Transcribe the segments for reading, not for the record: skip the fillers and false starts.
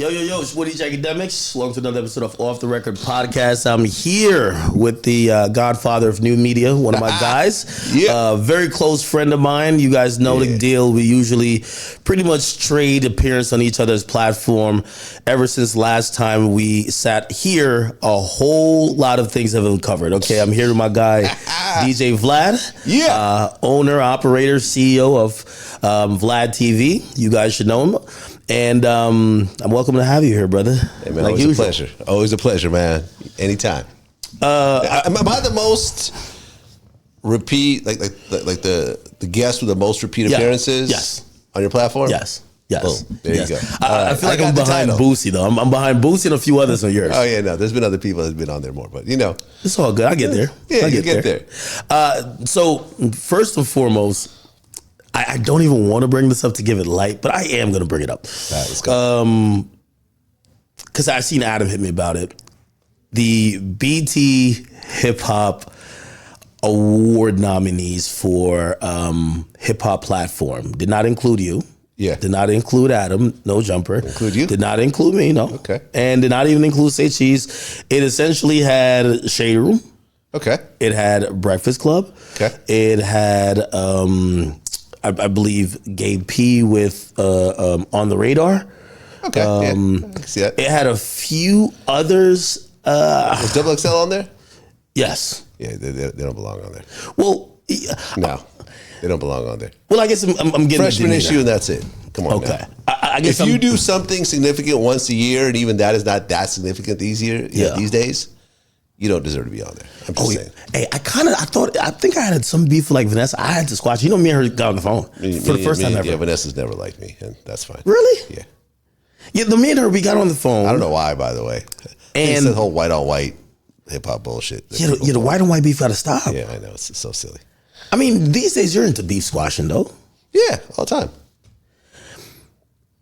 Yo, it's Woody Akademiks. Welcome to another episode of Off the Record Podcast. I'm here with the godfather of new media, one of my guys. Very close friend of mine. You guys know the deal. We usually pretty much trade appearance on each other's platform. Ever since last time we sat here, a whole lot of things have been covered. Okay, I'm here with my guy, DJ Vlad. Owner, operator, CEO of Vlad TV. You guys should know him. And I'm welcome to have you here, brother. Hey, man, always a pleasure. Always a pleasure, man. Anytime. Am I the most repeat, like the guest with the most repeat appearances? Yes. On your platform? Yes. Boom. There you go. I feel like I'm behind Boosie, though. I'm behind Boosie and a few others on yours. Oh, yeah, no. There's been other people that's been on there more, but you know. It's all good. I get there. Yeah, you get there. So, first and foremost, I don't even want to bring this up to give it light, but I am going to bring it up. All right, let's go. Because I seen Adam hit me about it. The BT Hip Hop Award nominees for Hip Hop Platform did not include you. Yeah. Did not include Adam, no jumper. Include you? Did not include me, no. Okay. And did not even include Say Cheese. It essentially had Shade Room. Okay. It had Breakfast Club. Okay. It had, I believe, Gabe P with On the Radar. Okay. I can see that. It had a few others. Was Double XL on there? Yes. Yeah, they don't belong on there. Well, No, they don't belong on there. well, I guess I'm getting Freshman issue, and that's it. Come on. Okay. Now. I guess If you do something significant once a year, and even that is not that significant these days, you don't deserve to be on there. I'm just saying. Hey, I think I had some beef with like Vanessa. I had to squash. You know, me and her got on the phone for the first time ever. Yeah, Vanessa's never liked me, and that's fine. Really? Yeah. Yeah, me and her, we got on the phone. I don't know why, by the way. And it's the whole white on white hip hop bullshit. Yeah, the white and white beef got to stop. Yeah, I know. It's so silly. I mean, these days you're into beef squashing, though. Yeah, all the time.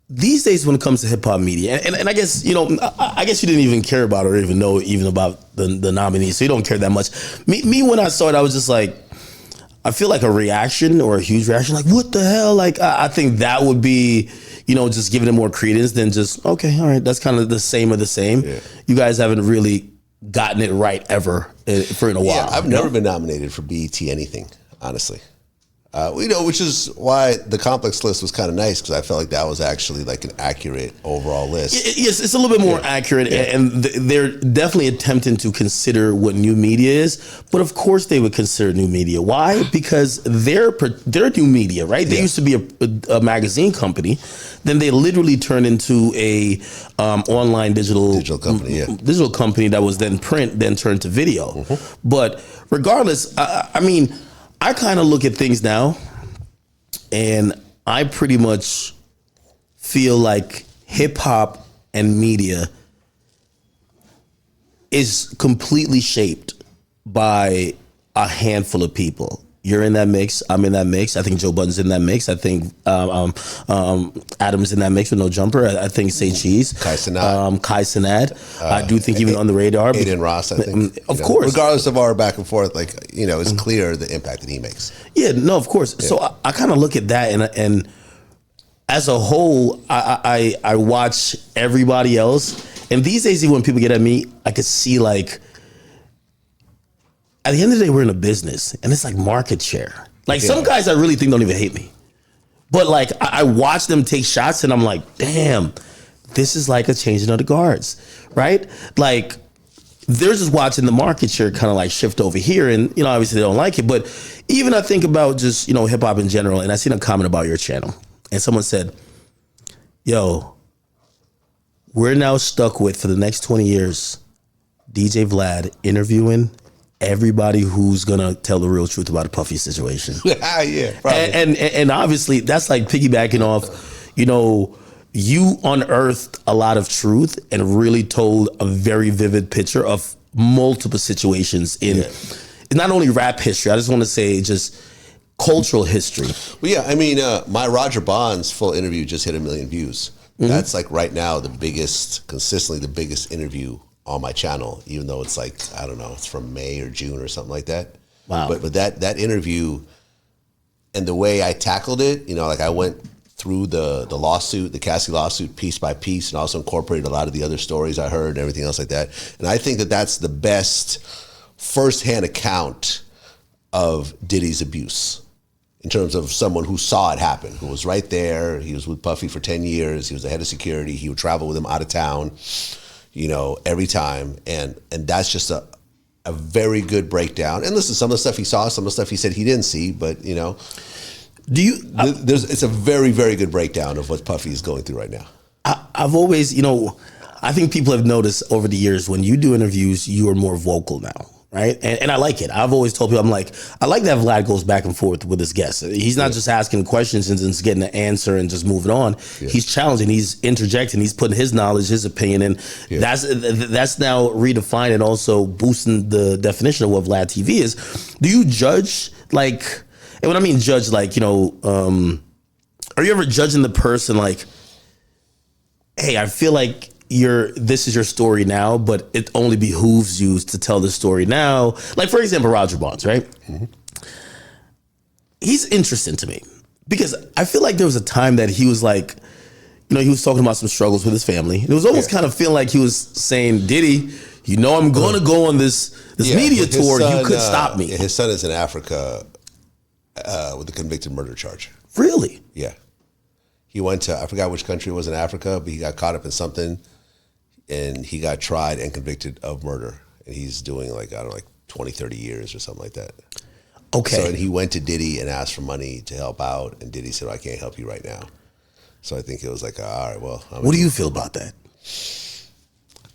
These days, when it comes to hip hop media, and I guess I guess you didn't even care about it or even know about the nominees, so you don't care that much. Me, when I saw it, I was just like, I feel like a reaction or a huge reaction, like what the hell? Like I think that would be, just giving it more credence than just okay, all right, that's kind of the same of the same. Yeah. You guys haven't really gotten it right ever for in a while. Yeah, I've never been nominated for BET anything, honestly. Which is why the complex list was kind of nice because I felt like that was actually like an accurate overall list. Yes, it's a little bit more accurate, and they're definitely attempting to consider what new media is. But of course, they would consider new media. Why? Because they're new media, right? They used to be a magazine company, then they literally turned into a online digital company that was then print, then turned to video. Mm-hmm. But regardless, I mean. I kind of look at things now, and I pretty much feel like hip hop and media is completely shaped by a handful of people. You're in that mix. I'm in that mix. I think Joe Budden's in that mix. I think Adam's in that mix with no jumper. I think Say Cheese. Kai Cenat. I do think even On the Radar. Aiden Ross, I think. Of course. Regardless of our back and forth, it's clear the impact that he makes. Yeah, no, of course. Yeah. So I kind of look at that and as a whole, I watch everybody else. And these days, when people get at me, I could see like, at the end of the day, we're in a business, and it's like market share. Like some guys I really think don't even hate me. But like I watch them take shots, and I'm like, damn, this is like a changing of the guards, right? Like they're just watching the market share kind of like shift over here, and obviously they don't like it. But even I think about just hip hop in general, and I seen a comment about your channel, and someone said, yo, we're now stuck with, for the next 20 years, DJ Vlad interviewing everybody who's gonna tell the real truth about a Puffy situation. Yeah, probably. And obviously that's like piggybacking off, you unearthed a lot of truth and really told a very vivid picture of multiple situations in not only rap history. I just want to say just cultural history. Well, yeah, I mean, my Roger Bonds full interview just hit 1 million views. Mm-hmm. That's like right now consistently the biggest interview on my channel, even though it's like, I don't know, it's from May or June or something like that. Wow. But that interview and the way I tackled it, like I went through the lawsuit, the Cassie lawsuit, piece by piece, and also incorporated a lot of the other stories I heard and everything else like that. And I think that that's the best firsthand account of Diddy's abuse in terms of someone who saw it happen, who was right there. He was with Puffy for 10 years. He was the head of security. He would travel with him out of town, every time. And that's just a very good breakdown. And listen, some of the stuff he saw, some of the stuff he said he didn't see, but, it's a very, very good breakdown of what Puffy is going through right now. I've always, I think people have noticed over the years when you do interviews, you are more vocal now, right? And I like it. I've always told people, I'm like, I like that Vlad goes back and forth with his guests. He's not just asking questions and just getting an answer and just moving on. Yeah. He's challenging, he's interjecting, he's putting his knowledge, his opinion, and that's now redefined and also boosting the definition of what Vlad TV is. Do you judge, and when I mean judge, are you ever judging the person like, hey, I feel like this is your story now, but it only behooves you to tell the story now. Like, for example, Roger Bonds, right? Mm-hmm. He's interesting to me because I feel like there was a time that he was like, he was talking about some struggles with his family. It was almost kind of feeling like he was saying, Diddy, I'm going to go on this media tour. Son, you could stop me. His son is in Africa with a convicted murder charge. Really? Yeah. He went to, I forgot which country it was in Africa, but he got caught up in something and he got tried and convicted of murder. And he's doing 20, 30 years or something like that. Okay. So and he went to Diddy and asked for money to help out. And Diddy said, I can't help you right now. So I think it was like, all right, well. What do you feel about that?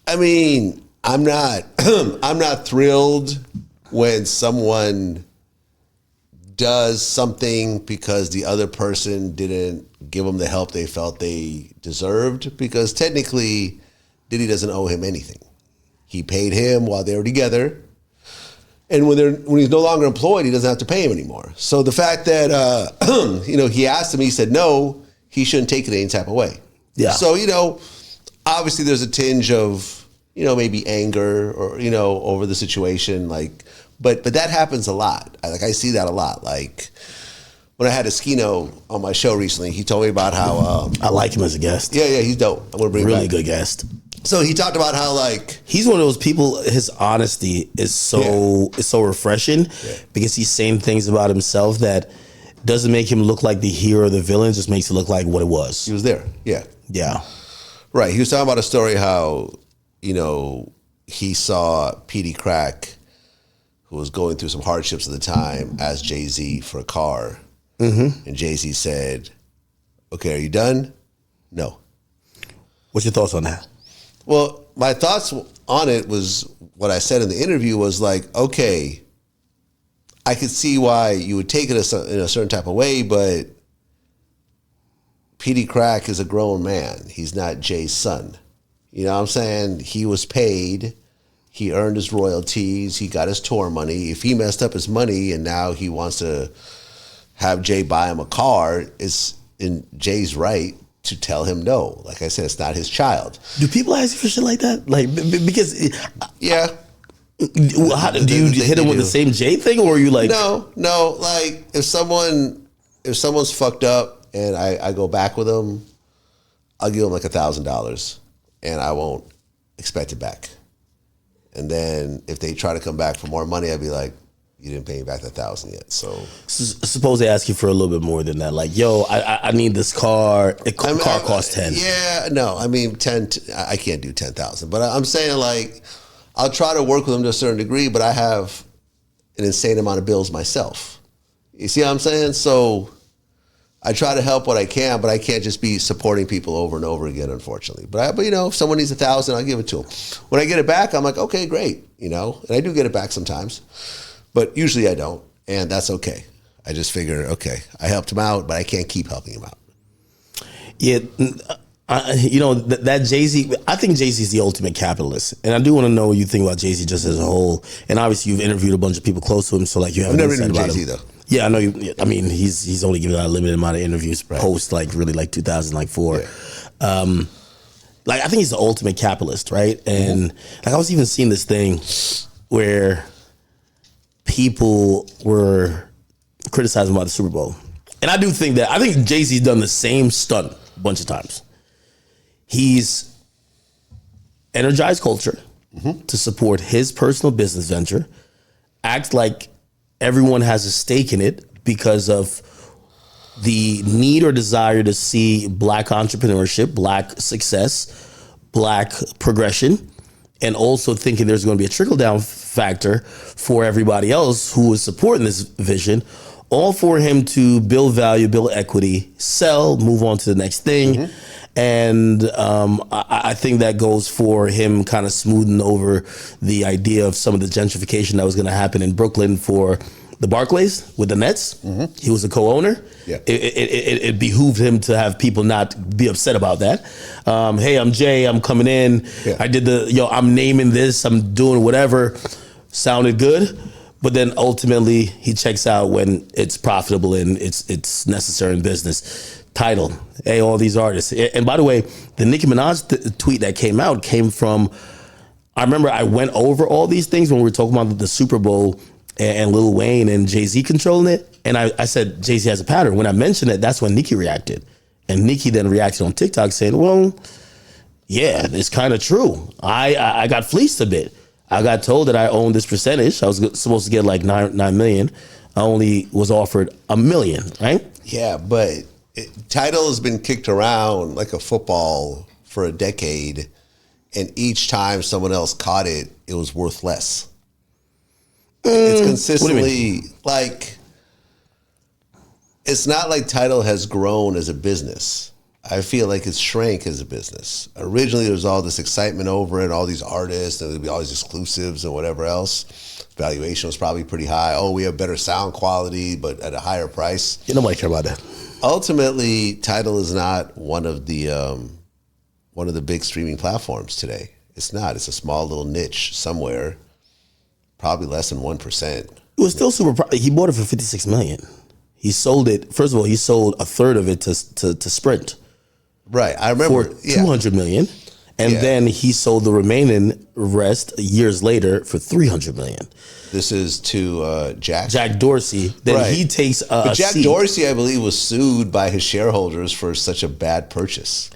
I mean, I'm not thrilled when someone does something because the other person didn't give them the help they felt they deserved, because technically Diddy doesn't owe him anything. He paid him while they were together, and when he's no longer employed, he doesn't have to pay him anymore. So the fact that he asked him, he said no, he shouldn't take it any type of way. Yeah. So obviously there's a tinge of maybe anger or over the situation, But that happens a lot. I see that a lot. Like when I had Eskino on my show recently, he told me about how I like him as a guest. Yeah, he's dope. I'm gonna bring him really back. Good guest. So he talked about how he's one of those people. His honesty is so refreshing because he's saying things about himself that doesn't make him look like the hero or the villain. Just makes it look like what it was. He was there. Yeah. Yeah. Right. He was talking about a story how he saw Petey Crack, who was going through some hardships at the time, asked Jay-Z for a car. Mm-hmm. And Jay-Z said, okay, are you done? No. What's your thoughts on that? Well, my thoughts on it was what I said in the interview was okay, I could see why you would take it in a certain type of way, but Petey Crack is a grown man. He's not Jay's son. You know what I'm saying? He was paid. He earned his royalties. He got his tour money. If he messed up his money and now he wants to have Jay buy him a car, it's in Jay's right to tell him no. Like I said, it's not his child. Do people ask you for shit like that? Because yeah. Do you hit him with the same Jay thing, or are you like no? Like if someone's fucked up and I go back with them, I'll give them $1,000 and I won't expect it back. And then if they try to come back for more money, I'd be like, you didn't pay me back $1,000 yet. So suppose they ask you for a little bit more than that. Like, yo, I need this car. Car costs 10. Yeah, no, I mean 10. I can't do 10,000. But I'm saying I'll try to work with them to a certain degree. But I have an insane amount of bills myself. You see what I'm saying? So I try to help what I can, but I can't just be supporting people over and over again, unfortunately. But if someone needs $1,000, I'll give it to them. When I get it back, I'm like, okay, great, and I do get it back sometimes, but usually I don't, and that's okay. I just figure, okay, I helped him out, but I can't keep helping him out. Yeah, that Jay-Z, I think Jay-Z is the ultimate capitalist, and I do want to know what you think about Jay-Z just as a whole. And obviously, you've interviewed a bunch of people close to him, so you have. I've never interviewed Jay-Z though. Yeah, I know you. I mean, he's only given out a limited amount of interviews post 2004. Yeah. I think he's the ultimate capitalist, right? And I was even seeing this thing where people were criticizing about the Super Bowl, And I think Jay-Z's done the same stunt a bunch of times. He's energized culture to support his personal business venture, act like everyone has a stake in it because of the need or desire to see black entrepreneurship, black success, black progression, and also thinking there's going to be a trickle-down factor for everybody else who is supporting this vision, all for him to build value, build equity, sell, move on to the next thing. And I think that goes for him kind of smoothing over the idea of some of the gentrification that was going to happen in Brooklyn for the Barclays with the Nets. He was a co-owner. Yeah. It behooved him to have people not be upset about that. Hey, I'm Jay, I'm coming in. Yeah. I did I'm naming this, I'm doing whatever. Sounded good. But then ultimately he checks out when it's profitable and it's necessary in business. Tidal, hey, all these artists. And by the way, the Nicki Minaj tweet that came out came from, I remember I went over all these things when we were talking about the Super Bowl and Lil Wayne and Jay-Z controlling it. And I said, Jay-Z has a pattern. When I mentioned it, that's when Nicki reacted. And Nicki then reacted on TikTok saying, well, yeah, it's kind of true. I got fleeced a bit. I got told that I owned this percentage. I was supposed to get like 9 million. I only was offered $1 million, right? Yeah, but Tidal has been kicked around like a football for a decade. And each time someone else caught it, it was worth less. It's consistently like, it's not like Tidal has grown as a business. I feel like it's shrank as a business. Originally, there was all this excitement over it, all these artists, and there'd be all these exclusives and whatever else. Valuation was probably pretty high. Oh, we have better sound quality, but at a higher price. Yeah, nobody care about that. Ultimately, Tidal is not one of the big streaming platforms today. It's not. It's a small little niche somewhere. Probably less than 1%. It was still super. He bought it for $56 million. He sold it. First of all, he sold a third of it to Sprint. Right, I remember for $200 million, and then he sold the remaining rest years later for $300 million. This is to Jack Dorsey. Then he takes but Jack Dorsey, I believe, was sued by his shareholders for such a bad purchase.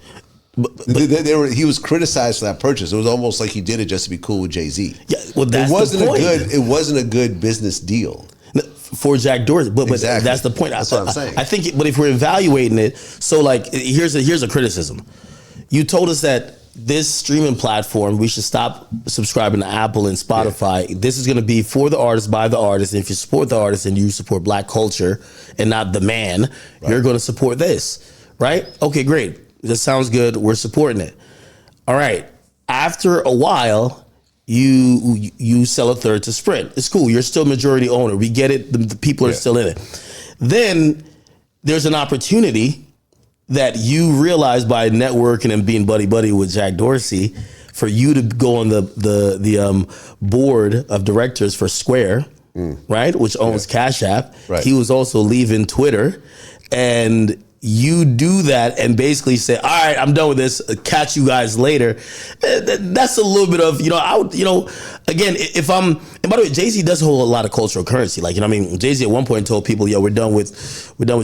But he was criticized for that purchase. It was almost like he did it just to be cool with Jay-Z. Yeah, well, that's the point. It wasn't a good business deal for Jack Dorsey. But exactly. That's the point. That's what I'm saying. I think, but if we're evaluating it, so like here's a criticism. You told us that this streaming platform, we should stop subscribing to Apple and Spotify. Yeah. This is going to be for the artist, by the artist. And if you support the artist and you support black culture and not the man, you're going to support this, right? Okay, great. That sounds good. We're supporting it. All right. After a while, you sell a third to Sprint. It's cool. You're still majority owner. We get it. The people are still in it. Then there's an opportunity that you realize by networking and being buddy with Jack Dorsey for you to go on the board of directors for Square, right, which owns Cash App. Right. He was also leaving Twitter, and you do that and basically say, all right, I'm done with this. Catch you guys later. That's a little bit of, again, if I'm, and by the way, Jay-Z does hold a lot of cultural currency. Like, I mean, Jay-Z at one point told people, yo, we're done with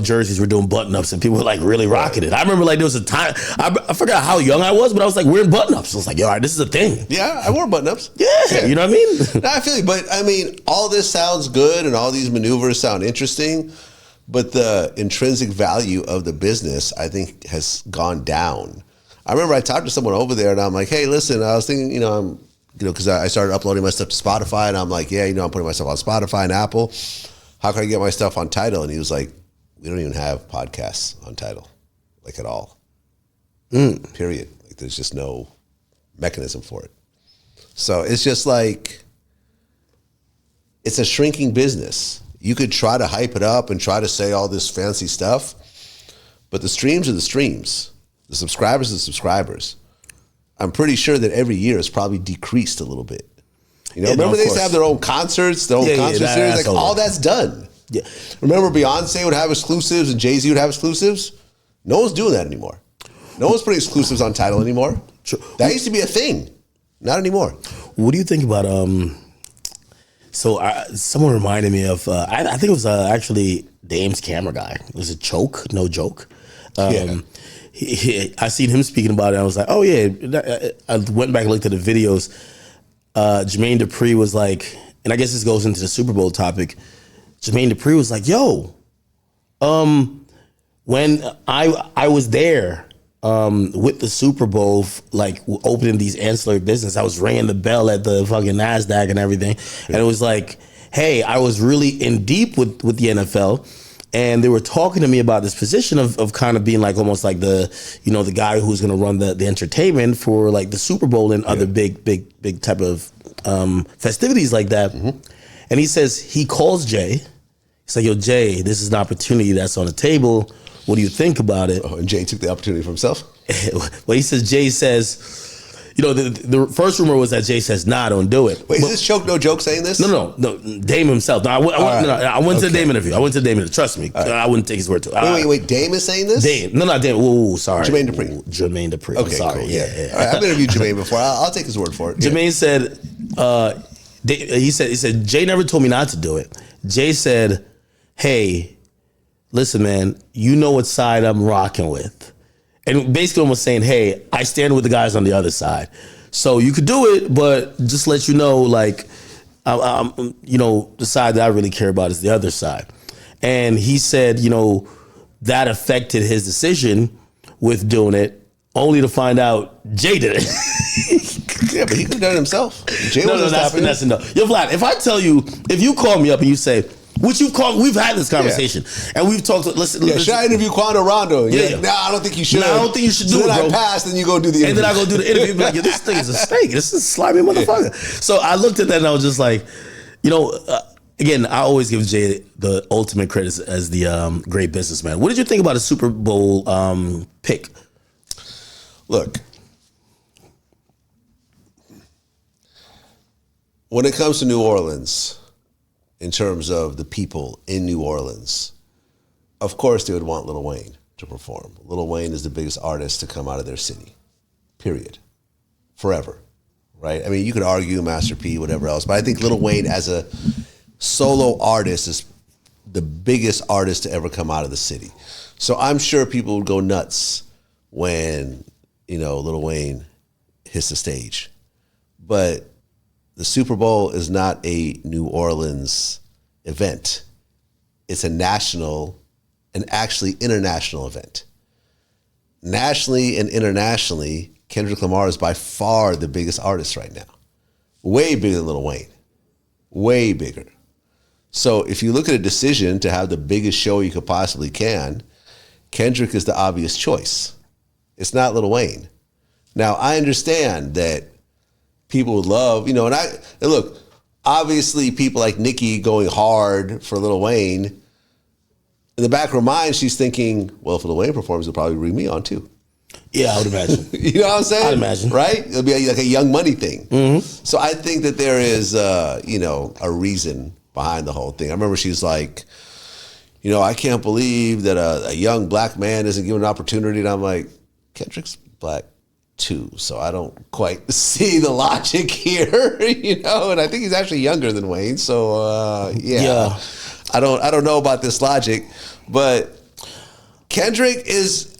jerseys. We're doing button-ups. And people were like really rocking it. I remember like there was a time, I forgot how young I was, but I was like wearing button-ups. I was like, yo, all right, this is a thing. Yeah, I wore button-ups. Yeah, you know what I mean? No, I feel you. But I mean, all this sounds good and all these maneuvers sound interesting. But the intrinsic value of the business, I think, has gone down. I remember I talked to someone over there, and I'm like, "Hey, listen, I was thinking, because I started uploading my stuff to Spotify, and I'm like, yeah, I'm putting myself on Spotify and Apple. How can I get my stuff on Tidal?" And he was like, "We don't even have podcasts on Tidal, like at all. Period. Like, there's just no mechanism for it. So it's just like it's a shrinking business." You could try to hype it up and try to say all this fancy stuff, but the streams are the streams. The subscribers are the subscribers. I'm pretty sure that every year it's probably decreased a little bit. Remember they used to have their own concerts, their own concert series? Like all that's done. Yeah. Remember Beyonce would have exclusives and Jay-Z would have exclusives? No one's doing that anymore. No one's putting exclusives on Tidal anymore. True. That used to be a thing. Not anymore. What do you think about So someone reminded me of, I think it was actually Dame's camera guy. It was a choke, no joke. I seen him speaking about it. I was like, oh yeah. I went back and looked at the videos. Jermaine Dupri was like, and I guess this goes into the Super Bowl topic. Jermaine Dupri was like, yo, when I was there with the Super Bowl, like opening these ancillary business, I was ringing the bell at the fucking NASDAQ and everything. And it was like, hey, I was really in deep with the NFL. And they were talking to me about this position of kind of being like almost like the guy who's going to run the entertainment for like the Super Bowl and other big type of festivities like that. Mm-hmm. And he says, he calls Jay. He's like, yo, Jay, this is an opportunity that's on the table. What do you think about it? Oh, and Jay took the opportunity for himself? Well, Jay says, the first rumor was that Jay says, nah, don't do it. Wait, is this Choke No Joke saying this? No, Dame himself. No, I went to the Dame interview. Trust me. Right. I wouldn't take his word to it. Wait, Dame is saying this? Dame. No, not Dame. Ooh, sorry. Jermaine Dupri. Jermaine Dupri. Okay, sorry. Cool. Yeah. All right, I've interviewed Jermaine before. I'll take his word for it. Jermaine said, he said, Jay never told me not to do it. Jay said, hey, listen, man, you know what side I'm rocking with. And basically almost saying, hey, I stand with the guys on the other side. So you could do it, but just let you know, like, I'm the side that I really care about is the other side. And he said, that affected his decision with doing it, only to find out Jay did it. Yeah, but he could have done it himself. Jay no, that's enough. Yo, Vlad, if you call me up and you say, which we've had this conversation, and we've talked. Listen, should I interview Quando Rondo? Yeah. Nah, I don't think you should. Nah, I don't think you should do it, then bro. I pass, then you go do the interview. And then I go do the interview. Be like, yo, this thing is a snake. This is a slimy motherfucker. Yeah. So I looked at that and I was just like, again, I always give Jay the ultimate credit as the great businessman. What did you think about a Super Bowl pick? Look, when it comes to New Orleans, in terms of the people in New Orleans, of course they would want Lil Wayne to perform. Lil Wayne is the biggest artist to come out of their city, period, forever, right? I mean, you could argue Master P, whatever else, but I think Lil Wayne as a solo artist is the biggest artist to ever come out of the city. So I'm sure people would go nuts when, Lil Wayne hits the stage. But the Super Bowl is not a New Orleans event. It's a national and actually international event. Nationally and internationally, Kendrick Lamar is by far the biggest artist right now. Way bigger than Lil Wayne. Way bigger. So if you look at a decision to have the biggest show you could possibly can, Kendrick is the obvious choice. It's not Lil Wayne. Now, I understand that people would love, and look, obviously people like Nicki going hard for Lil Wayne, in the back of her mind, she's thinking, well, if Lil Wayne performs, it'll probably bring me on too. Yeah, I would imagine. You know what I'm saying? I'd imagine. Right? It'll be like a Young Money thing. Mm-hmm. So I think that there is, a reason behind the whole thing. I remember she's like, I can't believe that a young black man isn't given an opportunity. And I'm like, Kendrick's black too, so I don't quite see the logic here, and I think he's actually younger than Wayne, so yeah. I don't know about this logic, but Kendrick is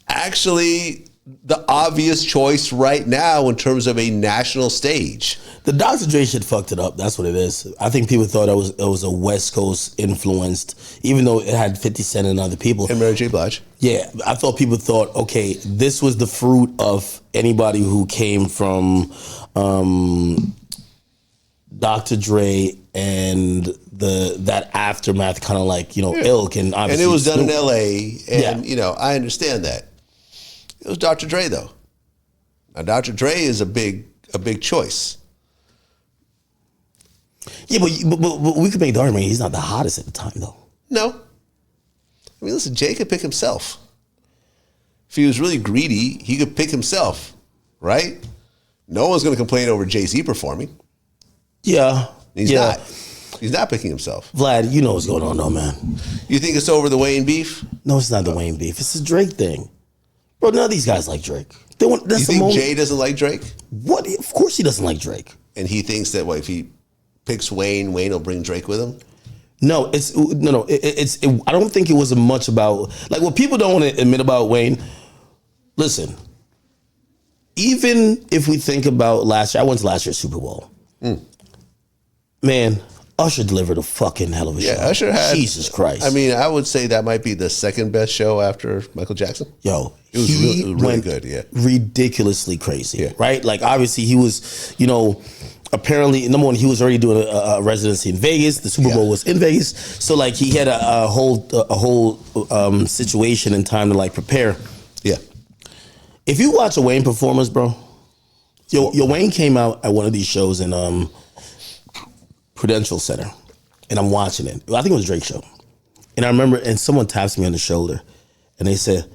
actually the obvious choice right now in terms of a national stage. The Dr. Dre shit fucked it up. That's what it is. I think people thought it was a West Coast influenced, even though it had 50 Cent and other people. And Mary J. Blige. Yeah, I thought people thought, okay, this was the fruit of anybody who came from Dr. Dre and that aftermath kind of like, ilk. And obviously and it was done in L.A. And, I understand that. It was Dr. Dre, though. Now, Dr. Dre is a big choice. Yeah, but we could make the argument he's not the hottest at the time, though. No. I mean, listen, Jay could pick himself. If he was really greedy, he could pick himself, right? No one's going to complain over Jay-Z performing. Yeah. He's not. He's not picking himself. Vlad, you know what's going on, though, man. You think it's over the Wayne beef? No, it's not the Wayne beef. It's the Drake thing. Bro, none of these guys like Drake. That's you think Jay doesn't like Drake? What? Of course he doesn't like Drake. And he thinks that if he picks Wayne, Wayne will bring Drake with him? No, I don't think it was much about like what people don't want to admit about Wayne. Listen, even if we think about last year, I went to last year's Super Bowl. Man, Usher delivered a fucking hell of a show. Yeah, Usher had. Jesus Christ. I mean, I would say that might be the second best show after Michael Jackson. Yo, it was really good. Yeah, ridiculously crazy. Right? Like obviously he was, apparently number one he was already doing a residency in Vegas. The Super Bowl was in Vegas, so like he had a whole situation and time to like prepare. Yeah. If you watch a Wayne performance, bro, yo Wayne came out at one of these shows in Prudential Center, and I'm watching it. I think it was Drake's show, and I remember, and someone taps me on the shoulder, and they said,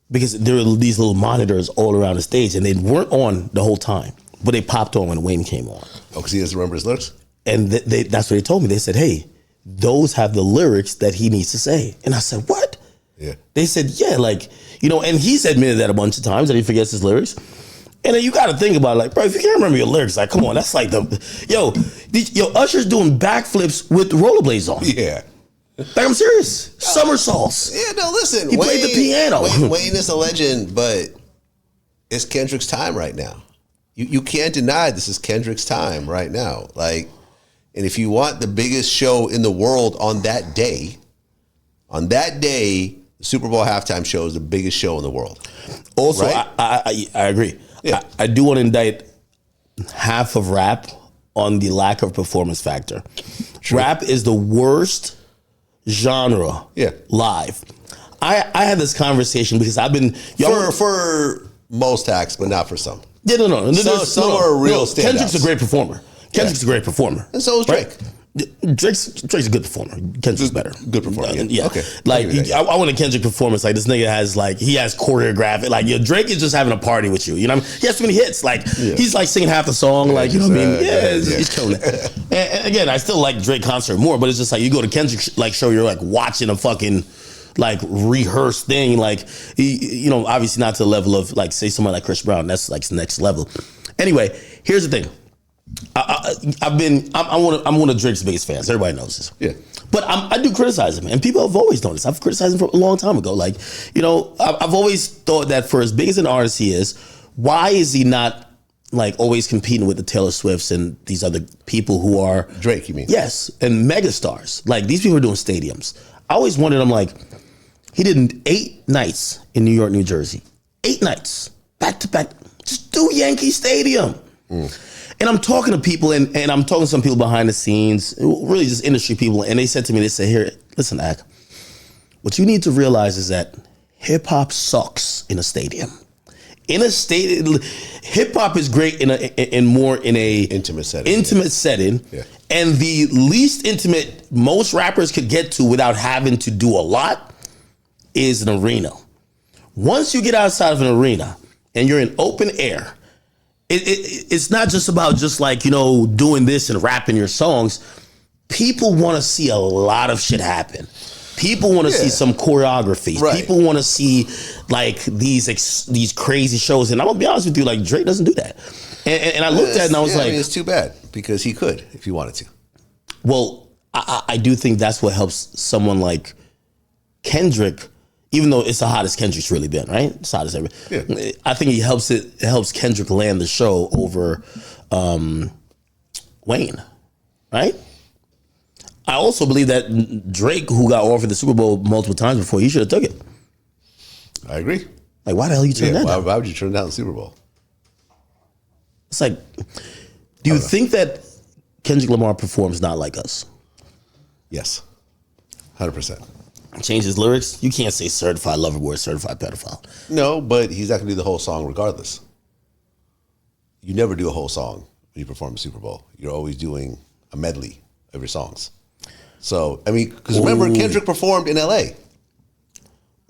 because there were these little monitors all around the stage, and they weren't on the whole time, but they popped on when Wayne came on. Oh, because he doesn't remember his lyrics? And that's what they told me. They said, hey, those have the lyrics that he needs to say. And I said, what? Yeah. They said, yeah, like, and he's admitted that a bunch of times that he forgets his lyrics. And then you got to think about it, like, bro, if you can't remember your lyrics, like, come on, that's like Usher's doing backflips with rollerblades on. Yeah. Like, I'm serious. Somersaults. Yeah, no, listen. He played the piano. Wayne is a legend, but it's Kendrick's time right now. You can't deny this is Kendrick's time right now. Like, and if you want the biggest show in the world on that day, the Super Bowl halftime show is the biggest show in the world. Also, right? I agree. Yeah. I do want to indict half of rap on the lack of performance factor. True. Rap is the worst genre live. I had this conversation because I've been for most acts, but not for some. Yeah, no. Some are real standouts. Kendrick's a great performer. Kendrick's a great performer. And so is Drake. Right? Drake's a good performer. Kendrick's better. Good performer. Yeah. Okay. Like I want a Kendrick performance. Like this nigga has choreographed. Like Drake is just having a party with you. You know what I mean? He has so many hits. Like he's like singing half the song. Yeah, like you know what I mean? He's killing it. And again, I still like Drake concert more, but it's just like you go to Kendrick like show, you're like watching a fucking like rehearsed thing. Like obviously not to the level of like say somebody like Chris Brown. That's like next level. Anyway, here's the thing. I'm one of Drake's biggest fans. Everybody knows this. Yeah. But I do criticize him, and people have always known this. I've criticized him for a long time ago. Like, I've always thought that for as big as an artist he is, why is he not like always competing with the Taylor Swifts and these other people who are Drake? You mean? Yes, and megastars. Like these people are doing stadiums. I always wondered. I'm like, he did 8 nights in New York, New Jersey, 8 nights back to back. Just do Yankee Stadium. And I'm talking to people, and I'm talking to some people behind the scenes, really just industry people, and they said to me, they said, here, listen, Ak, what you need to realize is that hip-hop sucks in a stadium. In a stadium, hip-hop is great in a intimate setting. Yeah. And the least intimate most rappers could get to without having to do a lot is an arena. Once you get outside of an arena and you're in open air, it's not just about just like, doing this and rapping your songs. People want to see a lot of shit happen. People want to see some choreography. Right. People want to see like these crazy shows. And I'm going to be honest with you, like Drake doesn't do that. And I looked at it and I was like. It's too bad because he could if he wanted to. Well, I do think that's what helps someone like Kendrick. Even though it's the hottest Kendrick's really been, right? It's the hottest ever. Yeah. I think it helps Kendrick land the show over Wayne, right? I also believe that Drake, who got offered the Super Bowl multiple times before, he should have took it. I agree. Like, why the hell you turn that down? Why would you turn down the Super Bowl? It's like, do you think that Kendrick Lamar performs not like us? Yes, 100%. Change his lyrics? You can't say certified lover boy, certified pedophile. No, but he's not going to do the whole song regardless. You never do a whole song when you perform a Super Bowl. You're always doing a medley of your songs. So, I mean, because remember, Kendrick performed in L.A.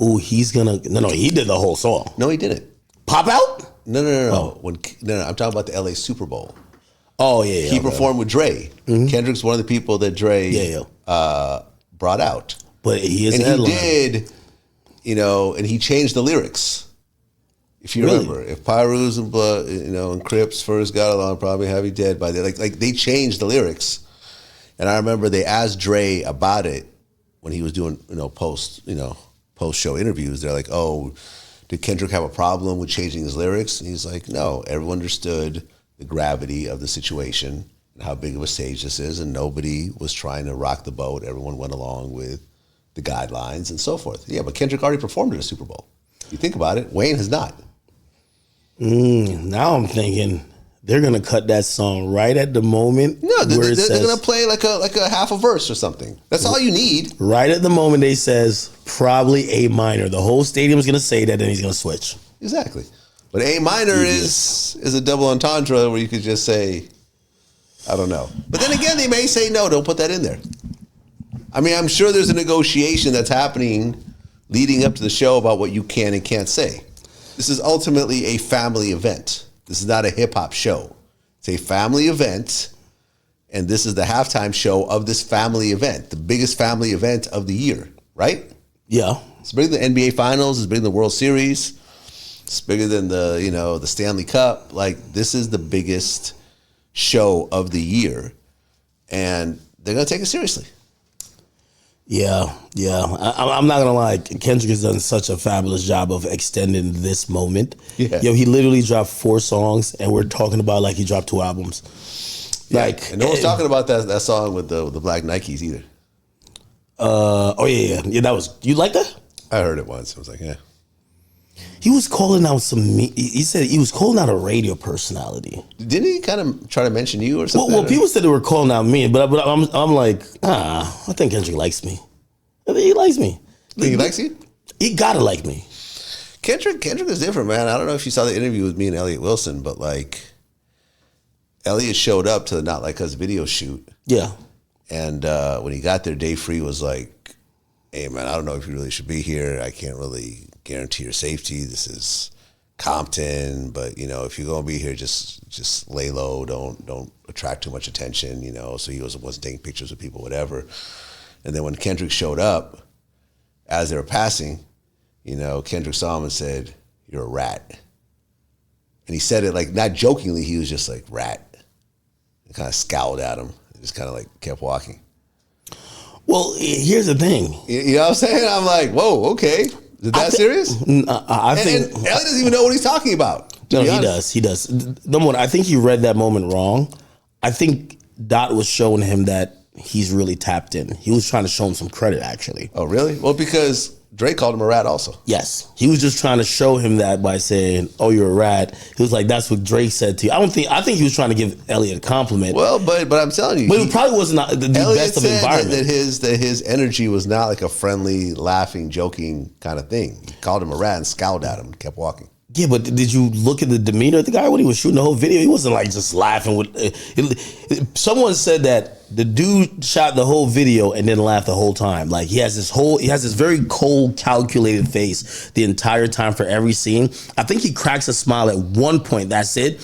Ooh, he's going to... No, he did the whole song. No, he didn't. Pop out? No. Oh. No, I'm talking about the L.A. Super Bowl. Oh, yeah. He performed with Dre. Mm-hmm. Kendrick's one of the people that Dre brought out. But he is and he did, and he changed the lyrics. If you remember, if Pyrus and Blood, and Crips first got along, probably have you dead by then. Like they changed the lyrics, and I remember they asked Dre about it when he was doing post show interviews. They're like, "Oh, did Kendrick have a problem with changing his lyrics?" And he's like, "No, everyone understood the gravity of the situation and how big of a stage this is, and nobody was trying to rock the boat. Everyone went along with the guidelines and so forth." Yeah, but Kendrick already performed at a Super Bowl. You think about it, Wayan has not. Now I'm thinking they're gonna cut that song right at the moment. No, they're gonna play like a half a verse or something. That's all you need. Right at the moment they says probably A minor. The whole stadium's gonna say that, and he's gonna switch. Exactly. But A minor is a double entendre where you could just say, I don't know. But then again, they may say no, don't put that in there. I mean, I'm sure there's a negotiation that's happening leading up to the show about what you can and can't say. This is ultimately a family event. This is not a hip-hop show. It's a family event, and this is the halftime show of this family event, the biggest family event of the year, right? Yeah. It's bigger than the NBA Finals. It's bigger than the World Series. It's bigger than the Stanley Cup. Like, this is the biggest show of the year, and they're going to take it seriously. Yeah. I'm not gonna lie. Kendrick has done such a fabulous job of extending this moment. Yeah. Yo, he literally dropped 4 songs, and we're talking about like he dropped 2 albums. Yeah. And no one's talking about that song with the black Nikes either. Yeah. That was, you like that? I heard it once. I was like, yeah. He was calling out he said he was calling out a radio personality. Didn't he kind of try to mention you or something? Well, people said they were calling out me, but I'm like, I think Kendrick likes me. I think he likes me. Think he likes you? He gotta like me. Kendrick is different, man. I don't know if you saw the interview with me and Elliot Wilson, but like, Elliot showed up to the Not Like Us video shoot. Yeah. And when he got there, Dave Free was like, "Hey, man, I don't know if you really should be here. I can't really guarantee your safety. This is Compton, but if you're gonna be here, just lay low. Don't attract too much attention. So he wasn't taking pictures of people, whatever. And then when Kendrick showed up, as they were passing, Kendrick saw him and said, "You're a rat." And he said it like not jokingly. He was just like, "Rat," and kind of scowled at him and just kind of like kept walking. Well, here's the thing. You know what I'm saying? I'm like, whoa, okay. Is that serious? I think and Elliot doesn't even know what he's talking about. No, he does. Number one, I think he read that moment wrong. I think Dot was showing him that he's really tapped in. He was trying to show him some credit, actually. Oh, really? Well, because Drake called him a rat also. Yes. He was just trying to show him that by saying, "Oh, you're a rat." He was like, "That's what Drake said to you." I think he was trying to give Elliot a compliment. Well, but I'm telling you. But it probably wasn't the best of environment. That his energy was not like a friendly, laughing, joking kind of thing. He called him a rat and scowled at him and kept walking. Yeah, but did you look at the demeanor of the guy when he was shooting the whole video? He wasn't like just laughing with. Someone said that the dude shot the whole video and didn't laugh the whole time. Like he has this very cold, calculated face the entire time for every scene. I think he cracks a smile at one point. That's it.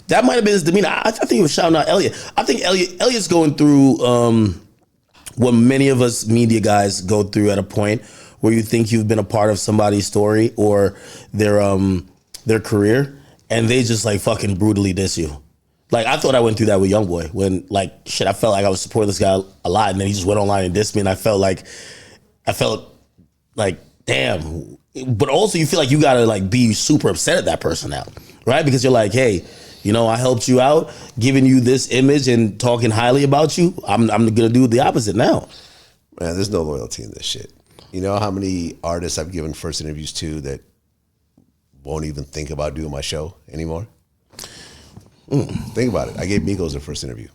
That might have been his demeanor. I think he was shouting out Elliot. I think Elliot's going through what many of us media guys go through at a point where you think you've been a part of somebody's story or their career, and they just like fucking brutally diss you. Like I thought I went through that with YoungBoy when like shit, I felt like I was supporting this guy a lot, and then he just went online and dissed me, and I felt like damn. But also you feel like you gotta like be super upset at that person now, right? Because you're like, hey, I helped you out, giving you this image and talking highly about you. I'm gonna do the opposite now. Man, there's no loyalty in this shit. You know how many artists I've given first interviews to that won't even think about doing my show anymore? Think about it. I gave Migos their first interview.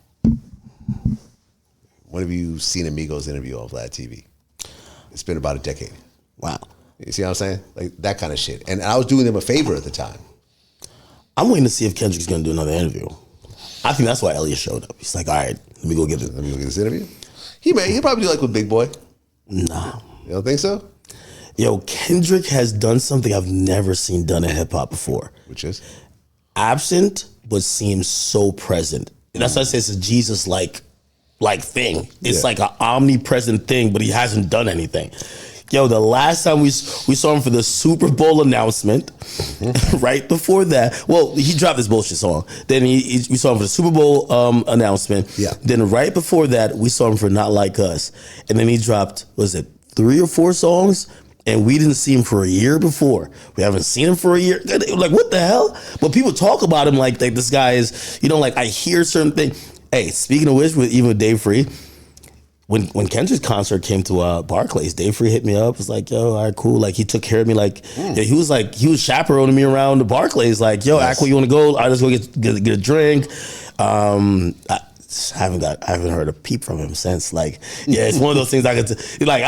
When have you seen a Migos interview on Vlad TV? It's been about a decade. Wow. You see what I'm saying? Like that kind of shit. And I was doing them a favor at the time. I'm waiting to see if Kendrick's going to do another interview. I think that's why Elliot showed up. He's like, all right, let me go get this interview. He'll probably do like with Big Boy. Nah. You don't think so? Yo, Kendrick has done something I've never seen done in hip hop before. Which is? Absent, but seems so present. And that's why I say it's a Jesus-like thing. It's like an omnipresent thing, but he hasn't done anything. Yo, the last time we saw him for the Super Bowl announcement, right before that, well, he dropped this bullshit song. Then we saw him for the Super Bowl announcement. Yeah. Then right before that, we saw him for Not Like Us. And then he dropped, was it 3 or 4 songs? And we didn't see him for a year before. We haven't seen him for a year. Like, what the hell? But people talk about him like this guy is, like I hear certain things. Hey, speaking of which, with Dave Free, when Kendrick's concert came to Barclays, Dave Free hit me up. Was like, yo, all right, cool. Like, he took care of me. Like, yeah, he was chaperoning me around the Barclays. Like, yo, Aqua, you want to go? I just go get a drink. I haven't heard a peep from him since. Like, yeah, it's one of those things I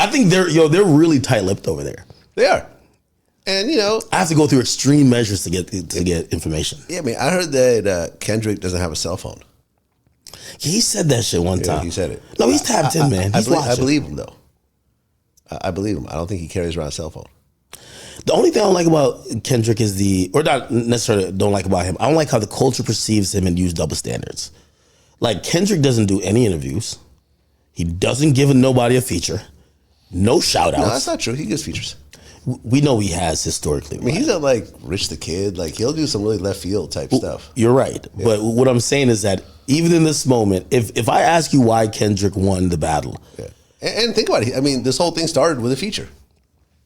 think they're really tight-lipped over there. They are. And, I have to go through extreme measures to get information. Yeah, I mean, I heard that Kendrick doesn't have a cell phone. He said that shit one time. He said it. No, he's tapped in, man. I believe him, though. I believe him. I don't think he carries around a cell phone. The only thing I don't like about Kendrick is or not necessarily don't like about him, I don't like how the culture perceives him and use double standards. Like, Kendrick doesn't do any interviews. He doesn't give nobody a feature. No shout outs. No, that's not true. He gives features. We know he has historically. I mean, he's not like Rich the Kid. Like, he'll do some really left field type stuff. You're right. Yeah. But what I'm saying is that even in this moment, if I ask you why Kendrick won the battle. Yeah. And think about it. I mean, this whole thing started with a feature.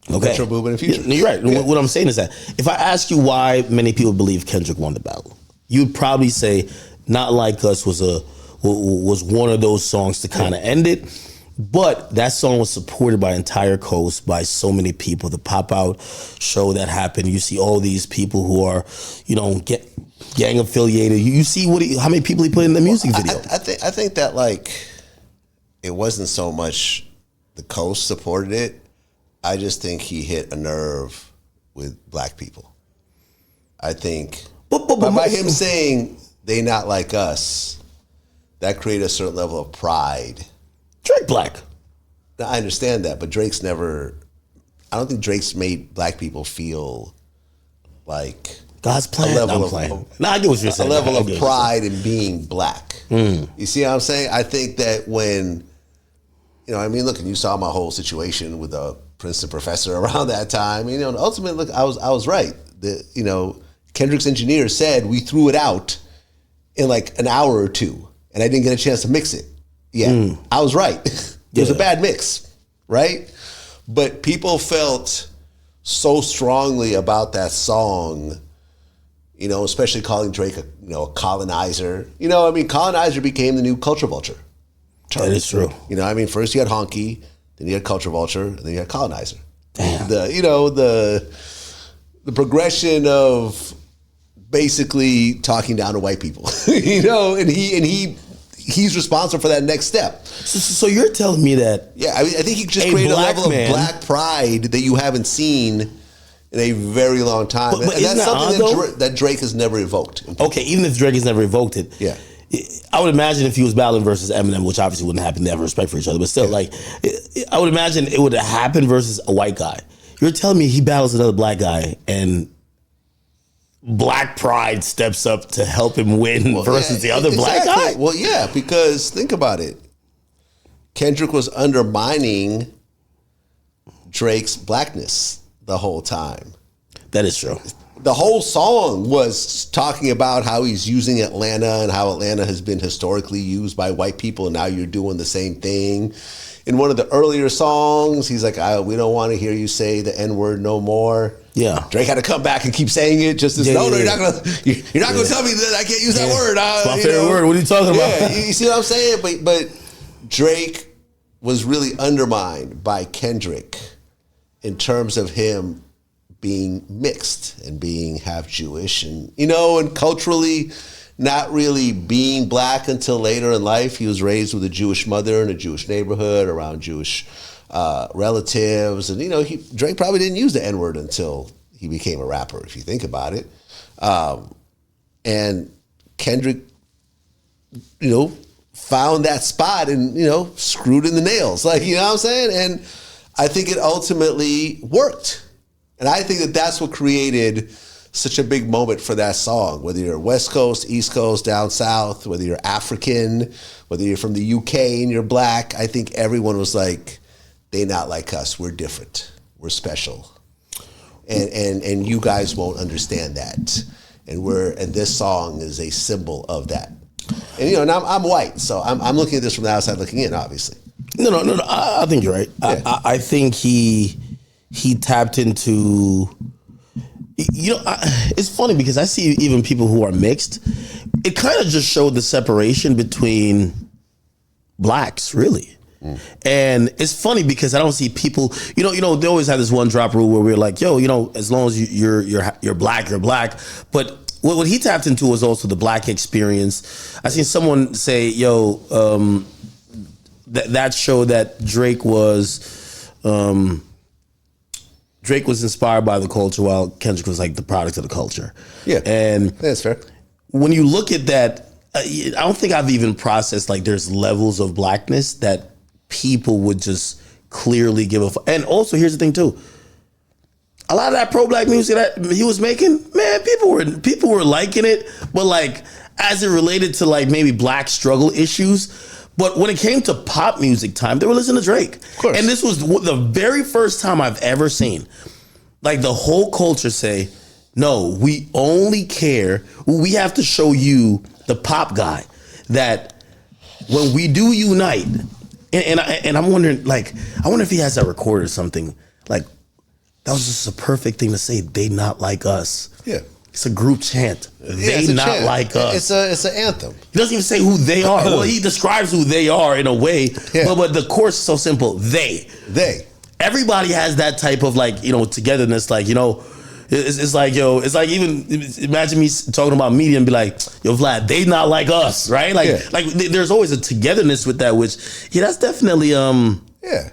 Okay. Metro Boomin and Future. You're right. Yeah. What I'm saying is that if I ask you why many people believe Kendrick won the battle, you'd probably say Not Like Us was one of those songs to kind of end it. But that song was supported by entire coast, by so many people. The pop out show that happened, you see all these people who are, gang affiliated. You see how many people he put in the music video. I think that, like, it wasn't so much the coast supported it. I just think he hit a nerve with black people. I think by him saying they not like us, that created a certain level of pride. Drake black. Now, I understand that, but Drake's never. I don't think Drake's made black people feel like God's plan. I get what you're saying. A level of pride in being black. You see what I'm saying? I think that when, look, and you saw my whole situation with the Princeton professor around that time. Ultimately, look, I was right. Kendrick's engineer said we threw it out in like an hour or two, and I didn't get a chance to mix it. Yeah, I was right. It was a bad mix, right? But people felt so strongly about that song, especially calling Drake a colonizer. Colonizer became the new culture vulture term. That is true. First you had honky, then you had culture vulture, and then you had colonizer. Damn. The progression of basically talking down to white people, and he's responsible for that next step. So you're telling me that? Yeah, I think he just created a level of black pride that you haven't seen in a very long time. But and that's something that Drake has never evoked. Okay, even if Drake has never evoked it. Yeah. I would imagine if he was battling versus Eminem, which obviously wouldn't happen, they have respect for each other, but still, I would imagine it would happen versus a white guy. You're telling me he battles another black guy and black pride steps up to help him win versus the other black guy? Well, yeah, because think about it. Kendrick was undermining Drake's blackness the whole time. That is true. The whole song was talking about how he's using Atlanta and how Atlanta has been historically used by white people, and now you're doing the same thing. In one of the earlier songs, he's like, we don't want to hear you say the N-word no more. Yeah. Drake had to come back and keep saying it just as, you're not going to tell me that I can't use that word. It's my favorite word. What are you talking about? You see what I'm saying? But Drake was really undermined by Kendrick in terms of him being mixed and being half Jewish and culturally not really being black until later in life. He was raised with a Jewish mother in a Jewish neighborhood around Jewish relatives. And, Drake probably didn't use the N-word until he became a rapper, if you think about it. And Kendrick, found that spot and, screwed in the nails. Like, you know what I'm saying? And I think it ultimately worked. And I think that that's what created such a big moment for that song, whether you're West Coast, East Coast, down South, whether you're African, whether you're from the UK and you're black. I think everyone was like, they not like us. We're different. We're special. And you guys won't understand that. And this song is a symbol of that. And and I'm white, so I'm looking at this from the outside looking in, obviously. No. I think you're right. Yeah. I think he tapped into. It's funny because I see even people who are mixed. It kind of just showed the separation between blacks, really. And it's funny because I don't see people. They always have this one drop rule where we're like, yo, as long as you're black, you're black. But what he tapped into was also the black experience. I seen someone say, yo, that showed that Drake was inspired by the culture while Kendrick was like the product of the culture. Yeah, and that's fair. When you look at that, I don't think I've even processed like there's levels of blackness that people would just clearly give a fuck. And also, here's the thing too. A lot of that pro-black music that he was making, man, people were liking it, but like as it related to like maybe black struggle issues. But when it came to pop music time, they were listening to Drake. Of course. And this was the very first time I've ever seen like the whole culture say, no, we only care. We have to show you the pop guy that when we do unite, and I'm wondering, like, I wonder if he has that recorded or something. Like, that was just a perfect thing to say. They not like us. Yeah. It's a group chant. They not chant. Like us. It's an anthem. He doesn't even say who they are. Well, he describes who they are in a way, but the chorus is so simple. They. Everybody has that type of like, togetherness. Like, it's like, it's like even imagine me talking about media and be like, yo, Vlad, they not like us, right? Like, like there's always a togetherness with that, which, that's definitely, yeah.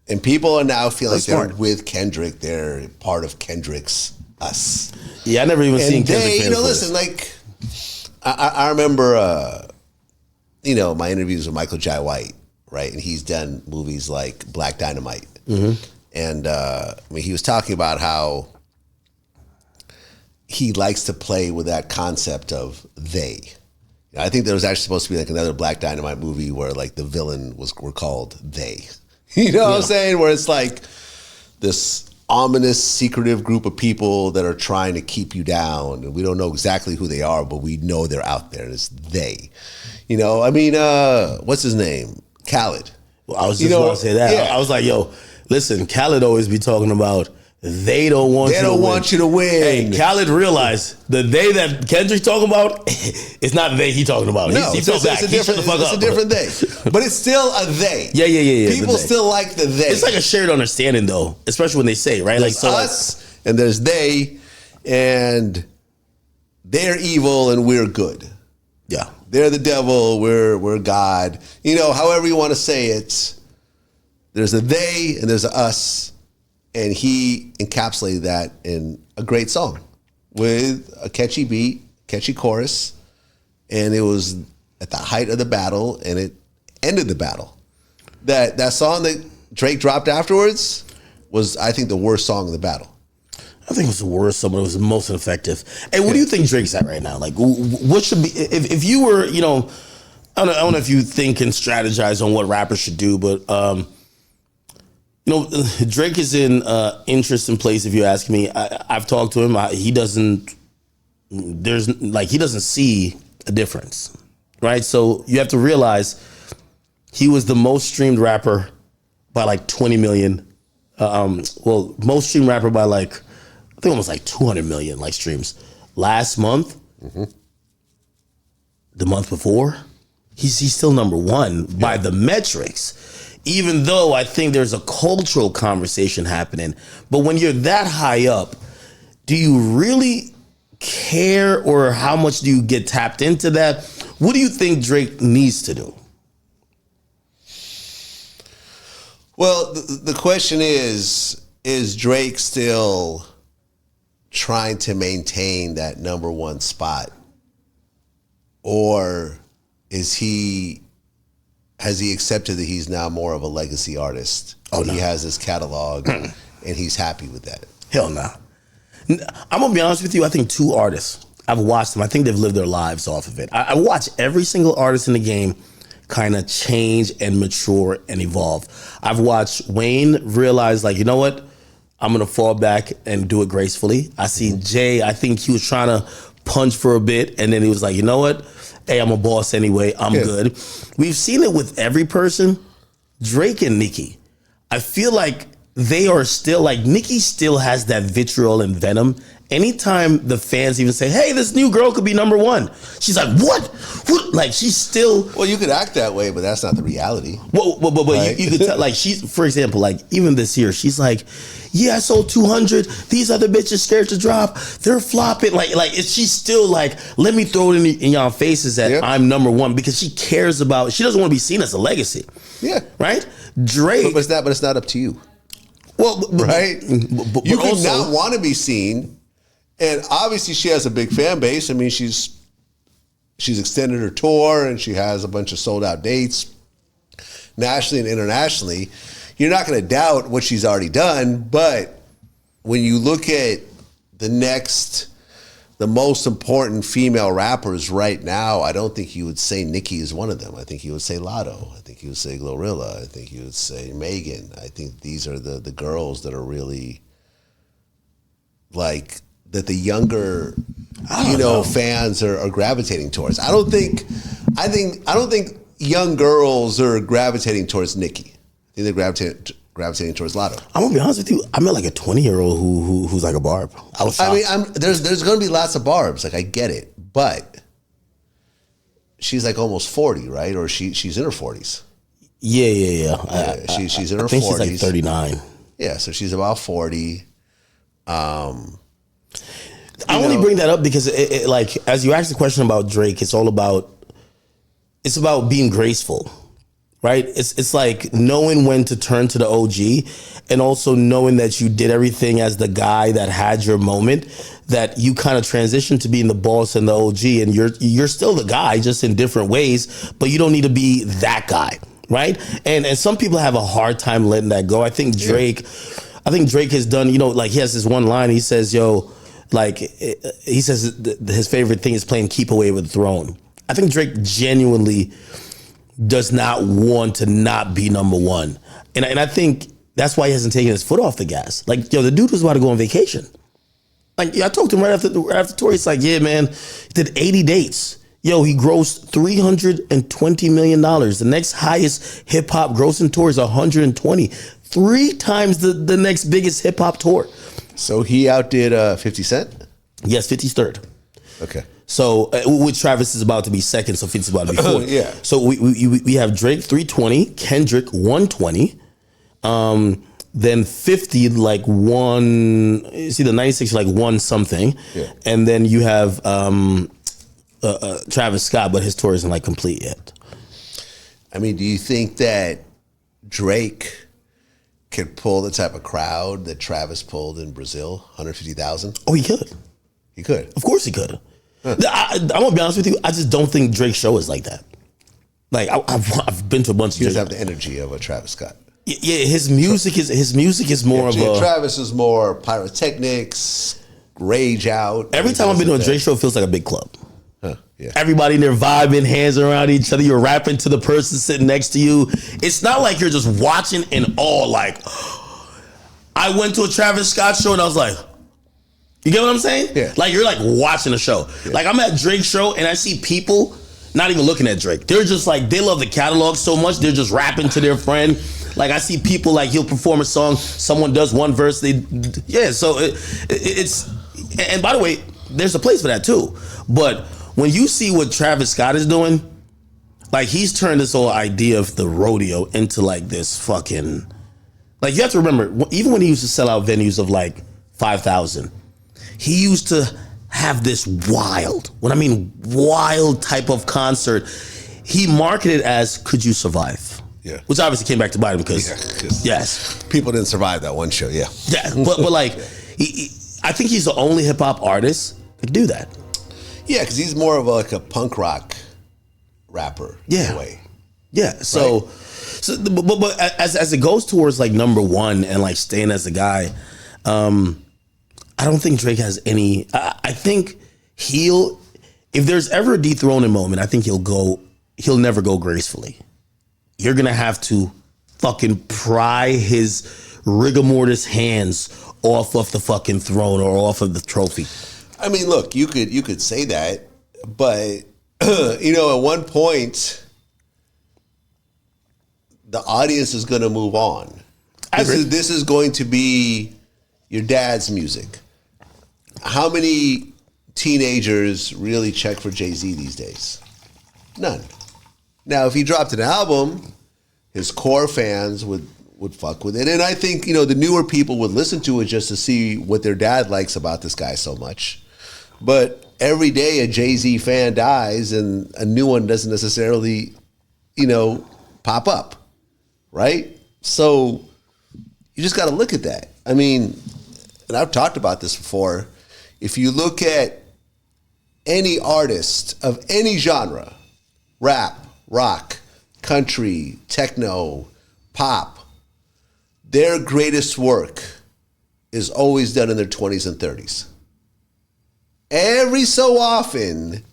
And people are now feeling like they're with Kendrick. They're part of Kendrick's us. Yeah, I never even seen Kendrick. Listen, like, I remember, my interviews with Michael Jai White, right? And he's done movies like Black Dynamite. Mm-hmm. And he was talking about how he likes to play with that concept of they. I think there was actually supposed to be like another Black Dynamite movie where like the villain were called they. You know what I'm saying? Where it's like this ominous, secretive group of people that are trying to keep you down. And we don't know exactly who they are, but we know they're out there and it's they. What's his name? Khaled. Well, I was just about to say that. Yeah. I was like, yo, listen, Khaled always be talking about they don't want you to win. Hey, Khaled realized the they that Kendrick talking about, it's not the they he talking about. No, it's a different they. But it's still a they. Yeah. People still like the they. It's like a shared understanding though, especially when they say, right? There's us and there's they, and they're evil and we're good. Yeah. They're the devil, we're God. However you want to say it. There's a they and there's a us, and he encapsulated that in a great song with a catchy beat, catchy chorus, and it was at the height of the battle, and it ended the battle. That song that Drake dropped afterwards was, I think, the worst song of the battle. I think it was the worst song, but it was the most effective. Hey, what do you think Drake's at right now? Like, what should be, if you were, I don't know if you think and strategize on what rappers should do, but Drake is in interesting place. If you ask me, I've talked to him. He doesn't see a difference, right? So you have to realize he was the most streamed rapper by like 20 million. Most streamed rapper by like, I think almost like 200 million like streams last month. Mm-hmm. The month before, he's still number one by the metrics. Even though I think there's a cultural conversation happening. But when you're that high up, do you really care, or how much do you get tapped into that? What do you think Drake needs to do? Well, the question is Drake still trying to maintain that number one spot? Or has he accepted that he's now more of a legacy artist? Oh, no. He has his catalog and he's happy with that. Hell no. I'm going to be honest with you. I think two artists, I've watched them. I think they've lived their lives off of it. I watch every single artist in the game kind of change and mature and evolve. I've watched Wayne realize, like, you know what? I'm going to fall back and do it gracefully. I see Jay, I think he was trying to punch for a bit, and then he was like, you know what? Hey, I'm a boss anyway. I'm good. We've seen it with every person. Drake and Nicki, I feel like they are still, like, Nicki still has that vitriol and venom. Anytime the fans even say, hey, this new girl could be number one, she's like, what? Like, she's still... Well, you could act that way, but that's not the reality. Well, right? you could tell, like, she's, for example, like, even this year, she's like, yeah, I sold 200. These other bitches scared to drop. They're flopping. She's still like, let me throw it in y'all faces that I'm number one, because she cares about, she doesn't want to be seen as a legacy. Yeah. Right? Drake. But it's not up to you. Well, right? But you could also not want to be seen. And obviously she has a big fan base. I mean, she's extended her tour and she has a bunch of sold out dates nationally and internationally. You're not going to doubt what she's already done, but when you look at the most important female rappers right now, I don't think you would say Nicki is one of them. I think you would say Lotto. I think you would say Glorilla. I think you would say Megan. I think these are the girls that are really, like, that the younger, fans are gravitating towards. I don't think young girls are gravitating towards Nicki. I think they're gravitating towards Lotto. I'm gonna be honest with you. I met like a 20-year-old who's like a barb. I was shocked. I mean, there's gonna be lots of barbs. Like, I get it, but she's like almost 40, right? Or she's in her 40s. Yeah. She's in her 40s. I think she's like 39. Yeah, so she's about 40. I only bring that up because it, like, as you asked the question about Drake, it's about being graceful, right? It's like knowing when to turn to the OG, and also knowing that you did everything as the guy that had your moment, that you kind of transitioned to being the boss and the OG, and you're still the guy, just in different ways, but you don't need to be that guy, right? And some people have a hard time letting that go. I think Drake has done, like, he has this one line, he says, he says his favorite thing is playing Keep Away with the Throne. I think Drake genuinely does not want to not be number one. And I think that's why he hasn't taken his foot off the gas. Like, the dude was about to go on vacation. Like, I talked to him right after the tour. He's like, yeah, man, he did 80 dates. He grossed $320 million. The next highest hip hop grossing tour is 120. 3 times the next biggest hip hop tour. So he outdid 50 Cent? Yes, 50's third. Okay. So, which Travis is about to be second, so 50's about to be fourth. Yeah. So we have Drake 320, Kendrick 120, then 50 like one. You see the 96 like one something, and then you have Travis Scott, but his tour isn't like complete yet. I mean, do you think that Drake could pull the type of crowd that Travis pulled in Brazil, 150,000? Oh, he could. He could. Of course he could. I'm gonna be honest with you. I just don't think Drake's show is like that. Like, I've been to a bunch of. He doesn't have the energy of a Travis Scott. Yeah, his music is more of a. Travis is more pyrotechnics, rage out. Every time I've been to a Drake show, it feels like a big club. Yeah. Everybody in there vibing, hands around each other. You're rapping to the person sitting next to you. It's not like you're just watching in awe. Like, I went to a Travis Scott show and I was like, you get what I'm saying? Yeah. Like, you're like watching a show. Yeah. Like, I'm at Drake's show and I see people not even looking at Drake. They're just like, they love the catalog so much, they're just rapping to their friend. Like, I see people, like, he'll perform a song, someone does one verse, so it's, and by the way, there's a place for that too. But when you see what Travis Scott is doing, like, he's turned this whole idea of the rodeo into like this fucking, like, you have to remember, even when he used to sell out venues of like 5,000, he used to have this wild, when I mean wild type of concert, he marketed as Could You Survive? Yeah. Which obviously came back to bite him because, yes. People didn't survive that one show, yeah. Yeah, but like, I think he's the only hip hop artist that can do that. Yeah, because he's more of like a punk rock rapper in a way. Yeah, so, right? but as it goes towards like number one and like staying as a guy, I don't think Drake has any. I think if there's ever a dethroning moment, I think he'll go he'll never go gracefully. You're going to have to fucking pry his rigor mortis hands off of the fucking throne or off of the trophy. I mean, look, you could say that, but at one point, the audience is going to move on. This is going to be your dad's music. How many teenagers really check for Jay-Z these days? None. Now, if he dropped an album, his core fans would fuck with it. And I think, the newer people would listen to it just to see what their dad likes about this guy so much. But every day a Jay-Z fan dies and a new one doesn't necessarily, pop up, right? So you just got to look at that. I mean, and I've talked about this before. If you look at any artist of any genre, rap, rock, country, techno, pop, their greatest work is always done in their 20s and 30s. Every so often,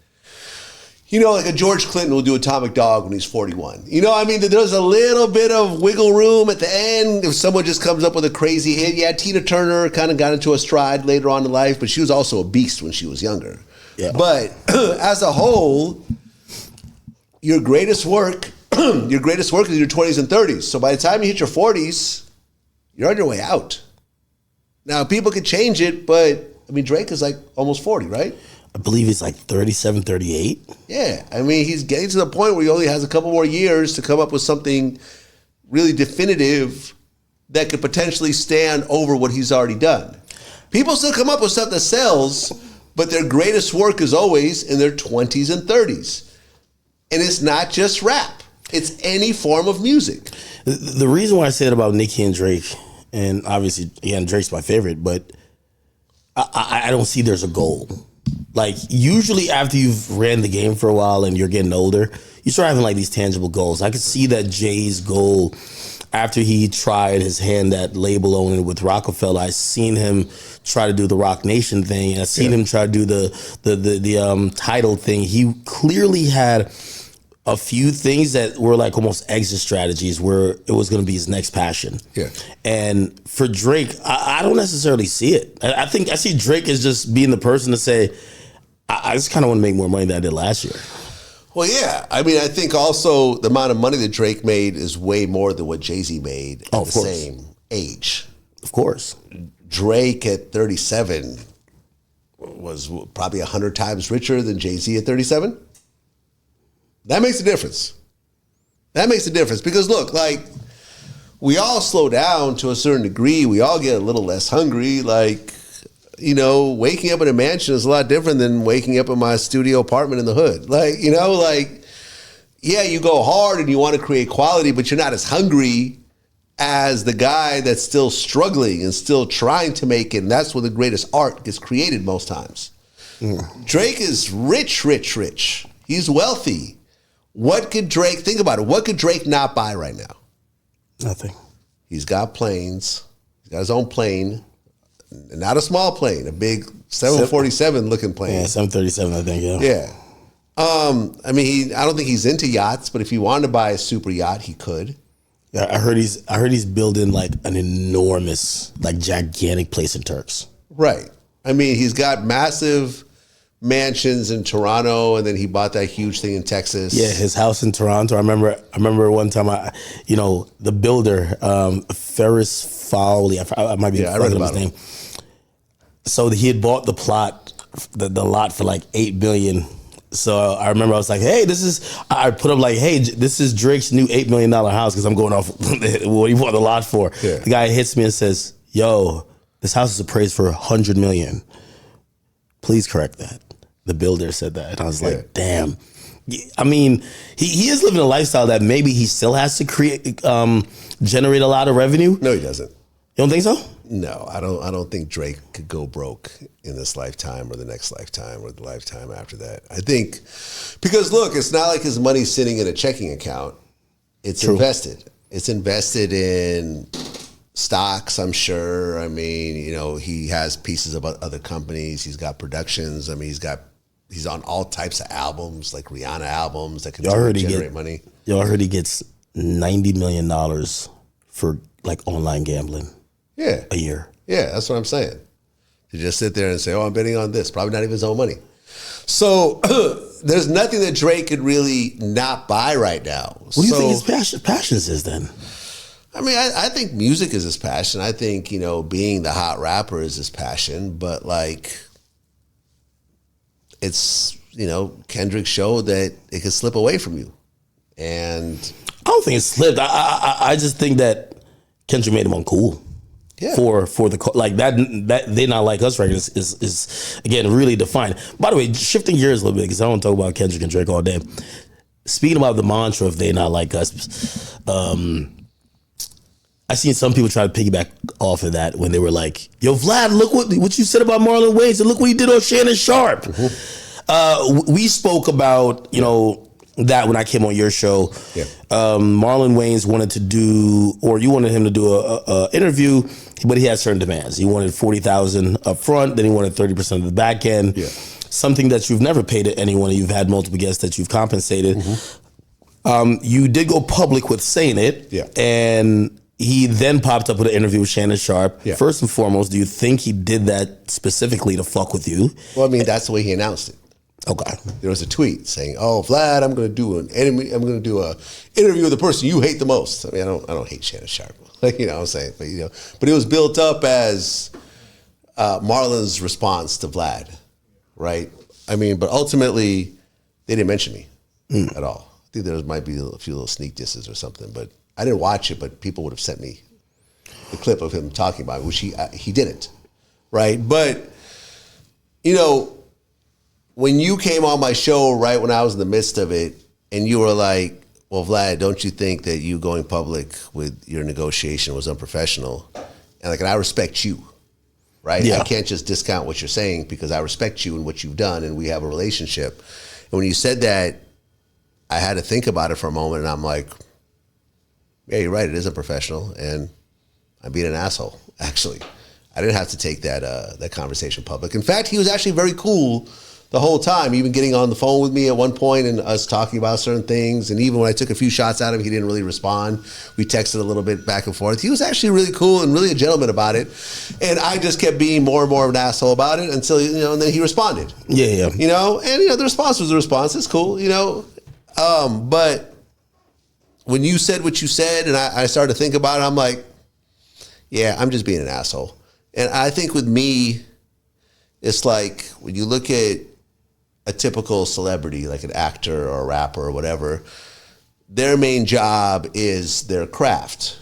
like a George Clinton will do Atomic Dog when he's 41. There's a little bit of wiggle room at the end if someone just comes up with a crazy hit. Yeah, Tina Turner kind of got into a stride later on in life, but she was also a beast when she was younger. Yeah. But as a whole, your greatest work is your 20s and 30s. So by the time you hit your 40s, you're on your way out. Now, people could change it, but Drake is like almost 40, right? I believe he's like 37, 38. Yeah. He's getting to the point where he only has a couple more years to come up with something really definitive that could potentially stand over what he's already done. People still come up with stuff that sells, but their greatest work is always in their 20s and 30s. And it's not just rap. It's any form of music. The reason why I said about Nicki and Drake, and obviously, again, Drake's my favorite, but I don't see there's a goal. Like, usually after you've ran the game for a while and you're getting older, you start having like these tangible goals. I could see that Jay's goal after he tried his hand at label owning with Rockefeller. I seen him try to do the Rock Nation thing, and I seen him try to do the title thing. He clearly had a few things that were like almost exit strategies where it was going to be his next passion. Yeah. And for Drake, I don't necessarily see it. I think I see Drake as just being the person to say, I just kind of want to make more money than I did last year. Well, yeah. I think also the amount of money that Drake made is way more than what Jay-Z made at the same age. Of course. Drake at 37 was probably 100 times richer than Jay-Z at 37. That makes a difference. That makes a difference because look, like, we all slow down to a certain degree. We all get a little less hungry. Like, waking up in a mansion is a lot different than waking up in my studio apartment in the hood. Like, yeah, you go hard and you want to create quality, but you're not as hungry as the guy that's still struggling and still trying to make it. And that's where the greatest art gets created most times. Drake is rich. He's wealthy. What could Drake, think about it, what could Drake not buy right now? Nothing. He's got planes. He's got his own plane. Not a small plane, a big 747 looking plane. Yeah, 737, I think, yeah. Yeah. I don't think he's into yachts, but if he wanted to buy a super yacht, he could. Yeah, I heard he's building like an enormous, like gigantic place in Turks. Right. He's got massive mansions in Toronto, and then he bought that huge thing in Texas. Yeah, his house in Toronto. I remember one time, the builder, Ferris Fowley, I might be forgetting his name. So he had bought the plot, the lot for like $8 billion. So I remember I was like, hey, I put up like, hey, this is Drake's new $8 million house because I'm going off what he bought the lot for. Yeah. The guy hits me and says, yo, this house is appraised for $100 million. Please correct that. The builder said that. And I was like, damn. He is living a lifestyle that maybe he still has to generate a lot of revenue. No, he doesn't. You don't think so? No, I don't think Drake could go broke in this lifetime or the next lifetime or the lifetime after that. I think, because look, it's not like his money's sitting in a checking account. It's invested. It's invested in stocks, I'm sure. He has pieces of other companies. He's got productions. He's got He's on all types of albums, like Rihanna albums that can generate money. Y'all heard he gets $90 million for like online gambling. Yeah. A year. Yeah, that's what I'm saying. To just sit there and say, oh, I'm betting on this. Probably not even his own money. So there's nothing that Drake could really not buy right now. What do you think his passions is then? I mean, I think music is his passion. I think, being the hot rapper is his passion. But, like, it's, Kendrick showed that it could slip away from you. And I don't think it slipped. I just think that Kendrick made him uncool. Yeah. For the like that They Not Like Us record is again really defined. By the way, shifting gears a little bit because I don't talk about Kendrick and Drake all day. Speaking about the mantra of They Not Like Us, I seen some people try to piggyback off of that when they were like, "Yo, Vlad, look what you said about Marlon Wayans and look what he did on Shannon Sharp." Mm-hmm. We spoke about that when I came on your show. Yeah. Marlon Wayans wanted to do, or you wanted him to do a interview, but he had certain demands. He wanted $40,000 up front, then he wanted 30% of the back end. Yeah. Something that you've never paid to anyone. You've had multiple guests that you've compensated. Mm-hmm. You did go public with saying it. Yeah. And he then popped up with an interview with Shannon Sharp. Yeah. First and foremost, do you think he did that specifically to fuck with you? Well, I mean, that's the way he announced it. Okay. There was a tweet saying, "Oh, Vlad, I'm going to do an interview with the person you hate the most." I mean, I don't hate Shannon Sharp, like what I'm saying, but it was built up as Marlon's response to Vlad, right? I mean, but ultimately, they didn't mention me at all. I think there might be a few little sneak disses or something, but I didn't watch it. But people would have sent me the clip of him talking about it, which he didn't, right? But when you came on my show right when I was in the midst of it, and you were like, "Well, Vlad, don't you think that you going public with your negotiation was unprofessional?" And I respect you, right? Yeah. I can't just discount what you're saying because I respect you and what you've done, and we have a relationship. And when you said that, I had to think about it for a moment, and I'm like, "Yeah, you're right. It is unprofessional, and I'm being an asshole." Actually, I didn't have to take that conversation public. In fact, he was actually very cool the whole time, even getting on the phone with me at one point and us talking about certain things. And even when I took a few shots at him, he didn't really respond. We texted a little bit back and forth. He was actually really cool and really a gentleman about it. And I just kept being more and more of an asshole about it until, and then he responded. Yeah. And, the response was a response. It's cool, but when you said what you said and I started to think about it, I'm like, yeah, I'm just being an asshole. And I think with me, it's like when you look at a typical celebrity, like an actor or a rapper or whatever, their main job is their craft,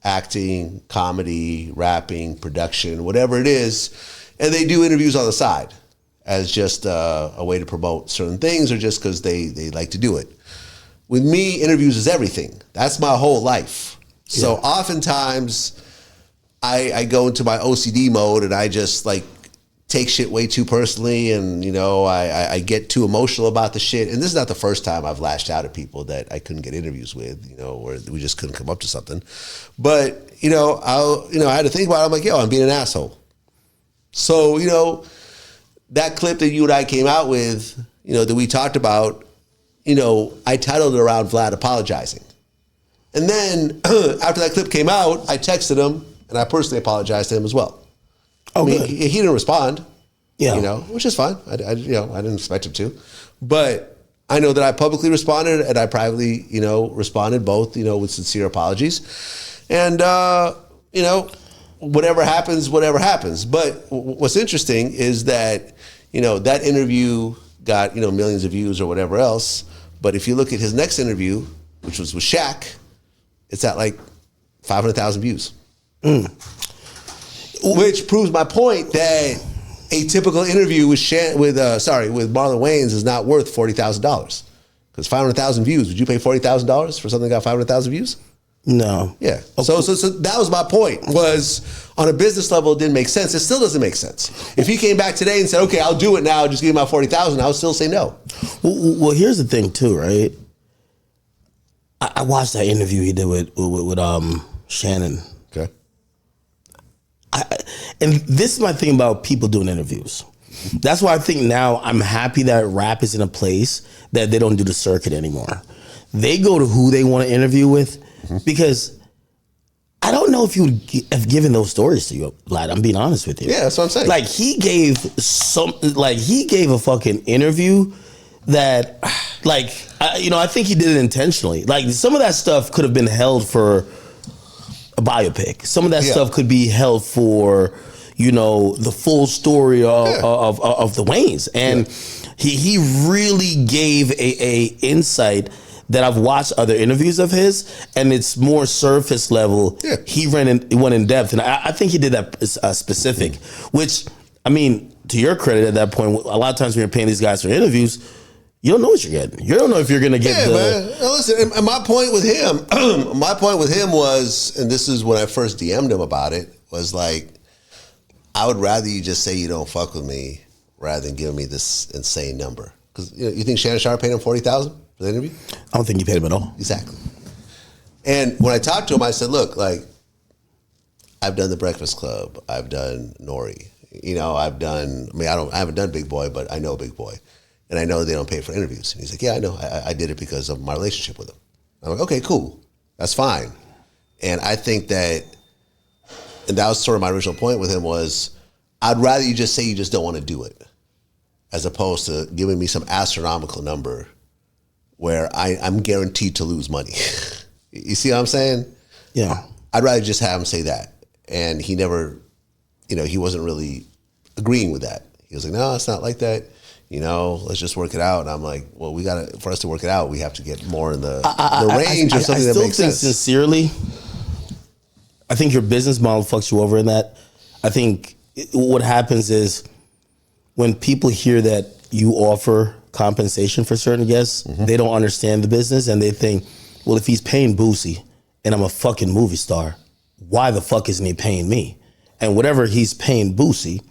acting, comedy, rapping, production, whatever it is. And they do interviews on the side as just a way to promote certain things or just because they like to do it. With me, interviews is everything. That's my whole life. Yeah. So oftentimes I go into my OCD mode and I just take shit way too personally, and I get too emotional about the shit. And this is not the first time I've lashed out at people that I couldn't get interviews with, or we just couldn't come up to something. But I had to think about it. I'm like, I'm being an asshole. So that clip that you and I came out with, that we talked about, I titled it around Vlad apologizing, and then after that clip came out, I texted him and I personally apologized to him as well. Oh, I mean, he didn't respond, yeah, which is fine. I didn't expect him to, but I know that I publicly responded and I privately, responded both, with sincere apologies, and whatever happens. But what's interesting is that that interview got millions of views or whatever else. But if you look at his next interview, which was with Shaq, it's at 500,000 views. Which proves my point that a typical interview with Marlon Wayans is not worth $40,000 because 500,000 views. Would you pay $40,000 for something that got 500,000 views? No. Yeah. So that was my point. Was on a business level, it didn't make sense. It still doesn't make sense. If he came back today and said, "Okay, I'll do it now. Just give me my $40,000," I would still say no. Well, here's the thing too, right? I watched that interview he did with Shannon. Okay. And this is my thing about people doing interviews. That's why I think now I'm happy that rap is in a place that they don't do the circuit anymore. They go to who they want to interview with because I don't know if you would have given those stories to you, Vlad. I'm being honest with you. Yeah, that's what I'm saying. Like he gave a fucking interview that, I think he did it intentionally. Like some of that stuff could have been held for a biopic. Some of that stuff could be held for, the full story of the Wayans, and he really gave a insight that I've watched other interviews of his, and it's more surface level. Yeah. He went in depth, and I think he did that specific. Which, I mean, to your credit, at that point, a lot of times when you're paying these guys for interviews, you don't know what you're getting. You don't know if you're going to get man. Now listen, and my point with him was, and this is when I first DM'd him about it, was like, I would rather you just say you don't fuck with me rather than giving me this insane number. Because you think Shannon Sharp paid him $40,000 for the interview? I don't think you paid him at all. Exactly. And when I talked to him, I said, look, like, I've done The Breakfast Club. I've done Nori. I haven't done Big Boy, but I know Big Boy. And I know they don't pay for interviews. And he's like, yeah, I know. I did it because of my relationship with him. I'm like, okay, cool. That's fine. And I think that, and that was sort of my original point with him was, I'd rather you just say you just don't want to do it, as opposed to giving me some astronomical number where I'm guaranteed to lose money. You see what I'm saying? Yeah. I'd rather just have him say that. And he never, he wasn't really agreeing with that. He was like, no, it's not like that. Let's just work it out. And I'm like, well, for us to work it out, we have to get more in the range or something that makes sense. Sincerely, I think your business model fucks you over in that. I think what happens is when people hear that you offer compensation for certain guests, they don't understand the business and they think, well, if he's paying Boosie and I'm a fucking movie star, why the fuck isn't he paying me? And whatever he's paying Boosie,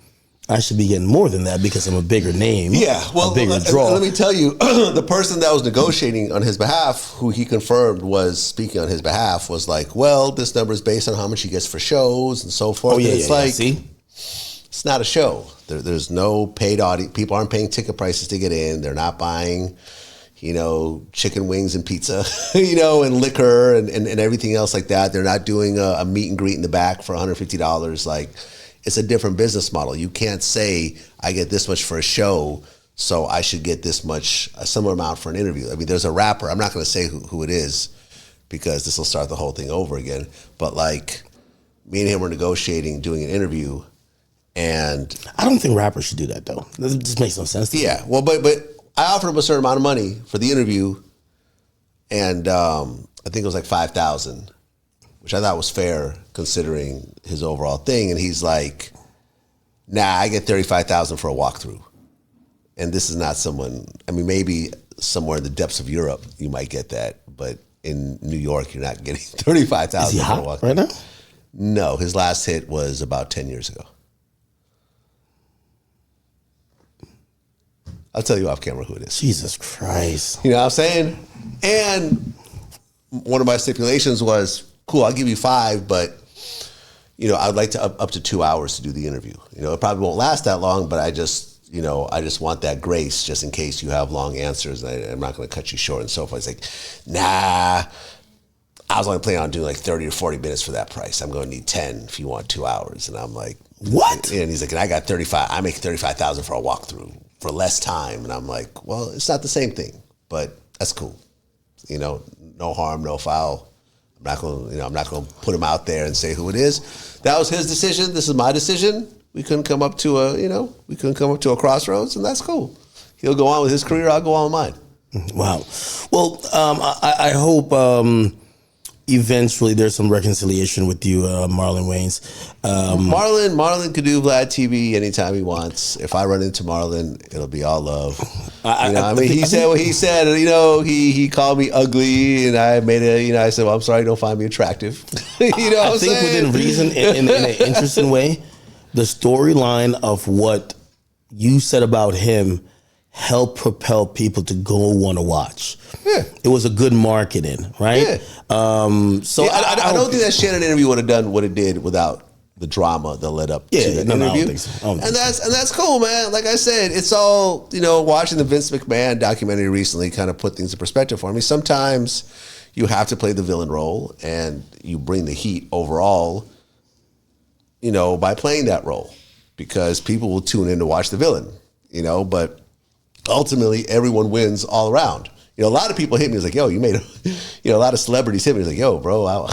I should be getting more than that because I'm a bigger name. Yeah, well, a bigger draw. Let me tell you, the person that was negotiating on his behalf, who he confirmed was speaking on his behalf, was like, well, this number is based on how much he gets for shows and so forth. Oh, yeah, See? It's not a show. There's no paid audience. People aren't paying ticket prices to get in. They're not buying, chicken wings and pizza, and liquor and everything else like that. They're not doing a meet and greet in the back for $150. Like, it's a different business model. You can't say, I get this much for a show, so I should get this much, a similar amount for an interview. I mean, there's a rapper. I'm not going to say who it is because this will start the whole thing over again. But like, me and him were negotiating, doing an interview, and I don't think rappers should do that though. It just makes no sense to me. Yeah, well, but I offered him a certain amount of money for the interview, and I think it was like $5,000, which I thought was fair considering his overall thing. And he's like, nah, I get $35,000 for a walkthrough. And this is not someone, I mean, maybe somewhere in the depths of Europe, you might get that. But in New York, you're not getting $35,000 Is he for a hot walkthrough. right now? No, his last hit was about 10 years ago. I'll tell you off camera who it is. Jesus Christ. You know what I'm saying? And one of my stipulations was, cool, I'll give you 5, but I'd like to up to 2 hours to do the interview. It probably won't last that long, but I just want that grace just in case you have long answers. And I'm not going to cut you short and so forth. It's like, nah, I was only planning on doing like 30 or 40 minutes for that price. I'm going to need 10 if you want 2 hours. And I'm like, what? And he's like, and I got 35. I make 35,000 for a walkthrough for less time. And I'm like, well, it's not the same thing, but that's cool. No harm, no foul. I'm not going to put him out there and say who it is. That was his decision. This is my decision. We couldn't come up to a crossroads, and that's cool. He'll go on with his career. I'll go on with mine. Wow. Well, I hope eventually there's some reconciliation with you, Marlon Wayans. Marlon could do Vlad TV anytime he wants. If I run into Marlon, it'll be all love. He said what he said. He called me ugly, and I made I said, well, I'm sorry, don't find me attractive. I think within reason, in an interesting way, the storyline of what you said about him helped propel people to go want to watch. Yeah. It was a good marketing, right? Yeah. I don't think that Shannon interview would have done what it did without the drama that led up to the interview. I don't think so. And that's cool, man. Like I said, it's all, watching the Vince McMahon documentary recently kind of put things in perspective for me. Sometimes you have to play the villain role and you bring the heat overall, by playing that role, because people will tune in to watch the villain, but ultimately everyone wins all around. A lot of people hit me. It's like, yo, you made, a lot of celebrities hit me. It's like, yo, bro,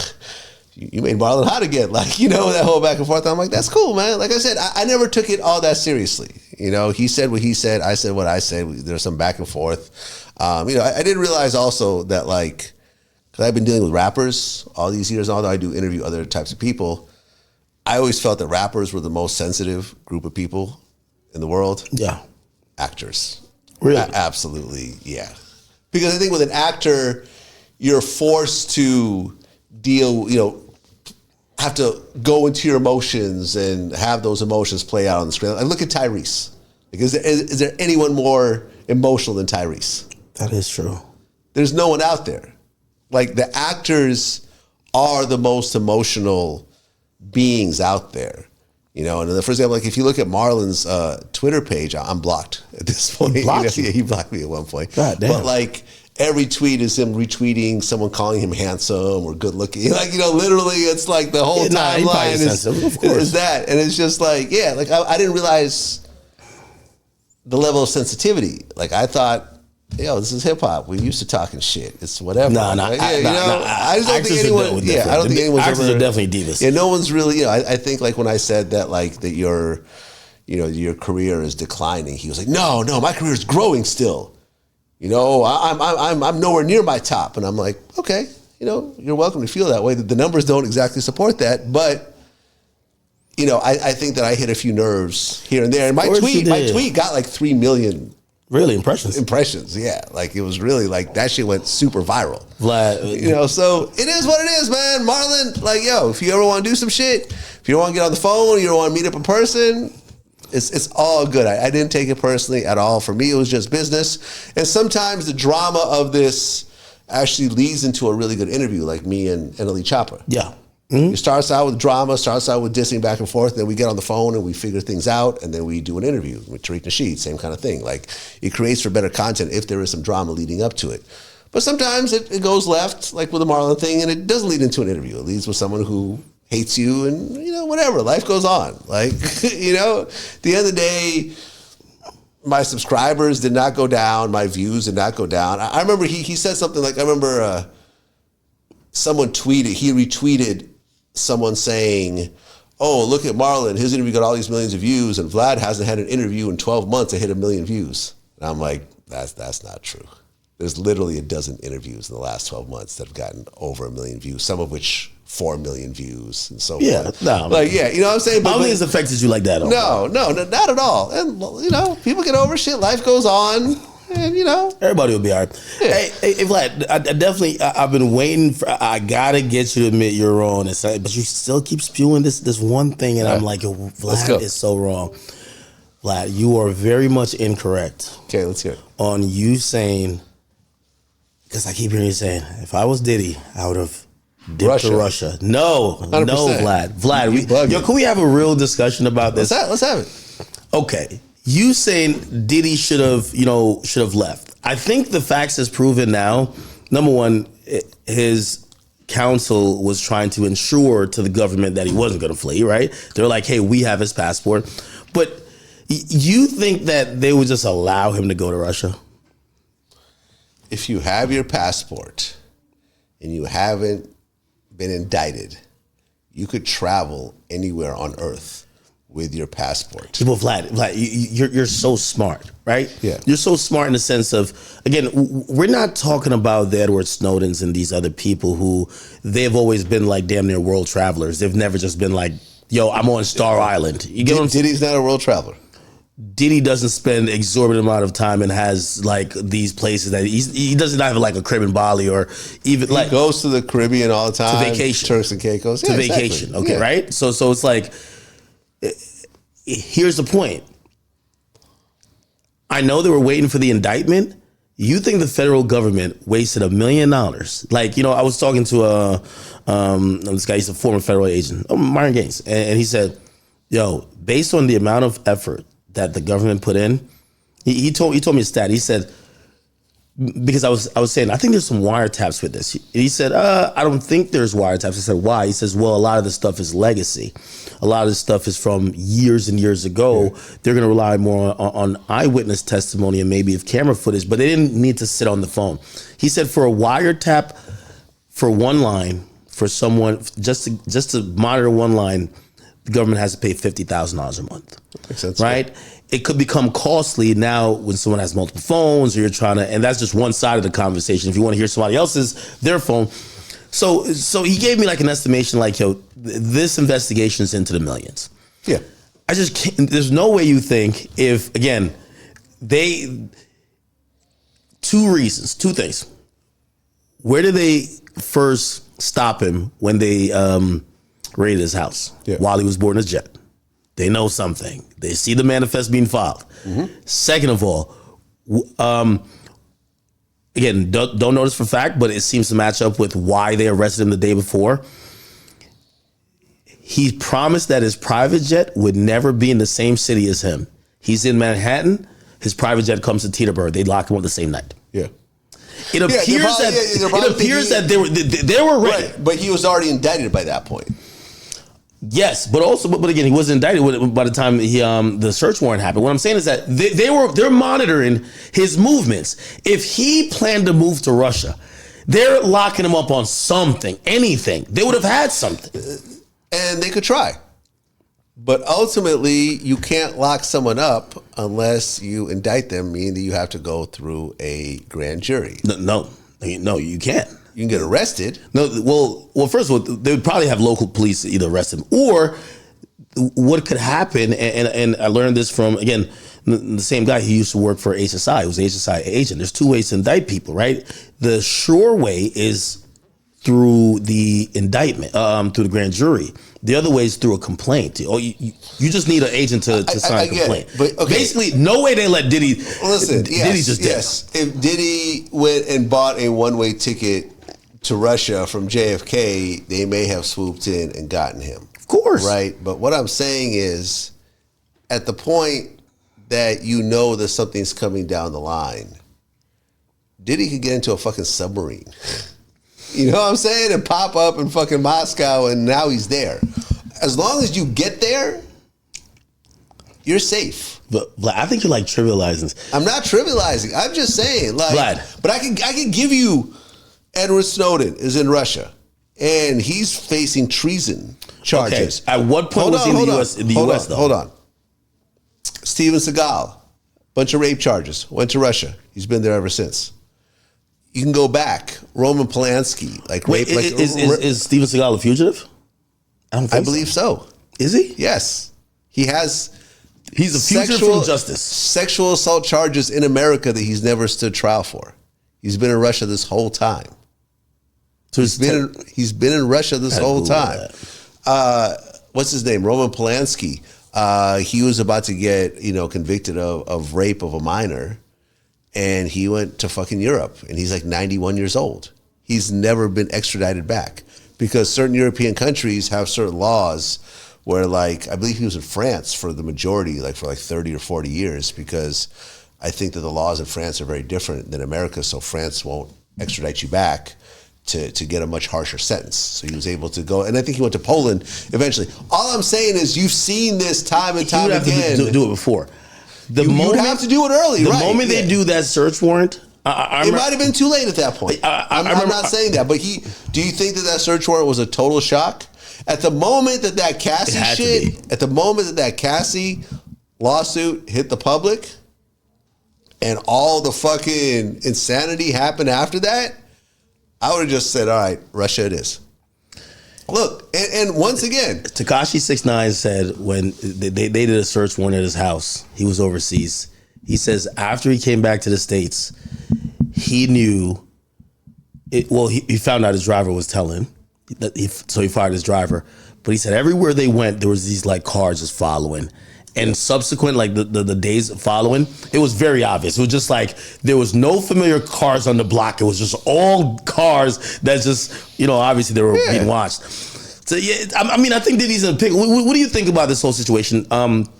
you made Marlon hot again. Like, that whole back and forth. I'm like, that's cool, man. Like I said, I never took it all that seriously. He said what he said. I said what I said. There's some back and forth. I didn't realize also that, like, because I've been dealing with rappers all these years, although I do interview other types of people, I always felt that rappers were the most sensitive group of people in the world. Yeah. Actors. Really? Absolutely, yeah. Because I think with an actor, you're forced to deal, have to go into your emotions and have those emotions play out on the screen. Like, look at Tyrese. Like, is there anyone more emotional than Tyrese? That is true. There's no one out there. Like, the actors are the most emotional beings out there. And for example, like, if you look at Marlon's Twitter page, I'm blocked at this point. He blocked you? Yeah, he blocked me at one point. God damn. But like, every tweet is him retweeting someone calling him handsome or good looking. Like, literally, it's like the whole timeline is that. And it's just like, yeah, like I didn't realize the level of sensitivity. Like, I thought, this is hip hop. We're used to talking shit. It's whatever. I just don't think anyone. Yeah, I don't think anyone's actors are definitely divas. Yeah, no one's really. I think, like, when I said that, like, that your career is declining, he was like, no, my career is growing still. I'm nowhere near my top, and I'm like, okay, you're welcome to feel that way. The numbers don't exactly support that, but I think that I hit a few nerves here and there. And my tweet got like 3 million. Really? Impressions, yeah. Like, it was really, like, that shit went super viral. Vlad. So it is what it is, man. Marlon, like, yo, if you ever want to do some shit, if you don't want to get on the phone, you don't want to meet up in person, it's all good. I didn't take it personally at all. For me, it was just business. And sometimes the drama of this actually leads into a really good interview, like me and Ellie Chopper. Yeah. It starts out with drama, starts out with dissing back and forth, then we get on the phone and we figure things out, and then we do an interview with Tariq Nasheed, same kind of thing. Like, it creates for better content if there is some drama leading up to it. But sometimes it goes left, like with the Marlon thing, and it doesn't lead into an interview. It leads with someone who hates you and, whatever. Life goes on. Like, at the end of the day, my subscribers did not go down. My views did not go down. I remember he said something like, I remember someone tweeted, he retweeted someone saying, oh, look at Marlon. His interview got all these millions of views, and Vlad hasn't had an interview in 12 months that hit 1 million views. And I'm like, that's not true. There's literally a dozen interviews in the last 12 months that have gotten over 1 million views, some of which 4 million views and so forth. No. Like, yeah, you know what I'm saying? I don't think it's affected you like that. No, not at all. And, people get over shit. Life goes on. And, everybody will be all right. Yeah. Hey, Vlad, I've been waiting for, I gotta get you to admit you're wrong, but you still keep spewing this one thing, and I'm like, yo, Vlad is so wrong. Vlad, you are very much incorrect. Okay, let's hear it. On you saying, because I keep hearing you saying, if I was Diddy, I would have dipped to Russia. No, 100%. No, Vlad. Can we have a real discussion about this? Let's have it. Okay. You saying Diddy should have left. I think the facts has proven now, number one, his counsel was trying to ensure to the government that he wasn't going to flee, right? They're like, hey, we have his passport. But you think that they would just allow him to go to Russia? If you have your passport and you haven't been indicted, you could travel anywhere on earth with your passport. Well, Vlad, you're so smart, right? Yeah. You're so smart in the sense of, again, we're not talking about the Edward Snowdens and these other people who they've always been like damn near world travelers. They've never just been like, yo, I'm on Star Island. You get what I'm saying? Diddy's not a world traveler. Diddy doesn't spend exorbitant amount of time and has like these places that he doesn't have like a crib in Bali or even he goes to the Caribbean all the time. To vacation. Turks and Caicos. To vacation. Exactly. Okay, right? So it's like, here's the point. I know they were waiting for the indictment. You think the federal government wasted $1 million? Like, I was talking to this guy. He's a former federal agent, Myron Gaines, and he said, "Yo, based on the amount of effort that the government put in, he told me a stat. He said." Because I was saying, I think there's some wiretaps with this. He said, I don't think there's wiretaps. I said, why? He says, well, a lot of the stuff is legacy. A lot of the stuff is from years and years ago. Yeah. They're going to rely more on eyewitness testimony and maybe of camera footage, but they didn't need to sit on the phone. He said for a wiretap for one line, for someone, just to monitor one line, the government has to pay $50,000 a month. Makes sense, right? Yeah. It could become costly now when someone has multiple phones or you're trying to, and that's just one side of the conversation. If you want to hear somebody else's, their phone. So he gave me like an estimation, like, yo, this investigation is into the millions. Yeah. I just can't, there's no way you think if, again, two things. Where did they first stop him when they raided his house while he was boarding his jet? They know something. They see the manifest being filed. Mm-hmm. Second of all, again, don't know this for fact, but it seems to match up with why they arrested him the day before. He promised that his private jet would never be in the same city as him. He's in Manhattan. His private jet comes to Teterboro. They lock him up the same night. Yeah. It appears that they were ready. Right, but he was already indicted by that point. Yes, but again, he wasn't indicted by the time the search warrant happened. What I'm saying is that they're monitoring his movements. If he planned to move to Russia, they're locking him up on something, anything. They would have had something, and they could try. But ultimately, you can't lock someone up unless you indict them, meaning that you have to go through a grand jury. No, you can't. You can get arrested. No, well, first of all, they would probably have local police either arrest him, or what could happen, and I learned this from, again, the same guy who used to work for HSI. He was an HSI agent. There's two ways to indict people, right? The sure way is through the indictment, through the grand jury. The other way is through a complaint. Oh, you just need an agent to sign a complaint. But okay. Basically, no way they let Diddy. Listen, Diddy just did. If Diddy went and bought a one-way ticket to Russia from JFK, they may have swooped in and gotten him. Of course. Right? But what I'm saying is, at the point that you know that something's coming down the line, Diddy could get into a fucking submarine. You know what I'm saying? And pop up in fucking Moscow, and now he's there. As long as you get there, you're safe. But Vlad, I think you're like trivializing. I'm not trivializing. I'm just saying, like, Vlad. But I can give you Edward Snowden is in Russia, and he's facing treason charges. Okay. At what point was he in the U.S. though? Hold on. Steven Seagal, bunch of rape charges, went to Russia. He's been there ever since. You can go back. Roman Polanski, like rape. Is Steven Seagal a fugitive? I believe so. Is he? Yes, he has. He's a fugitive from justice. Sexual assault charges in America that he's never stood trial for. He's been in Russia this whole time. So he's been in Russia this whole time. What's his name? Roman Polanski. He was about to get convicted of rape of a minor, and he went to fucking Europe, and he's like 91 years old. He's never been extradited back because certain European countries have certain laws where, like, I believe he was in France for the majority, like for like 30 or 40 years, because I think that the laws in France are very different than America, so France won't extradite you back to get a much harsher sentence. So he was able to go, and I think he went to Poland eventually. All I'm saying is you've seen this time and time again. Have to do it before. You would have to do it early, right? The moment they do that search warrant, it might have been too late at that point. I'm not saying that, but do you think that search warrant was a total shock? At the moment that Cassie lawsuit hit the public, and all the fucking insanity happened after that, I would have just said, all right, Russia it is. Look, and once again, Tekashi 6ix9ine said when they did a search warrant at his house, he was overseas. He says after he came back to the States, he knew it. Well, he found out his driver was telling him, so he fired his driver. But he said everywhere they went, there was these like cars just following, and subsequent, like the days following, it was very obvious. It was just like there was no familiar cars on the block. It was just all cars that just, obviously they were being watched. So yeah, I mean, I think Diddy's in a pick. What do you think about this whole situation?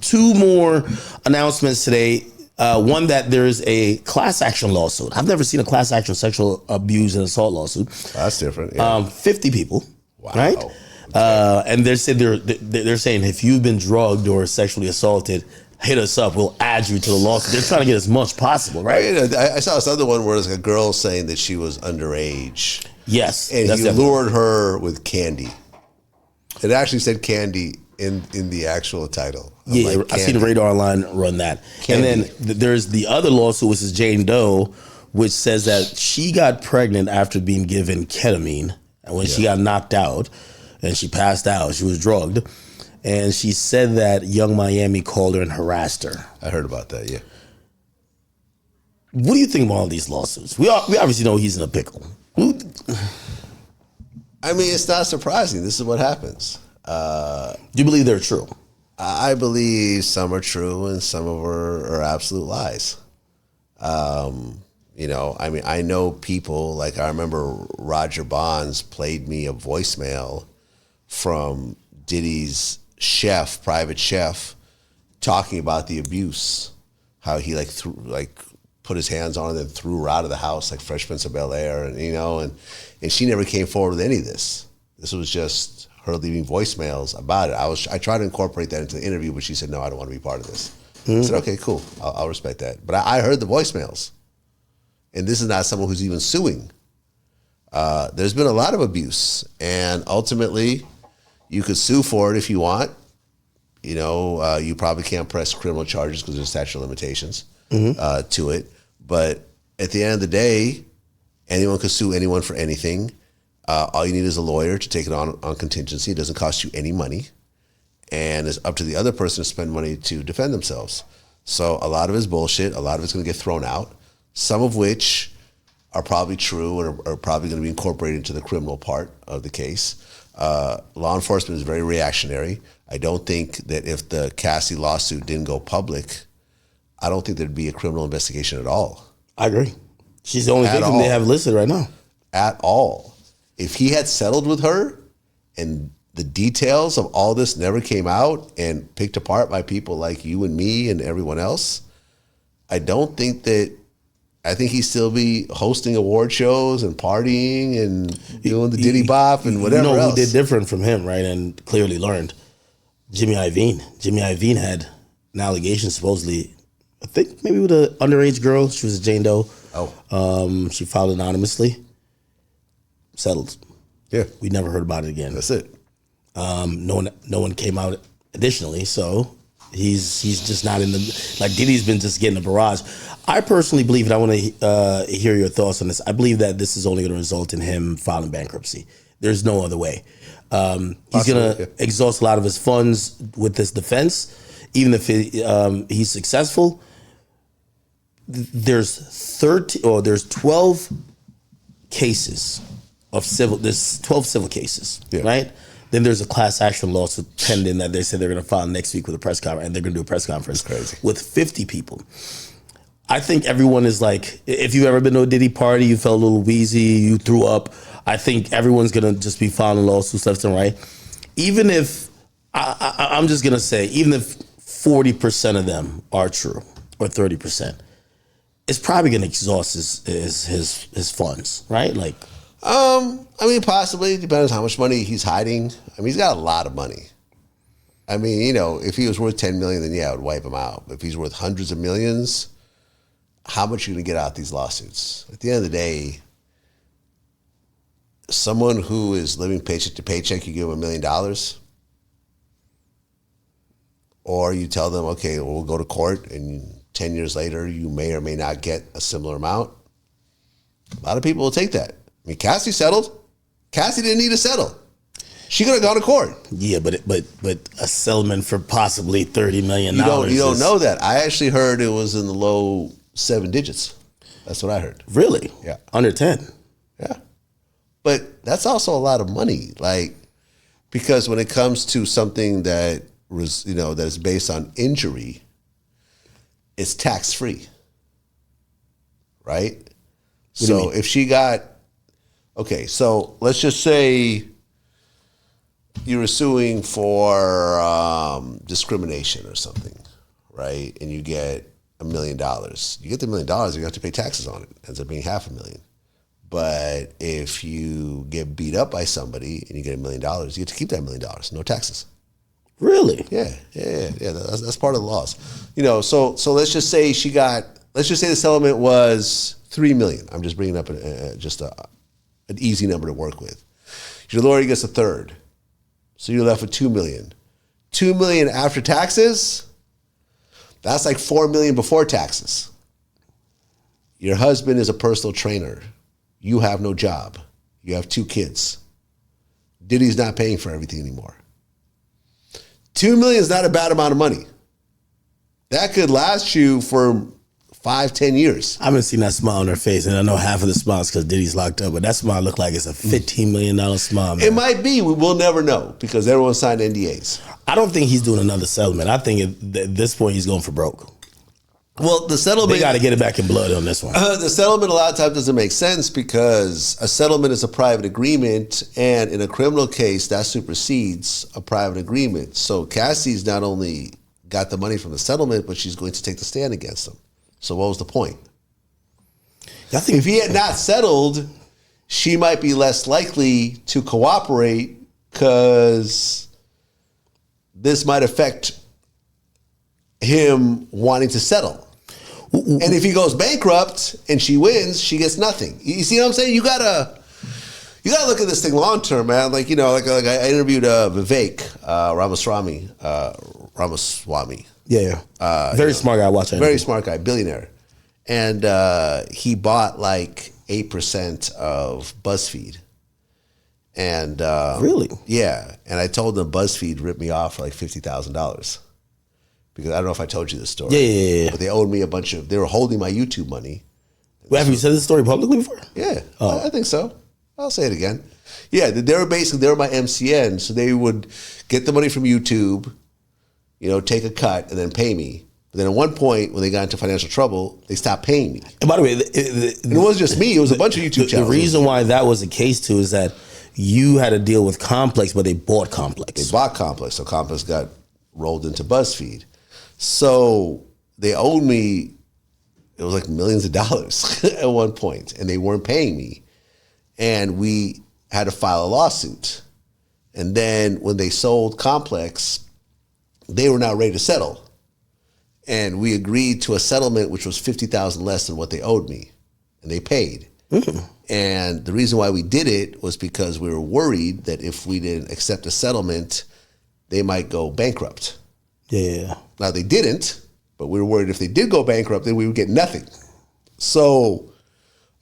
Two more announcements today. One, that there's a class action lawsuit. I've never seen a class action sexual abuse and assault lawsuit. That's different. Yeah. 50 people, wow. Right? And they're saying if you've been drugged or sexually assaulted, hit us up. We'll add you to the lawsuit. They're trying to get as much possible, right? I saw this other one where there's a girl saying that she was underage. Yes, and he lured her with candy. It actually said candy in the actual title. Yeah, I seen Radar Line run that. Candy. And then there's the other lawsuit, which is Jane Doe, which says that she got pregnant after being given ketamine. And when she got knocked out and she passed out, she was drugged. And she said that Young Miami called her and harassed her. I heard about that, yeah. What do you think about all these lawsuits? We obviously know he's in a pickle. I mean, it's not surprising. This is what happens. Do you believe they're true? I believe some are true and some of them are absolute lies. I mean, I know people, like I remember Roger Bonds played me a voicemail from Diddy's private chef, talking about the abuse, how he put his hands on her and then threw her out of the house like Fresh Prince of Bel-Air, and she never came forward with any of this. This was just her leaving voicemails about it. I tried to incorporate that into the interview, but she said, no, I don't want to be part of this. I said, okay, cool. I'll respect that. But I heard the voicemails. And this is not someone who's even suing. There's been a lot of abuse. And ultimately, you could sue for it if you want. You probably can't press criminal charges because there's statute of limitations to it. But at the end of the day, anyone could sue anyone for anything. All you need is a lawyer to take it on contingency. It doesn't cost you any money. And it's up to the other person to spend money to defend themselves. So a lot of it is bullshit. A lot of it's going to get thrown out, some of which are probably true and are probably going to be incorporated into the criminal part of the case. Law enforcement is very reactionary. I don't think that if the Cassie lawsuit didn't go public, I don't think there'd be a criminal investigation at all. I agree. She's the only victim they have listed right now. At all. If he had settled with her and the details of all this never came out and picked apart by people like you and me and everyone else, I think he'd still be hosting award shows and partying and doing the Diddy Bop and whatever else. Who did different from him, right, and clearly learned? Jimmy Iovine. Jimmy Iovine had an allegation supposedly, I think maybe with an underage girl. She was a Jane Doe. She filed anonymously. Settled. Yeah. We never heard about it again. That's it. No one came out additionally, so he's just not in the, like Diddy's been just getting a barrage. I personally believe, and I want to hear your thoughts on this, I believe that this is only going to result in him filing bankruptcy. There's no other way. He's going to exhaust a lot of his funds with this defense. Even if he's successful, there's 12 cases of civil. There's 12 civil cases, right? Then there's a class action lawsuit pending that they said they're going to file next week with a press conference, and they're going to do a press conference with 50 people. I think everyone is like, if you've ever been to a Diddy party, you felt a little wheezy, you threw up, I think everyone's going to just be filing lawsuits left and right. Even if, I'm just going to say, even if 40% of them are true, or 30%, it's probably going to exhaust his funds, right? Like, I mean, possibly. It depends on how much money he's hiding. I mean, he's got a lot of money. I mean, if he was worth $10 million, then I would wipe him out. But if he's worth hundreds of millions, how much are you going to get out these lawsuits? At the end of the day, someone who is living paycheck to paycheck, you give them $1 million, or you tell them, okay, well, we'll go to court, and 10 years later, you may or may not get a similar amount. A lot of people will take that. I mean, Cassie settled. Cassie didn't need to settle. She could have gone to court. Yeah, but a settlement for possibly $30 million. You don't know that. I actually heard it was in the low 7 digits. That's what I heard. Really? Yeah. Under 10. Yeah. But that's also a lot of money. Like, because when it comes to something that that is based on injury, it's tax free, right? So if she got, okay, so let's just say you were suing for discrimination or something, right? And you get $1 million. You get the $1 million, you have to pay taxes on it. It ends up being $500,000. But if you get beat up by somebody and you get $1 million, you get to keep that $1 million, no taxes. Really? Yeah. That's part of the laws. So let's just say let's just say the settlement was $3 million. I'm just bringing up an easy number to work with. Your lawyer gets a third. So you're left with $2 million. $2 million after taxes, that's like $4 million before taxes. Your husband is a personal trainer. You have no job. You have 2 kids. Diddy's not paying for everything anymore. $2 million is not a bad amount of money. That could last you for 5-10 years. I haven't seen that smile on her face, and I know half of the smile is because Diddy's locked up, but that smile looked like it's a $15 million smile, man. It might be. We'll never know because everyone signed NDAs. I don't think he's doing another settlement. I think at this point he's going for broke. Well, the settlement... They got to get it back in blood on this one. The settlement a lot of times doesn't make sense because a settlement is a private agreement, and in a criminal case, that supersedes a private agreement. So Cassie's not only got the money from the settlement, but she's going to take the stand against them. So what was the point? I think if he had not settled, she might be less likely to cooperate because this might affect him wanting to settle. And if he goes bankrupt and she wins, she gets nothing. You see what I'm saying? You gotta look at this thing long term, man. Like I interviewed Vivek Ramaswamy. Yeah. Very smart guy. Watch that. Very smart guy, billionaire. And he bought like 8% of BuzzFeed. And really? Yeah. And I told them BuzzFeed ripped me off for like $50,000. Because I don't know if I told you this story. Yeah. But they owed me they were holding my YouTube money. Well, have you said this story publicly before? Yeah. I think so. I'll say it again. Yeah, they were my MCN. So they would get the money from YouTube, take a cut and then pay me. But then at one point, when they got into financial trouble, they stopped paying me. And by the way, and it wasn't just me; it was a bunch of YouTube channels. The reason why that was the case too is that you had to deal with Complex, but they bought Complex. They bought Complex, so Complex got rolled into BuzzFeed. So they owed me. It was like millions of dollars at one point, and they weren't paying me, and we had to file a lawsuit. And then when they sold Complex, they were now ready to settle. And we agreed to a settlement which was $50,000 less than what they owed me. And they paid. Mm-hmm. And the reason why we did it was because we were worried that if we didn't accept a settlement, they might go bankrupt. Yeah. Now they didn't, but we were worried if they did go bankrupt, then we would get nothing. So,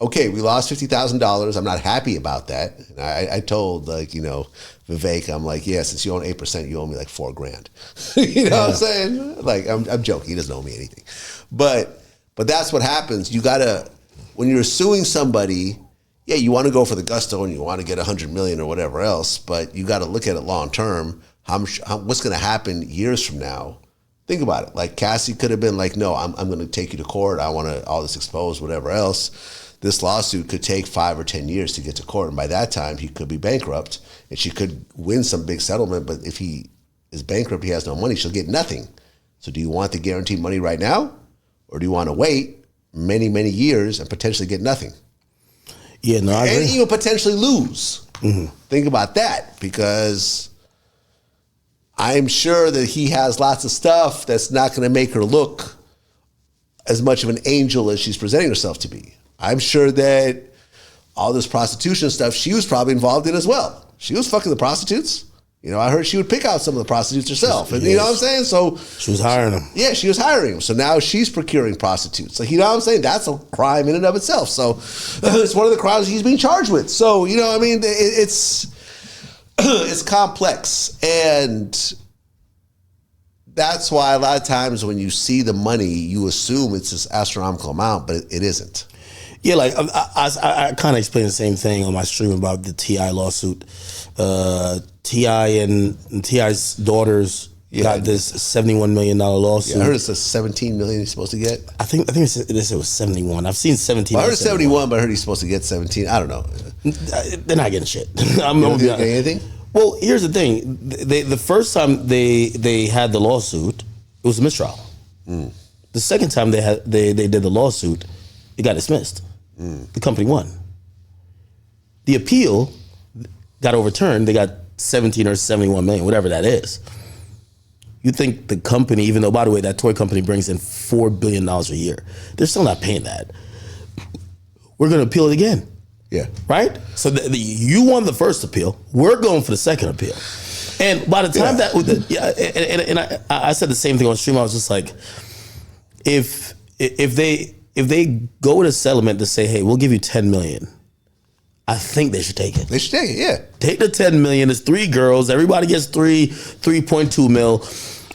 okay, we lost $50,000. I'm not happy about that. And I told Vivek, I'm like, yeah, since you own 8%, you owe me like $4,000. You know what I'm saying? Like, I'm joking. He doesn't owe me anything. But that's what happens. You gotta, when you're suing somebody, yeah, you want to go for the gusto and you want to get $100 million or whatever else, but you got to look at it long term. What's going to happen years from now? Think about it. Like Cassie could have been like, no, I'm going to take you to court. I want all this exposed, whatever else. This lawsuit could take 5 or 10 years to get to court. And by that time, he could be bankrupt and she could win some big settlement. But if he is bankrupt, he has no money, she'll get nothing. So do you want the guaranteed money right now? Or do you want to wait many, many years and potentially get nothing? Yeah, no, I agree. And even potentially lose. Mm-hmm. Think about that, because I'm sure that he has lots of stuff that's not going to make her look as much of an angel as she's presenting herself to be. I'm sure that all this prostitution stuff, she was probably involved in as well. She was fucking the prostitutes. I heard she would pick out some of the prostitutes herself. And you know what I'm saying? So she was hiring them. Yeah, she was hiring them. So now she's procuring prostitutes. Like, you know what I'm saying? That's a crime in and of itself. So it's one of the crimes he's being charged with. So, it's complex. And that's why a lot of times when you see the money, you assume it's this astronomical amount, but it isn't. Yeah, like I kind of explained the same thing on my stream about the T.I. lawsuit. T.I. and T.I.'s daughters got this $71 million lawsuit. Yeah, I heard it's a $17 million he's supposed to get. I think it was 71. I've seen 17. I heard 71, but I heard he's supposed to get 17. I don't know. They're not getting shit. I'm gonna be anything. Well, here's the thing. The first time they had the lawsuit, it was a mistrial. The second time they did the lawsuit, it got dismissed. The company won. The appeal got overturned. They got 17 or 71 million, whatever that is. You think the company, even though, by the way, that toy company brings in $4 billion a year, they're still not paying that. We're going to appeal it again. Yeah. Right? So you won the first appeal. We're going for the second appeal. And by the time I said the same thing on stream. I was just like, if they go to settlement to say, hey, we'll give you 10 million, I think they should take it. They should take it, yeah. Take the 10 million. It's 3 girls. Everybody gets 3.2 mil,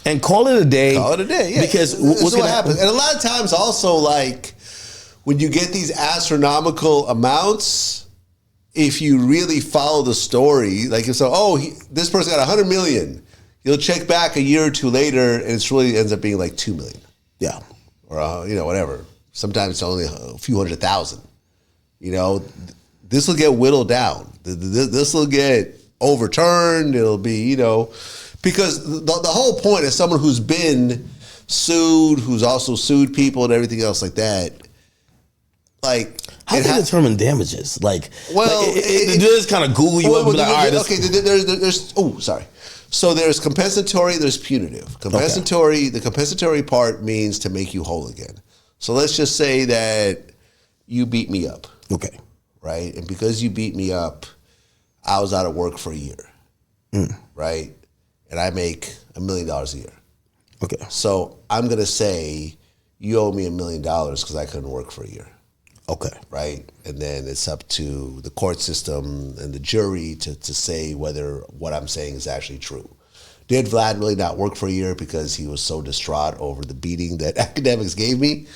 and call it a day. Call it a day, yeah. Because what's what happens. And a lot of times, also, like when you get these astronomical amounts, if you really follow the story, like if so, this person got 100 million, you'll check back a year or two later, and it's really ends up being like 2 million. Yeah, or whatever. Sometimes it's only a few 100,000. This will get whittled down. This will get overturned. It'll be, because the whole point is someone who's been sued, who's also sued people and everything else like that. Like, how do you determine damages? Like, it just kind of Google you up and be like, all right. Okay, sorry. So there's compensatory, there's punitive. The compensatory part means to make you whole again. So let's just say that you beat me up. Okay. Right? And because you beat me up, I was out of work for a year. Right? And I make $1 million a year. Okay. So I'm going to say you owe me $1 million because I couldn't work for a year. Okay. Right? And then it's up to the court system and the jury to say whether what I'm saying is actually true. Did Vlad really not work for a year because he was so distraught over the beating that Akademiks gave me?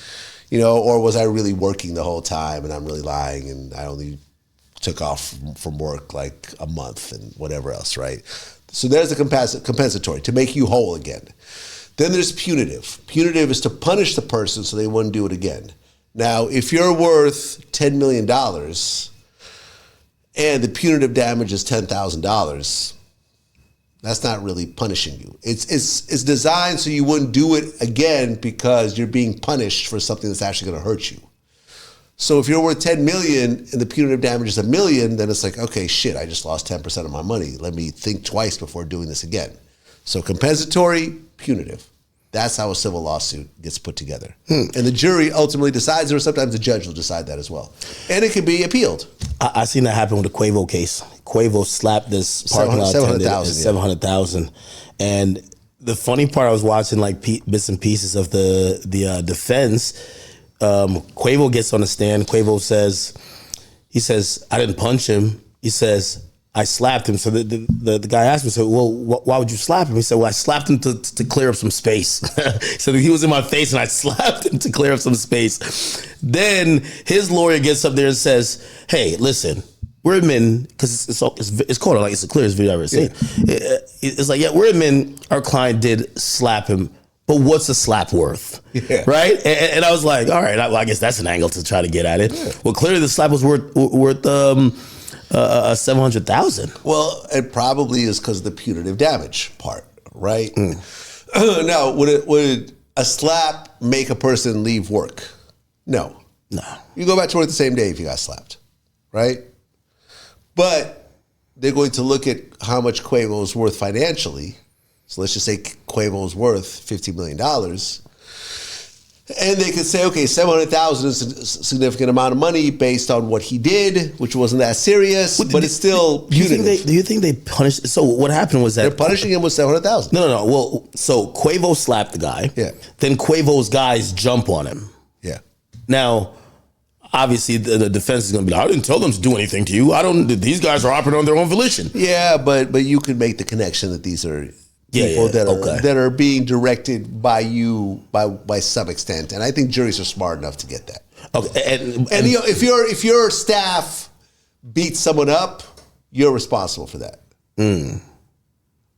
Or was I really working the whole time and I'm really lying and I only took off from work like a month and whatever else, right? So there's the compensatory, to make you whole again. Then there's punitive. Punitive is to punish the person so they wouldn't do it again. Now, if you're worth $10 million and the punitive damage is $10,000, that's not really punishing you. It's designed so you wouldn't do it again because you're being punished for something that's actually going to hurt you. So if you're worth 10 million and the punitive damage is $1 million, then it's like, okay, shit, I just lost 10% of my money. Let me think twice before doing this again. So compensatory, punitive. That's how a civil lawsuit gets put together. And the jury ultimately decides, or sometimes the judge will decide that as well. And it can be appealed. I seen that happen with the Quavo case. Quavo slapped this parking lot attendant $700,000. And the funny part, I was watching like bits and pieces of the defense. Quavo gets on the stand. Quavo says, I didn't punch him. He says, I slapped him. So the guy asked me, so, well, why would you slap him? He said, well, I slapped him to clear up some space. So he was in my face and I slapped him to clear up some space. Then his lawyer gets up there and says, hey, listen, we're admitting, because it's called like it's the clearest video I've ever seen. Yeah. It's like, yeah, we're admitting our client did slap him, but what's a slap worth? Yeah. Right? And I was like, all right, I guess that's an angle to try to get at it. Yeah. Well, clearly the slap was worth 700,000. Well, it probably is because of the punitive damage part, right? Now, would a slap make a person leave work? No. You go back to work the same day if you got slapped, right? But they're going to look at how much Quavo is worth financially. So let's just say Quavo is worth $50 million. And they could say, okay, $700,000 is a significant amount of money based on what he did, which wasn't that serious, but it's still punitive. Do you think they punished? So what happened was that they're punishing him with $700,000. No. Well, so Quavo slapped the guy. Yeah. Then Quavo's guys jump on him. Yeah. Now, obviously, the defense is going to be like, I didn't tell them to do anything to you. These guys are operating on their own volition. Yeah, but you could make the connection that these are people that are being directed by you by some extent, and I think juries are smart enough to get that. Okay, and if your staff beats someone up, you're responsible for that.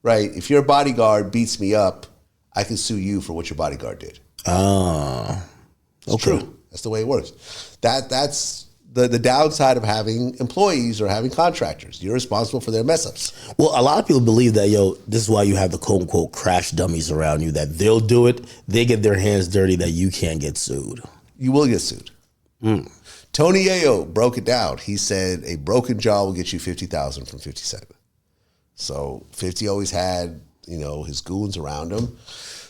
right? If your bodyguard beats me up, I can sue you for what your bodyguard did. Ah, It's true. That's the way it works. That's the downside of having employees or having contractors. You're responsible for their mess ups. Well, a lot of people believe that, this is why you have the quote unquote crash dummies around you, that they'll do it, they get their hands dirty, that you can't get sued. You will get sued. Tony Yayo broke it down. He said a broken jaw will get you $50,000 from 50 Cent. So 50 always had, his goons around him.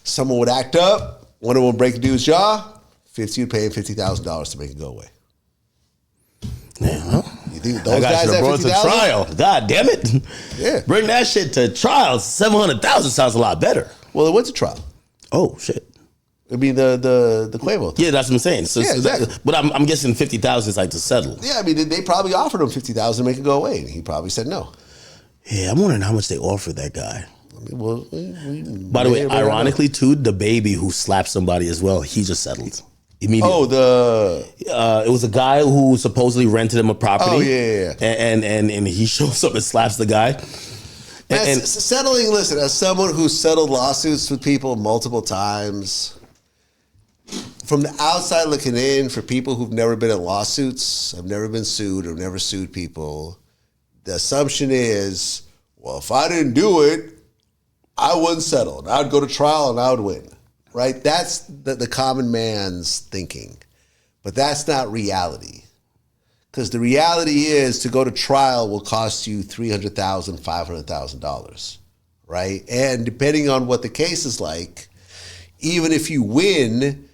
Someone would act up, one of them would break a dude's jaw, 50 would pay him $50,000 to make it go away. Yeah, well, You think I those guys got you at brought to 50,000? trial. God damn it. Yeah. Bring that shit to trial. 700,000 sounds a lot better. Well, it went to trial. Oh, shit. It'd be the Quavo thing. Yeah, that's what I'm saying. So, Yeah, exactly. but I'm guessing 50,000 is like to settle. Yeah, I mean, they probably offered him $50,000 to make it go away, and he probably said no. Yeah, I'm wondering how much they offered that guy. I mean, well, By the way, ironically, too, the baby who slapped somebody as well, he just settled immediately. Oh, it was a guy who supposedly rented him a property. Oh, yeah. And he shows up and slaps the guy. And settling, listen, as someone who's settled lawsuits with people multiple times, from the outside looking in, for people who've never been in lawsuits, have never been sued or never sued people, the assumption is, well, if I didn't do it, I wouldn't settle. And I would go to trial and I would win, right? That's the common man's thinking. But that's not reality. Because the reality is to go to trial will cost you $300,000, $500,000, right? And depending on what the case is like, even if you win,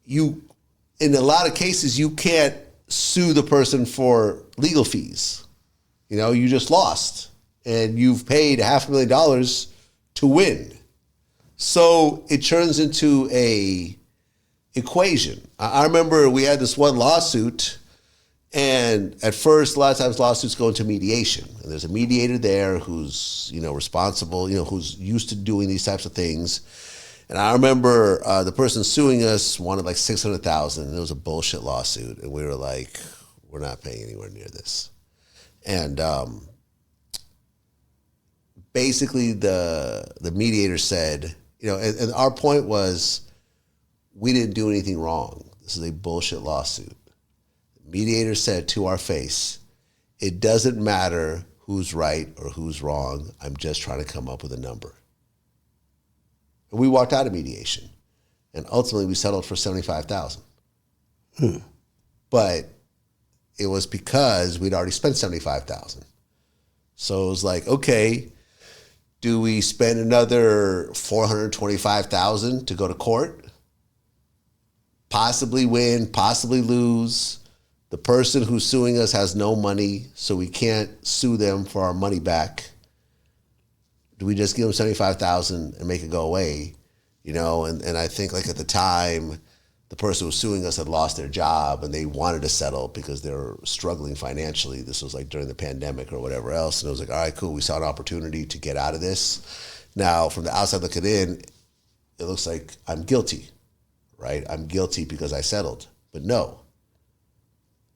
in a lot of cases, you can't sue the person for legal fees. You just lost and you've paid $500,000 to win. So it turns into a equation. I remember we had this one lawsuit, and at first, a lot of times lawsuits go into mediation. And there's a mediator there who's, responsible, who's used to doing these types of things. And I remember the person suing us wanted like $600,000, and it was a bullshit lawsuit. And we were like, we're not paying anywhere near this. And basically the mediator said, and our point was, we didn't do anything wrong. This is a bullshit lawsuit. The mediator said to our face, it doesn't matter who's right or who's wrong. I'm just trying to come up with a number. And we walked out of mediation. And ultimately we settled for $75,000. But it was because we'd already spent $75,000. So it was like, okay, do we spend another $425,000 to go to court? Possibly win, possibly lose. The person who's suing us has no money, so we can't sue them for our money back. Do we just give them $75,000 and make it go away? And I think like at the time, the person who was suing us had lost their job and they wanted to settle because they were struggling financially. This was like during the pandemic or whatever else. And it was like, all right, cool. We saw an opportunity to get out of this. Now, from the outside looking in, it looks like I'm guilty, right? I'm guilty because I settled. But no,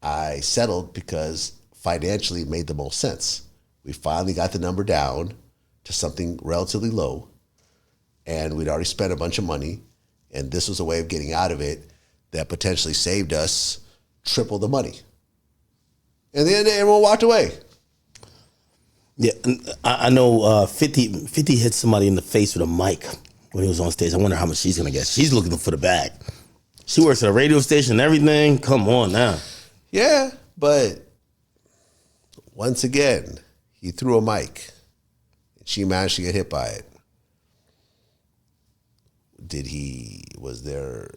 I settled because financially it made the most sense. We finally got the number down to something relatively low, and we'd already spent a bunch of money. And this was a way of getting out of it that potentially saved us triple the money. And then everyone walked away. Yeah, I know 50 hit somebody in the face with a mic when he was on stage. I wonder how much she's going to get. She's looking for the bag. She works at a radio station and everything. Come on now. Yeah, but once again, he threw a mic. She managed to get hit by it. Was there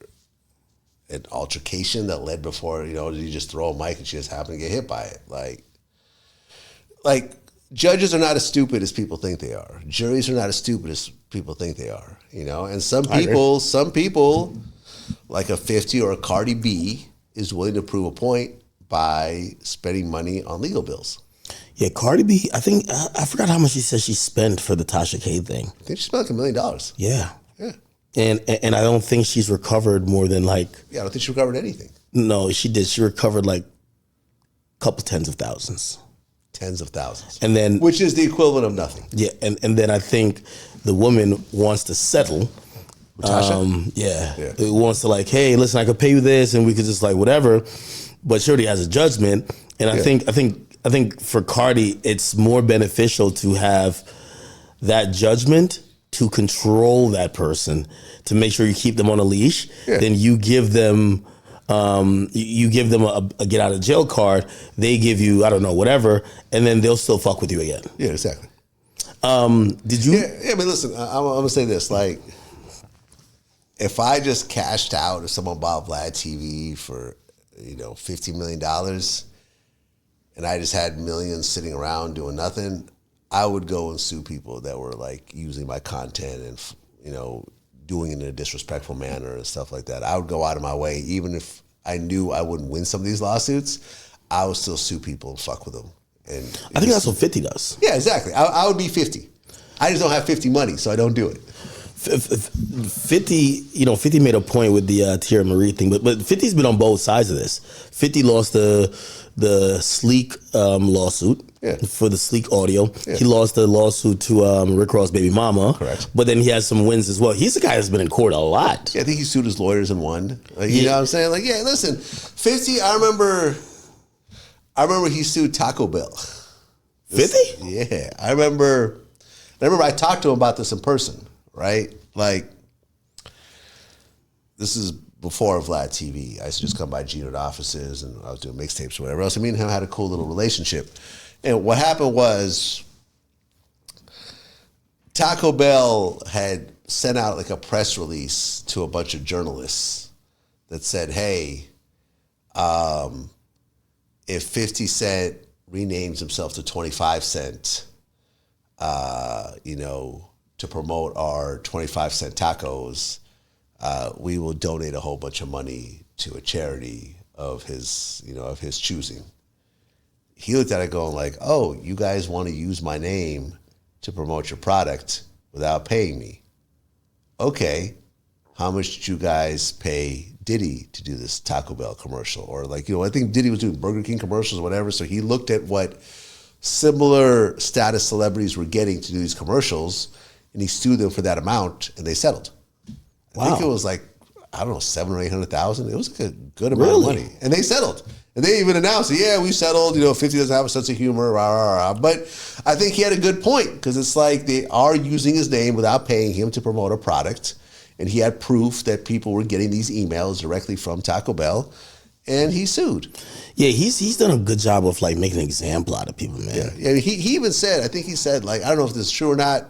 an altercation that led before, did he just throw a mic and she just happened to get hit by it? Like judges are not as stupid as people think they are. Juries are not as stupid as people think they are, and some people like a 50 or a Cardi B is willing to prove a point by spending money on legal bills. Yeah, Cardi B, I think, I forgot how much she said she spent for the Tasha K thing. I think she spent like $1 million. Yeah. Yeah. And I don't think she's recovered more than like... Yeah, I don't think she recovered anything. No, she did. She recovered like a couple tens of thousands. Tens of thousands. And then, which is the equivalent of nothing. Yeah, and then I think the woman wants to settle. Yeah. It wants to like, hey, listen, I could pay you this, and we could just like whatever. But she already has a judgment, and I think for Cardi, it's more beneficial to have that judgment to control that person, to make sure you keep them on a leash. Then you give them. You give them a get out of jail card. They give you, I don't know, whatever, and then they'll still fuck with you again. Yeah, exactly. Did you? Yeah, but listen, I'm gonna say this: like, if I just cashed out, if someone bought Vlad TV for $15 million, and I just had millions sitting around doing nothing, I would go and sue people that were like using my content and doing it in a disrespectful manner and stuff like that. I would go out of my way, even if I knew I wouldn't win some of these lawsuits, I would still sue people and fuck with them. And I think that's what 50 does. Yeah, exactly. I would be 50. I just don't have 50 money, so I don't do it. 50 made a point with the Thierry Marie thing, but 50's been on both sides of this. 50 lost the Sleek lawsuit for the Sleek audio. Yeah. He lost the lawsuit to Rick Ross' baby mama. Correct. But then he has some wins as well. He's the guy that's been in court a lot. Yeah, I think he sued his lawyers and won. Like, you know what I'm saying? Like, yeah, listen, 50, I remember he sued Taco Bell. 50? Yeah. I remember I talked to him about this in person, right? Like, this is before Vlad TV. I used to just come by Gino's offices and I was doing mixtapes or whatever else. I mean, him had a cool little relationship. And what happened was Taco Bell had sent out like a press release to a bunch of journalists that said, hey, if 50 Cent renames himself to 25 Cent, to promote our 25 cent tacos, we will donate a whole bunch of money to a charity of his choosing. He looked at it going like, oh, you guys want to use my name to promote your product without paying me. Okay, how much did you guys pay Diddy to do this Taco Bell commercial? Or I think Diddy was doing Burger King commercials or whatever, so he looked at what similar status celebrities were getting to do these commercials, and he sued them for that amount, and they settled. Wow. I think it was like, I don't know, 700,000 or 800,000. It was like a good amount of money, and they settled. And they even announced, yeah, we settled. 50 doesn't have a sense of humor, rah, rah, rah. But I think he had a good point, because it's like they are using his name without paying him to promote a product, and he had proof that people were getting these emails directly from Taco Bell, and he sued. Yeah, he's done a good job of like making an example out of people, man. Yeah. He even said, I think he said, like, I don't know if this is true or not,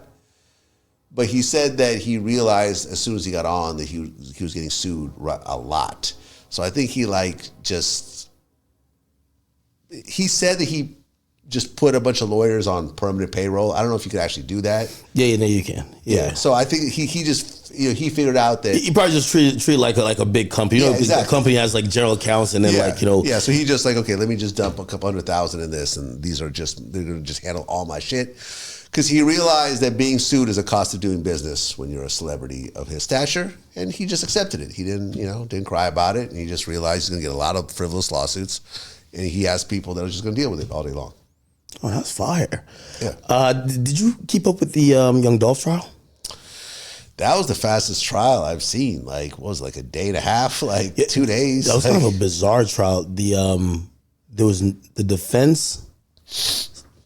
but he said that he realized as soon as he got on that he was getting sued a lot. So I think he said that he just put a bunch of lawyers on permanent payroll. I don't know if you could actually do that. Yeah, no, you can. Yeah. So I think he just he figured out that he probably just treat like a big company. Exactly. A company has like general accounts and then Yeah, so he just like, okay, let me just dump a couple $100,000 in this, and they're gonna just handle all my shit. Because he realized that being sued is a cost of doing business when you're a celebrity of his stature, and he just accepted it. He didn't cry about it, and he just realized he's gonna get a lot of frivolous lawsuits, and he has people that are just gonna deal with it all day long. Oh, that's fire. Yeah. Did you keep up with the Young Dolph trial? That was the fastest trial I've seen. Like, what was it, like a day and a half, 2 days? That was kind of a bizarre trial. There was the defense.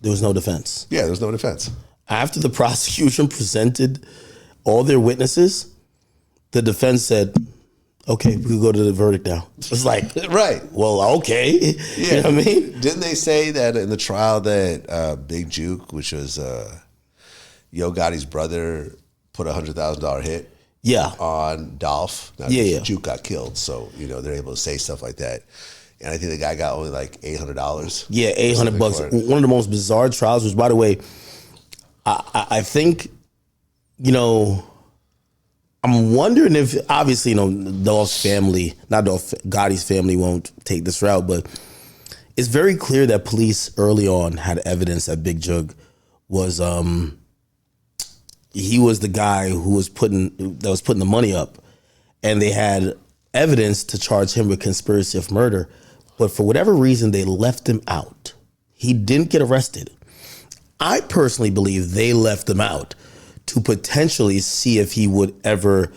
There was no defense. Yeah, there was no defense. After the prosecution presented all their witnesses, the defense said, okay, we can go to the verdict now. It's like, right. Well, okay. Yeah. You know what I mean? Didn't they say that in the trial that Big Juke, which was Yo Gotti's brother, put a $100,000 hit on Dolph? Now, Juke got killed, so they're able to say stuff like that. And I think the guy got only like $800. Yeah, $800. One of the most bizarre trials was, by the way, I think, I'm wondering if, obviously, Dolph's family, not Dolph, Gotti's family won't take this route, but it's very clear that police early on had evidence that Big Jug was, he was the guy who was putting the money up, and they had evidence to charge him with conspiracy of murder. But for whatever reason, they left him out. He didn't get arrested. I personally believe they left him out to potentially see if he would ever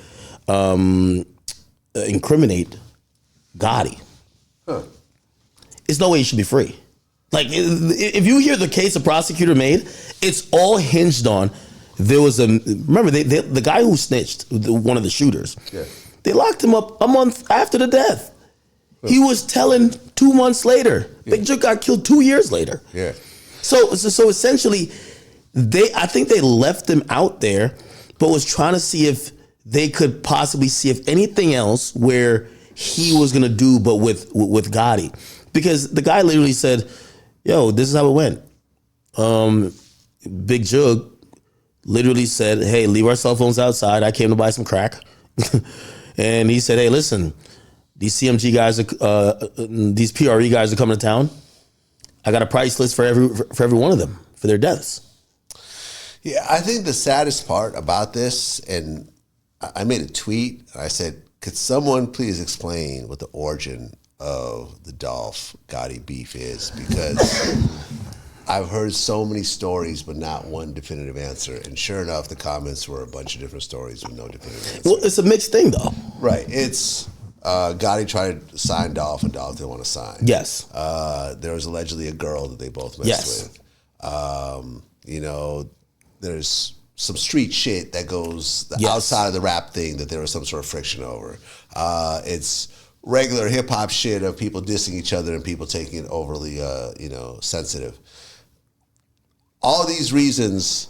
incriminate Gotti. Huh. There's no way he should be free. Like, if you hear the case the prosecutor made, it's all hinged on there was remember, the guy who snitched, one of the shooters, they locked him up a month after the death. He was telling 2 months later. Big Jook got killed 2 years later. Yeah. So essentially, I think they left him out there, but was trying to see if they could possibly see if anything else where he was gonna do, but with Gotti, because the guy literally said, "Yo, this is how it went." Big Jook literally said, "Hey, leave our cell phones outside. I came to buy some crack," and he said, "Hey, listen, these CMG guys, these PRE guys are coming to town. I got a price list for every one of them for their deaths." Yeah, I think the saddest part about this, and I made a tweet. I said, "Could someone please explain what the origin of the Dolph Gotti beef is?" Because I've heard so many stories, but not one definitive answer. And sure enough, the comments were a bunch of different stories with no definitive answer. Well, it's a mixed thing, though. Right. It's Gotti tried to sign Dolph, and Dolph didn't want to sign. Yes. There was allegedly a girl that they both messed with. You know, there's some street shit that goes outside of the rap thing that there was some sort of friction over. It's regular hip hop shit of people dissing each other and people taking it overly, sensitive. All of these reasons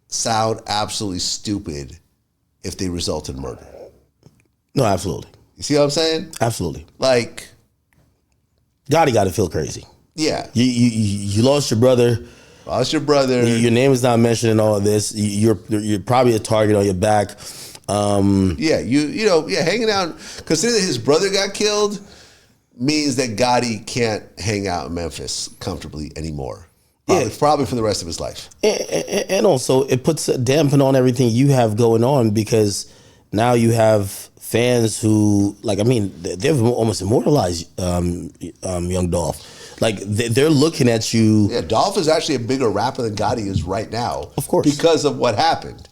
sound absolutely stupid if they result in murder. No, absolutely. You see what I'm saying? Absolutely. Like, Gotti got to feel crazy. Yeah. You lost your brother. Lost your brother. Your name is not mentioned in all of this. You're probably a target on your back. Hanging out. Considering that his brother got killed means that Gotti can't hang out in Memphis comfortably anymore. Probably for the rest of his life. And also, it puts a dampen on everything you have going on, because now you have fans who, they've almost immortalized young Dolph. Like, they're looking at you. Yeah, Dolph is actually a bigger rapper than Gotti is right now. Of course. Because of what happened.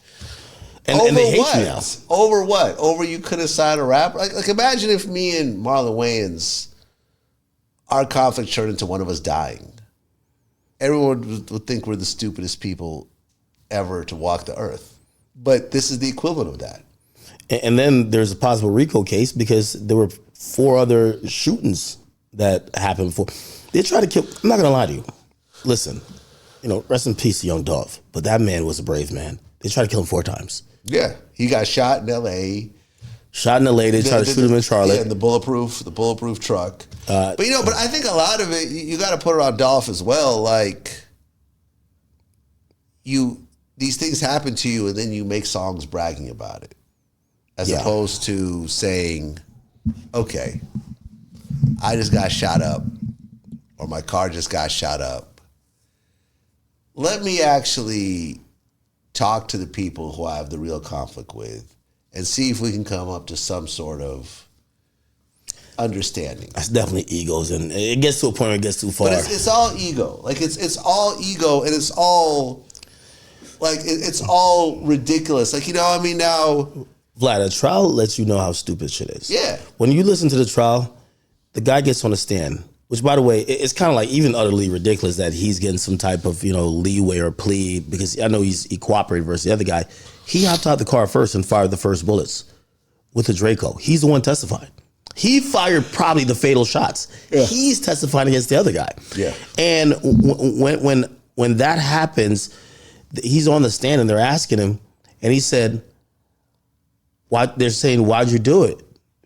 And they hate you now. Over what? Over you could have signed a rapper? Like imagine if me and Marlon Wayans, our conflict turned into one of us dying. Everyone would think we're the stupidest people ever to walk the earth. But this is the equivalent of that. And then there's a possible RICO case because there were 4 other shootings that happened before. They tried to kill. I'm not going to lie to you. Listen, rest in peace to young Dolph. But that man was a brave man. They tried to kill him 4 times. Yeah. He got shot in L.A. They tried to shoot him in Charlotte. Yeah, in the bulletproof truck. But I think a lot of it, you got to put it on Dolph as well. Like, these things happen to you and then you make songs bragging about it. As opposed to saying, okay, I just got shot up, or my car just got shot up. Let me actually talk to the people who I have the real conflict with and see if we can come up to some sort of understanding. That's definitely egos, and it gets to a point where it gets too far. But it's all ego. Like, it's all ego, and it's all, it's all ridiculous. Like, now... Vlad, a trial lets you know how stupid shit is. Yeah. When you listen to the trial, the guy gets on the stand, which, by the way, it's kind of like even utterly ridiculous that he's getting some type of, leeway or plea, because I know he cooperated versus the other guy. He hopped out the car first and fired the first bullets with the Draco. He's the one testifying. He fired probably the fatal shots. Yeah. He's testifying against the other guy. Yeah. And when that happens, he's on the stand and they're asking him, and he said, they're saying, why'd you do it?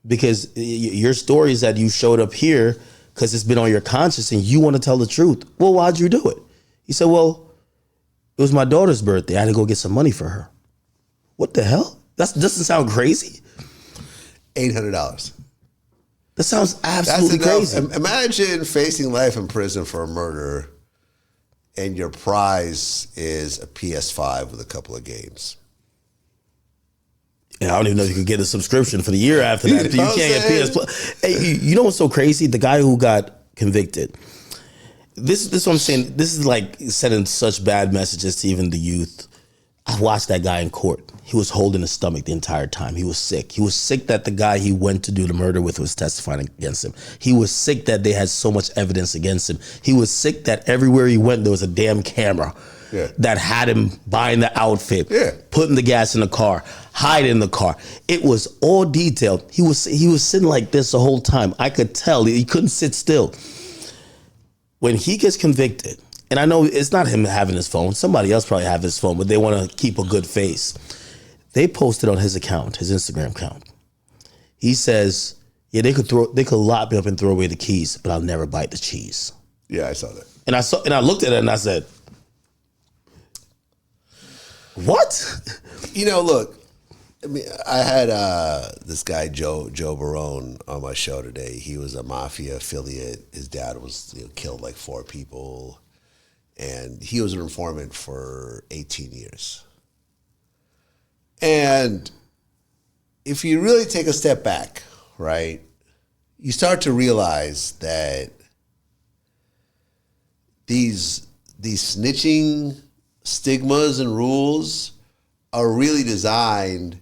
Because your story is that you showed up here because it's been on your conscience and you want to tell the truth. Well, why'd you do it? He said, well, it was my daughter's birthday. I had to go get some money for her. What the hell? That doesn't sound crazy. $800. That sounds absolutely crazy. Imagine facing life in prison for a murder and your prize is a PS5 with a couple of games. And I don't even know if you could get a subscription for the year after that. You can't get PS Plus. Hey, you know what's so crazy? The guy who got convicted, this is what I'm saying. This is like sending such bad messages to even the youth. I watched that guy in court. He was holding his stomach the entire time. He was sick. He was sick that the guy he went to do the murder with was testifying against him. He was sick that they had so much evidence against him. He was sick that everywhere he went, there was a damn camera that had him buying the outfit, putting the gas in the car, hiding in the car. It was all detailed. He was sitting like this the whole time. I could tell he couldn't sit still. When he gets convicted, and I know it's not him having his phone. Somebody else probably have his phone, but they want to keep a good face. They posted on his account, his Instagram account. He says, "Yeah, they could lock me up and throw away the keys, but I'll never bite the cheese." Yeah, I saw that. And I looked at it and I said, "What?" Look. I mean, I had this guy Joe Barone on my show today. He was a mafia affiliate. His dad was killed like 4 people. And he was an informant for 18 years. And if you really take a step back, right, you start to realize that these snitching stigmas and rules are really designed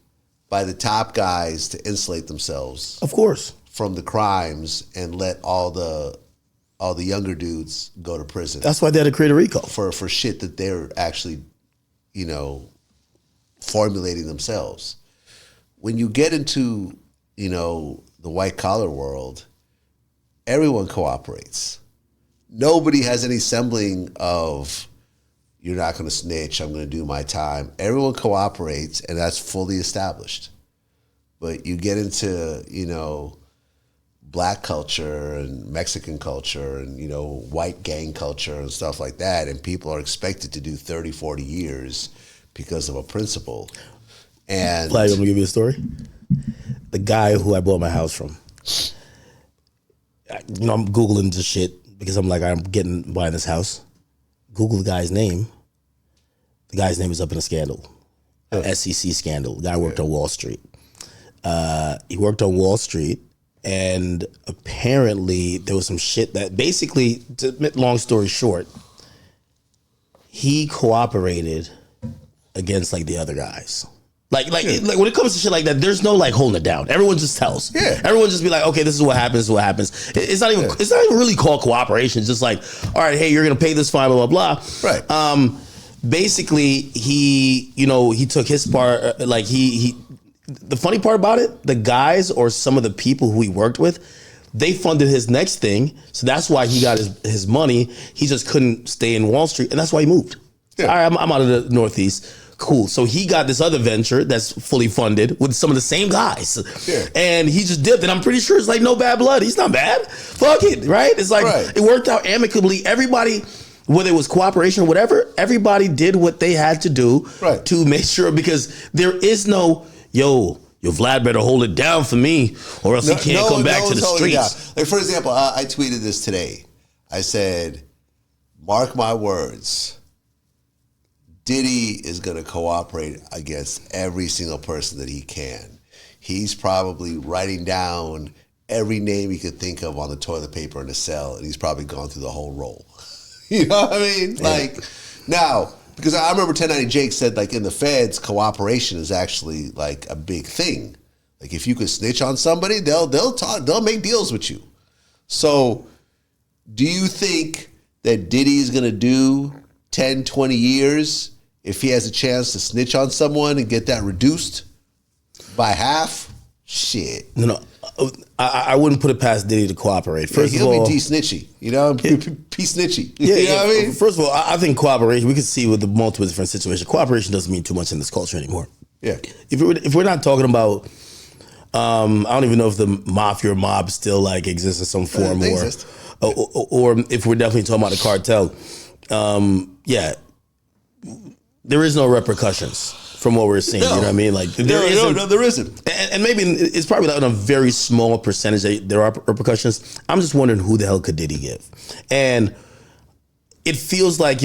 by the top guys to insulate themselves, of course, from the crimes and let all the younger dudes go to prison. That's why they had to create a RICO. For shit that they're actually, formulating themselves. When you get into, the white collar world, everyone cooperates. Nobody has any sembling of, you're not going to snitch, I'm going to do my time. Everyone cooperates, and that's fully established. But you get into, Black culture and Mexican culture and, white gang culture and stuff like that, and people are expected to do 30, 40 years because of a principle. And Vlad, I'm going to give you a story. The guy who I bought my house from, I'm Googling this shit because I'm like, buying this house. Google the guy's name. The guy's name is up in a scandal, SEC scandal. The guy worked on Wall Street. He worked on Wall Street. And apparently there was some shit that basically, to make long story short, he cooperated against like the other guys. Like when it comes to shit like that, there's no like holding it down. Everyone just tells. Yeah. Everyone just be like, okay, this is what happens. This is what happens. It's not even really called cooperation. It's just like, all right, hey, you're gonna pay this fine, blah blah blah. Right. Basically, he took his part. Like he. The funny part about it, the guys or some of the people who he worked with, they funded his next thing. So that's why he got his money. He just couldn't stay in Wall Street. And that's why he moved. Yeah. All right, I'm out of the Northeast. Cool. So he got this other venture that's fully funded with some of the same guys. Yeah. And he just dipped. And I'm pretty sure it's like no bad blood. He's not bad. Fuck it, right? It's like It worked out amicably. Everybody, whether it was cooperation or whatever, everybody did what they had to do to make sure, because there is no... Yo, Vlad better hold it down for me, or else he can't come back to the streets. Like, for example, I tweeted this today. I said, mark my words, Diddy is going to cooperate against every single person that he can. He's probably writing down every name he could think of on the toilet paper in the cell, and he's probably gone through the whole roll. You know what I mean? Yeah. Now... Because I remember 1090 Jake said, like, in the feds, cooperation is actually like a big thing. Like, if you could snitch on somebody, they'll make deals with you. So, do you think that Diddy's gonna do 10, 20 years if he has a chance to snitch on someone and get that reduced by half? Shit. No. I wouldn't put it past Diddy to cooperate. First of all, he'll be D-snitchy, P-snitchy. You know what I mean? First of all, I think cooperation, we can see with the multiple different situations, cooperation doesn't mean too much in this culture anymore. Yeah. If we're not talking about, I don't even know if the mafia or mob still like exists in some form, or if we're definitely talking about a cartel. There is no repercussions from what we're seeing. You know what I mean? Like there isn't. And maybe it's probably like on a very small percentage that there are repercussions. I'm just wondering who the hell could Diddy give? And it feels like,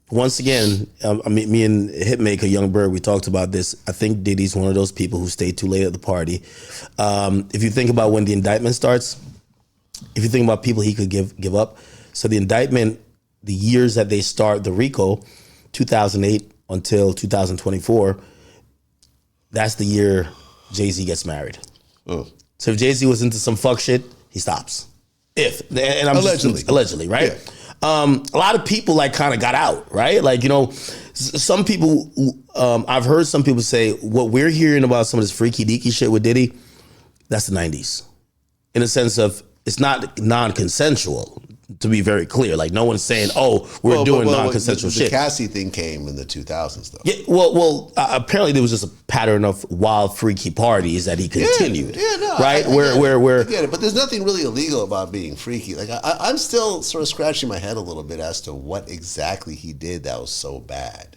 once again, me and Hitmaker, Young Bird, we talked about this. I think Diddy's one of those people who stayed too late at the party. If you think about when the indictment starts, if you think about people he could give up, so the indictment the years that they start the RICO, 2008 until 2024, that's the year Jay-Z gets married. Oh. So if Jay-Z was into some fuck shit, he stops. And I'm allegedly, right? Yeah. A lot of people like kind of got out, right? Like, you know, some people, I've heard some people say what we're hearing about some of this freaky deaky shit with Diddy, that's the 90s. In a sense of it's not non-consensual, to be very clear. Like no one's saying, "Oh, we're doing non-consensual shit." The Cassie thing came in the 2000s, though. Yeah, apparently there was just a pattern of wild, freaky parties that he continued. Right? I get it, but there's nothing really illegal about being freaky. Like I'm still sort of scratching my head a little bit as to what exactly he did that was so bad.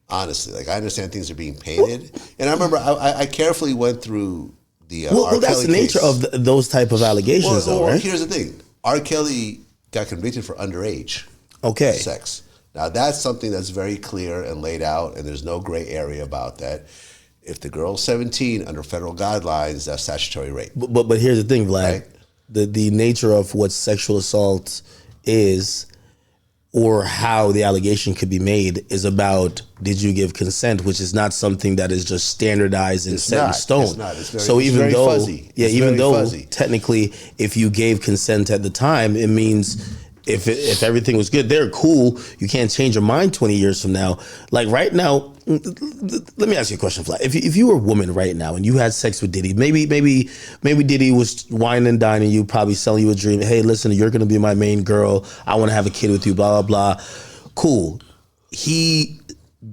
Honestly, like I understand things are being painted, and I remember I carefully went through the R. That's Kelly the nature case. of those type of allegations, though, right? Here's the thing. R. Kelly got convicted for underage sex. Now, that's something that's very clear and laid out, and there's no gray area about that. If the girl's 17 under federal guidelines, that's statutory rape. But here's the thing, Vlad. Right? The nature of what sexual assault is or how the allegation could be made is about did you give consent, which is not something that is just standardized and set in stone. It's not. It's very fuzzy. Even though technically if you gave consent at the time, it means if everything was good, they're cool. You can't change your mind 20 years from now. Like right now, let me ask you a question, Vlad. If you were a woman right now and you had sex with Diddy, maybe Diddy was wine and dining you, probably selling you a dream. Hey, listen, you're going to be my main girl. I want to have a kid with you, blah, blah, blah. Cool. He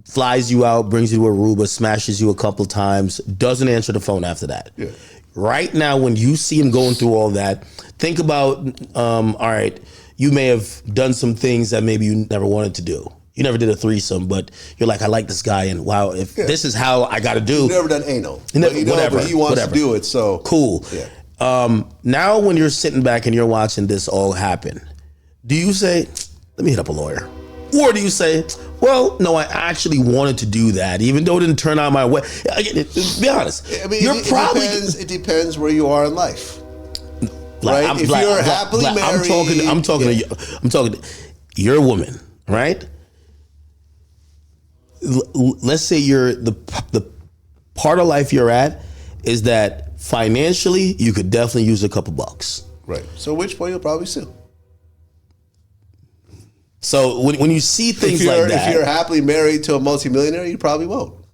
flies you out, brings you to Aruba, smashes you a couple times, doesn't answer the phone after that. Yeah. Right now, when you see him going through all that, think about, all right, you may have done some things that maybe you never wanted to do. You never did a threesome, but you're like, I like this guy, and wow, if this is how I got to do. You've never done anal. Whatever. But he wants to do it, so. Cool. Yeah. Now when you're sitting back and you're watching this all happen, do you say, let me hit up a lawyer? Or do you say, well, no, I actually wanted to do that, even though it didn't turn out my way? Be honest. I mean, it depends where you are in life. Right? If you're happily married. I'm talking to you're a woman, right? Let's say you're the part of life you're at is that financially you could definitely use a couple bucks. Right. So which point you'll probably sue. So when you see things like that, if you're happily married to a multimillionaire, you probably won't.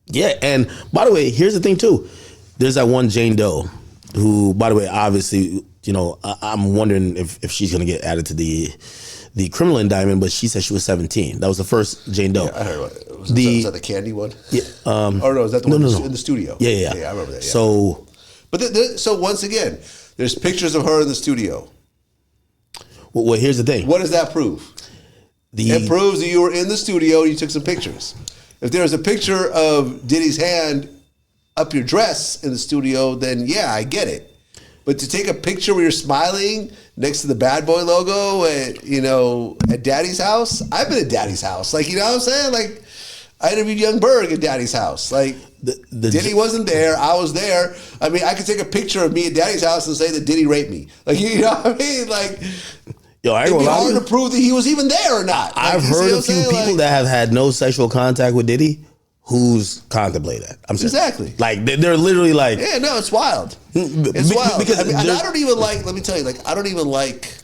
Yeah, and by the way, here's the thing too. There's that one Jane Doe who, by the way, obviously, you know, I'm wondering if she's going to get added to the criminal indictment, but she said she was 17. That was the first Jane Doe. Yeah, I heard about it. Was that the candy one? Yeah. Or no, is that the one in the studio? Yeah, I remember that. Yeah. So, so once again, there's pictures of her in the studio. Well, here's the thing. What does that prove? It proves that you were in the studio and you took some pictures. If there's a picture of Diddy's hand up your dress in the studio, then yeah, I get it. But to take a picture where you're smiling next to the Bad Boy logo at Daddy's house, I've been at Daddy's house. Like, you know what I'm saying? Like, I interviewed Young Berg at Daddy's house. Like, Diddy wasn't there. I was there. I mean, I could take a picture of me at Daddy's house and say that Diddy raped me. Like, you know what I mean? Like, it'd be hard to prove that he was even there or not. Like, I've heard a few people that have had no sexual contact with Diddy who's contemplated that. I'm serious. Exactly. Like, they're literally like... Yeah, no, it's wild. It's wild. Because I don't even like... Let me tell you, like, I don't even like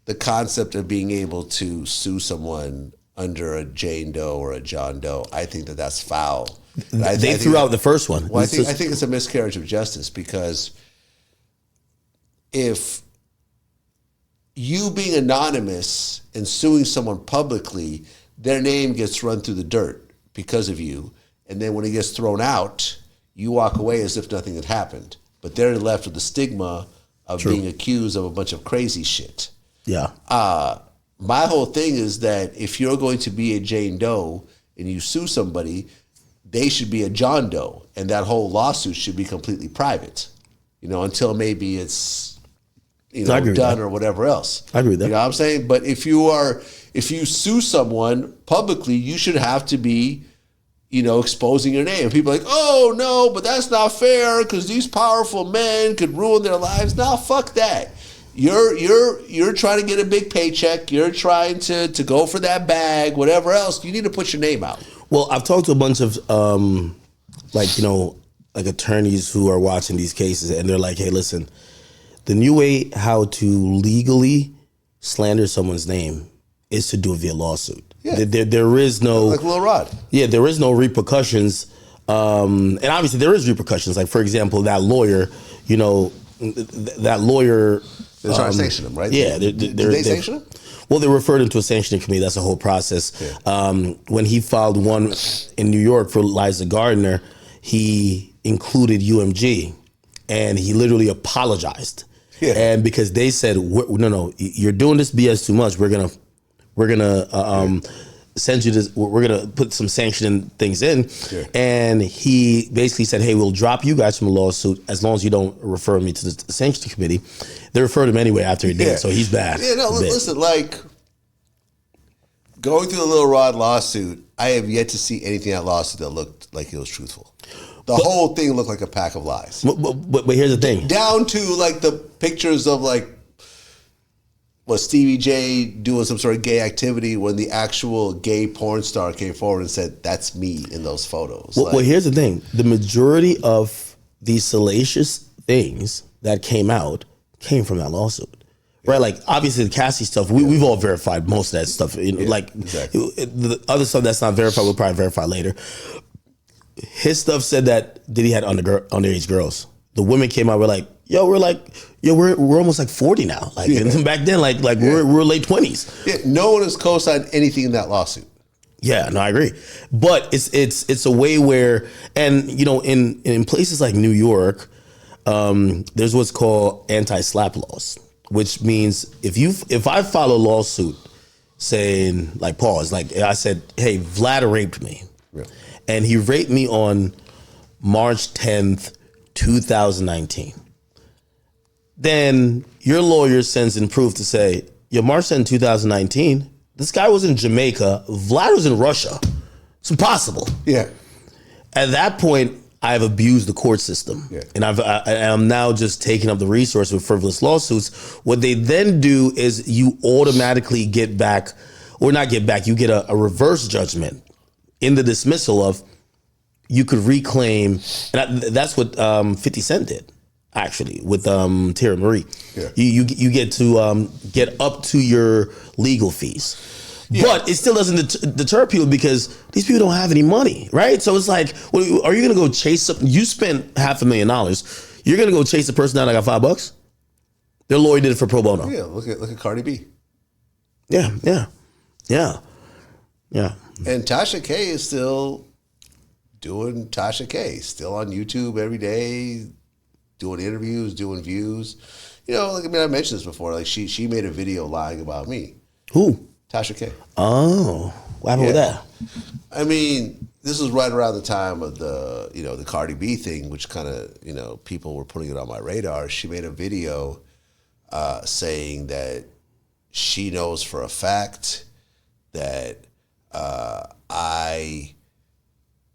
the concept of being able to sue someone under a Jane Doe or a John Doe. I think that that's foul. They threw out the first one. Well, I think it's a miscarriage of justice because if you being anonymous and suing someone publicly, their name gets run through the dirt because of you, and then when it gets thrown out, you walk away as if nothing had happened. But they're left with the stigma of being accused of a bunch of crazy shit. Yeah. My whole thing is that if you're going to be a Jane Doe and you sue somebody, they should be a John Doe, and that whole lawsuit should be completely private, until maybe it's done or whatever else. I agree with that. You know what I'm saying? But if you sue someone publicly, you should have to be, exposing your name. People are like, oh no, but that's not fair because these powerful men could ruin their lives. Now, fuck that. You're trying to get a big paycheck. You're trying to go for that bag, whatever else. You need to put your name out. Well, I've talked to a bunch of like attorneys who are watching these cases, and they're like, "Hey, listen, the new way how to legally slander someone's name is to do it via lawsuit. Yeah. There is no Like Lil Rod. Yeah, there is no repercussions, and obviously there is repercussions. Like for example, that lawyer, that lawyer. They're trying to sanction him, right? Yeah, did they sanction him? Well, they referred him to a sanctioning committee. That's a whole process. Yeah. When he filed one in New York for Liza Gardner, he included UMG, and he literally apologized. Yeah. And because they said, no, you're doing this BS too much. We're gonna send you this. We're gonna put some sanctioning things in. Yeah. And he basically said, hey, we'll drop you guys from a lawsuit as long as you don't refer me to the sanctioning committee. They referred him anyway after he did, so he's bad. Yeah, no, listen, like going through the Lil Rod lawsuit, I have yet to see anything in that lawsuit that looked like it was truthful. The whole thing looked like a pack of lies. But here's the thing. Down to like the pictures of like Stevie J doing some sort of gay activity when the actual gay porn star came forward and said, that's me in those photos. Well, here's the thing. The majority of these salacious things that came out came from that lawsuit. Right, like obviously the Cassie stuff, we've all verified most of that stuff. Like exactly. The other stuff that's not verified, we'll probably verify later. His stuff said that Diddy had underage girls. The women came out, we're almost like 40 now. Like back then, we're late 20s. Yeah, no one has co-signed anything in that lawsuit. Yeah, no, I agree. But it's a way where, and in places like New York, there's what's called anti-slap laws, which means if I file a lawsuit saying like pause, like I said, hey, Vlad raped me, and he raped me on March 10th, 2019. Then your lawyer sends in proof to say, March 10th, 2019, this guy was in Jamaica, Vlad was in Russia. It's impossible. Yeah. At that point, I've abused the court system, and I'm now just taking up the resource with frivolous lawsuits. What they then do is you automatically get back, or not get back, you get a reverse judgment in the dismissal of you could reclaim, and that's what 50 Cent did, actually, with Tara Marie. Yeah. You get to get up to your legal fees. Yeah. But it still doesn't deter people because these people don't have any money, right? So it's like, are you going to go chase up? You spent $500,000. You're going to go chase the person down that got $5? Their lawyer did it for pro bono. Yeah, look at Cardi B. Yeah. And Tasha K is still doing Tasha K, still on YouTube every day, doing interviews, doing views. I mentioned this before. Like she made a video lying about me. Who? Tasha K. Oh, what happened with that? I mean, this was right around the time of the Cardi B thing, which kind of, people were putting it on my radar. She made a video saying that she knows for a fact that I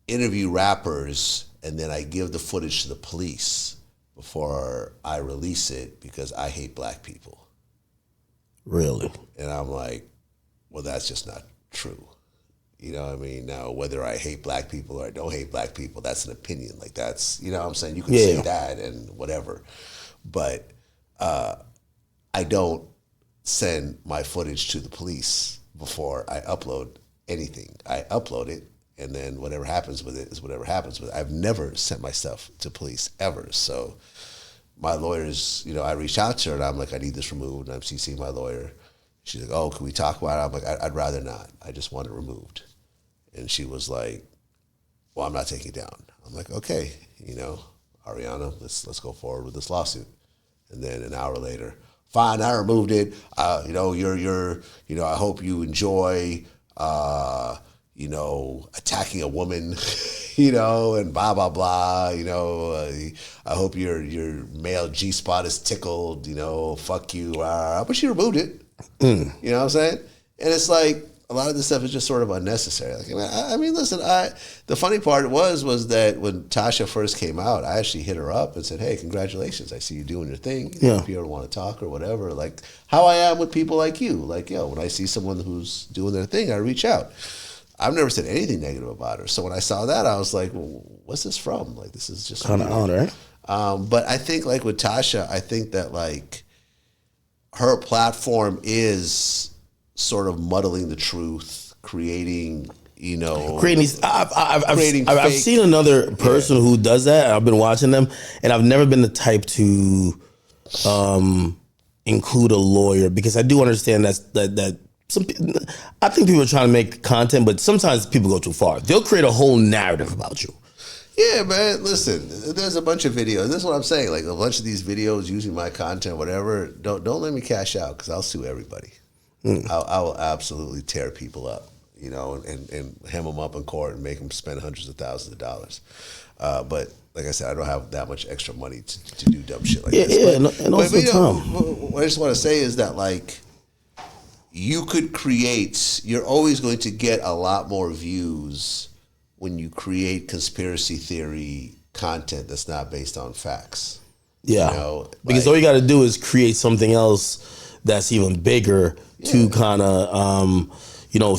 interview rappers and then I give the footage to the police before I release it because I hate black people. Really? And I'm like, well, that's just not true. You know what I mean? Now, whether I hate black people or I don't hate black people, that's an opinion. Like that's, what I'm saying? You can say that and whatever. But I don't send my footage to the police before I upload anything. I upload it, and then whatever happens with it is whatever happens with it. I've never sent my stuff to police ever. So my lawyers, I reached out to her, and I'm like, I need this removed, and I'm CCing my lawyer. She's like, oh, can we talk about it? I'm like, I'd rather not. I just want it removed. And she was like, well, I'm not taking it down. I'm like, okay, Ariana, let's go forward with this lawsuit. And then an hour later, fine, I removed it. I hope you enjoy, attacking a woman, and blah, blah, blah, I hope your male G-spot is tickled, fuck you. But she removed it. You know what I'm saying? And it's like, a lot of this stuff is just sort of unnecessary. Like, I mean, listen, the funny part was that when Tasha first came out, I actually hit her up and said, hey, congratulations. I see you doing your thing. Yeah. If you ever want to talk or whatever, like how I am with people like you. Like, when I see someone who's doing their thing, I reach out. I've never said anything negative about her. So when I saw that, I was like, well, what's this from? Like, this is just kind of odd, right? But I think like with Tasha, I think that like her platform is sort of muddling the truth, creating these. I've seen another person who does that. I've been watching them, and I've never been the type to include a lawyer, because I do understand that I think people are trying to make content, but sometimes people go too far. They'll create a whole narrative about you. Yeah, man. Listen, there's a bunch of videos. This is what I'm saying. Like a bunch of these videos using my content, whatever. Don't let me cash out, because I'll sue everybody. I will absolutely tear people up, and hem them up in court and make them spend hundreds of thousands of dollars. But like I said, I don't have that much extra money to do dumb shit like this. Yeah, and also what I just want to say is that like you could create. You're always going to get a lot more views when you create conspiracy theory content that's not based on facts. Yeah, because all you got to do is create something else that's even bigger to kind of,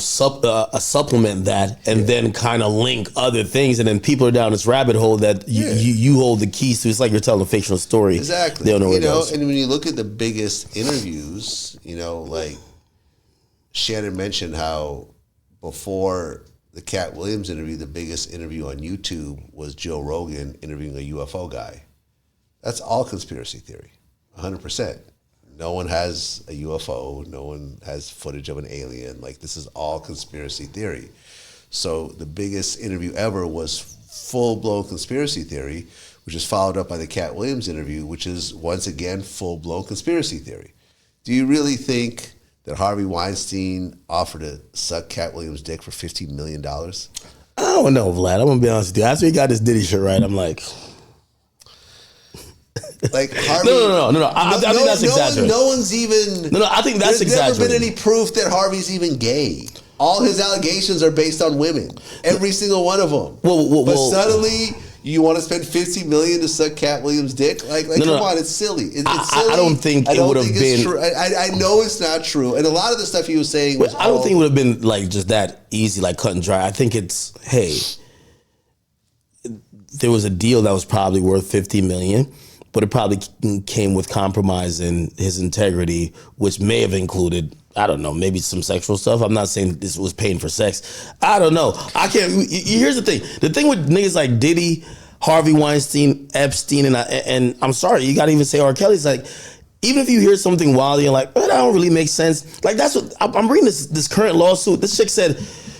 supplement that, and then kind of link other things, and then people are down this rabbit hole that you hold the keys to. It's like you're telling a fictional story. Exactly. They don't know where it goes. And when you look at the biggest interviews, like Shannon mentioned how before the Cat Williams interview, the biggest interview on YouTube was Joe Rogan interviewing a UFO guy. That's all conspiracy theory, 100%. No one has a UFO. No one has footage of an alien. Like, this is all conspiracy theory. So the biggest interview ever was full-blown conspiracy theory, which is followed up by the Cat Williams interview, which is, once again, full-blown conspiracy theory. Do you really think that Harvey Weinstein offered to suck Cat Williams' dick for $15 million? I don't know, Vlad. I'm going to be honest with you. After he got his Diddy shit right, I'm like... Like Harvey, no. I think that's exaggerated. No one's even. No, I think that's exaggerated. There's never been any proof that Harvey's even gay. All his allegations are based on women. Every single one of them. But suddenly you want to spend $50 million to suck Cat Williams' dick? Like come on, it's silly. It's silly. I don't think it would have been. True. I know it's not true, and a lot of the stuff he was saying was. I don't think it would have been like just that easy, like cut and dry. I think it's there was a deal that was probably worth $50 million. But it probably came with compromise in his integrity, which may have included, I don't know, maybe some sexual stuff. I'm not saying this was paying for sex. I don't know. I can't. Here's the thing. The thing with niggas like Diddy, Harvey Weinstein, Epstein, and I'm sorry, you got to even say R. Kelly's like, even if you hear something wild, you're like, that don't really make sense. Like, that's what I'm reading this current lawsuit. This chick said,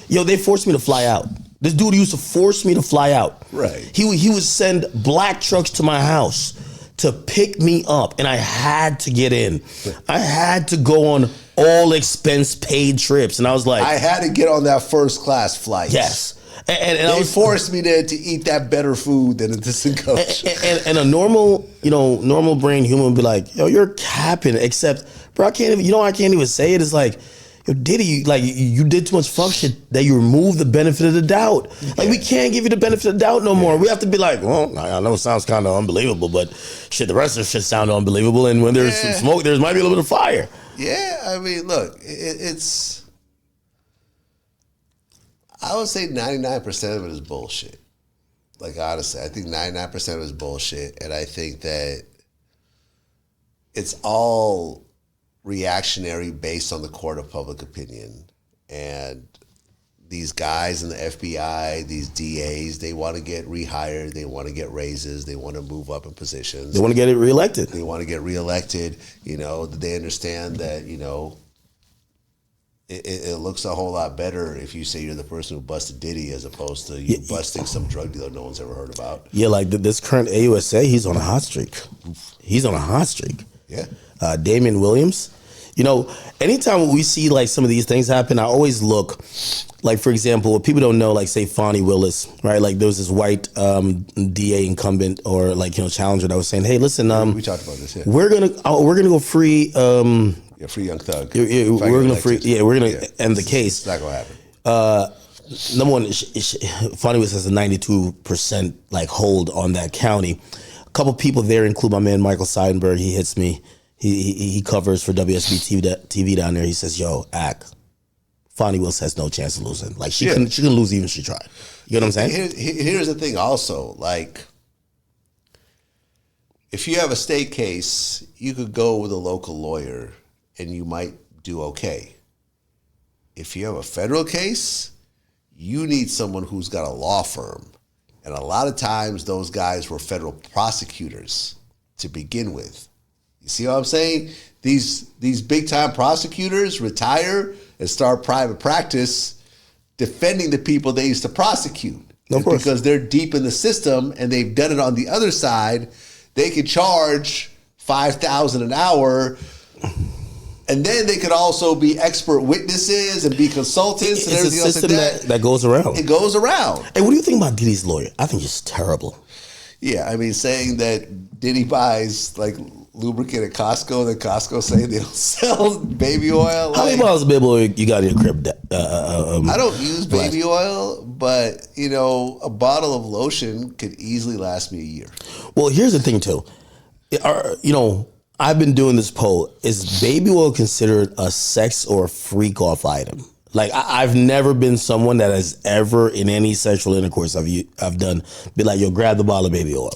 they forced me to fly out. This dude used to force me to fly out. Right. He would send black trucks to my house to pick me up, and I had to get in. I had to go on all expense paid trips, and I was like, I had to get on that first class flight. Yes, and they forced me to eat that better food than a distant coach. And a normal brain human would be like, you're capping. Except, bro, I can't even say it. It's like, Diddy, you did too much fuck shit that you removed the benefit of the doubt. Like, we can't give you the benefit of the doubt no more. We have to be like, well, I know it sounds kind of unbelievable, but shit, the rest of the shit sound unbelievable. And when there's some smoke, there might be a little bit of fire. Yeah, I mean, look, it's. I would say 99% of it is bullshit. Like, honestly, I think 99% of it is bullshit, and I think that it's all reactionary based on the court of public opinion. And these guys in the FBI, these DAs, they want to get rehired, they want to get raises, they want to move up in positions. They want to get it reelected. They want to get reelected. They understand that, it looks a whole lot better if you say you're the person who busted Diddy as opposed to you busting some drug dealer no one's ever heard about. Yeah, like this current AUSA, he's on a hot streak. Yeah. Damian Williams. Anytime we see like some of these things happen, I always look, like, for example, what people don't know, like, say Fonnie Willis, right? Like, there was this white DA incumbent or challenger that was saying, hey, listen, we talked about this. Yeah. We're gonna go free Yeah, free Young Thug. We're gonna end the case. It's not gonna happen. Number one, Fonny was has a 92% like hold on that county. A couple people there include my man Michael Seidenberg. He hits me. He covers for WSB TV down there. He says, "Yo, Fonny Willis has no chance of losing. Like she couldn't lose even if she tried." You know what I'm saying? Here's the thing. Also, like, if you have a state case, you could go with a local lawyer, and you might do okay. If you have a federal case, you need someone who's got a law firm. And a lot of times those guys were federal prosecutors to begin with. You see what I'm saying? These big time prosecutors retire and start private practice defending the people they used to prosecute. Of course. Because they're deep in the system and they've done it on the other side, they could charge $5,000 an hour. And then they could also be expert witnesses and be consultants and everything else like that. That goes around. It goes around. Hey, what do you think about Diddy's lawyer? I think he's terrible. Yeah, I mean, saying that Diddy buys like lubricant at Costco, and then Costco saying they don't sell baby oil. How many bottles of baby oil you got in your crib? I don't use baby oil, but you know, a bottle of lotion could easily last me a year. Well, here's the thing too. I've been doing this poll. Is baby oil considered a sex or a freak off item? Like I've never been someone that has ever in any sexual intercourse I've done be like, yo, grab the bottle of baby oil.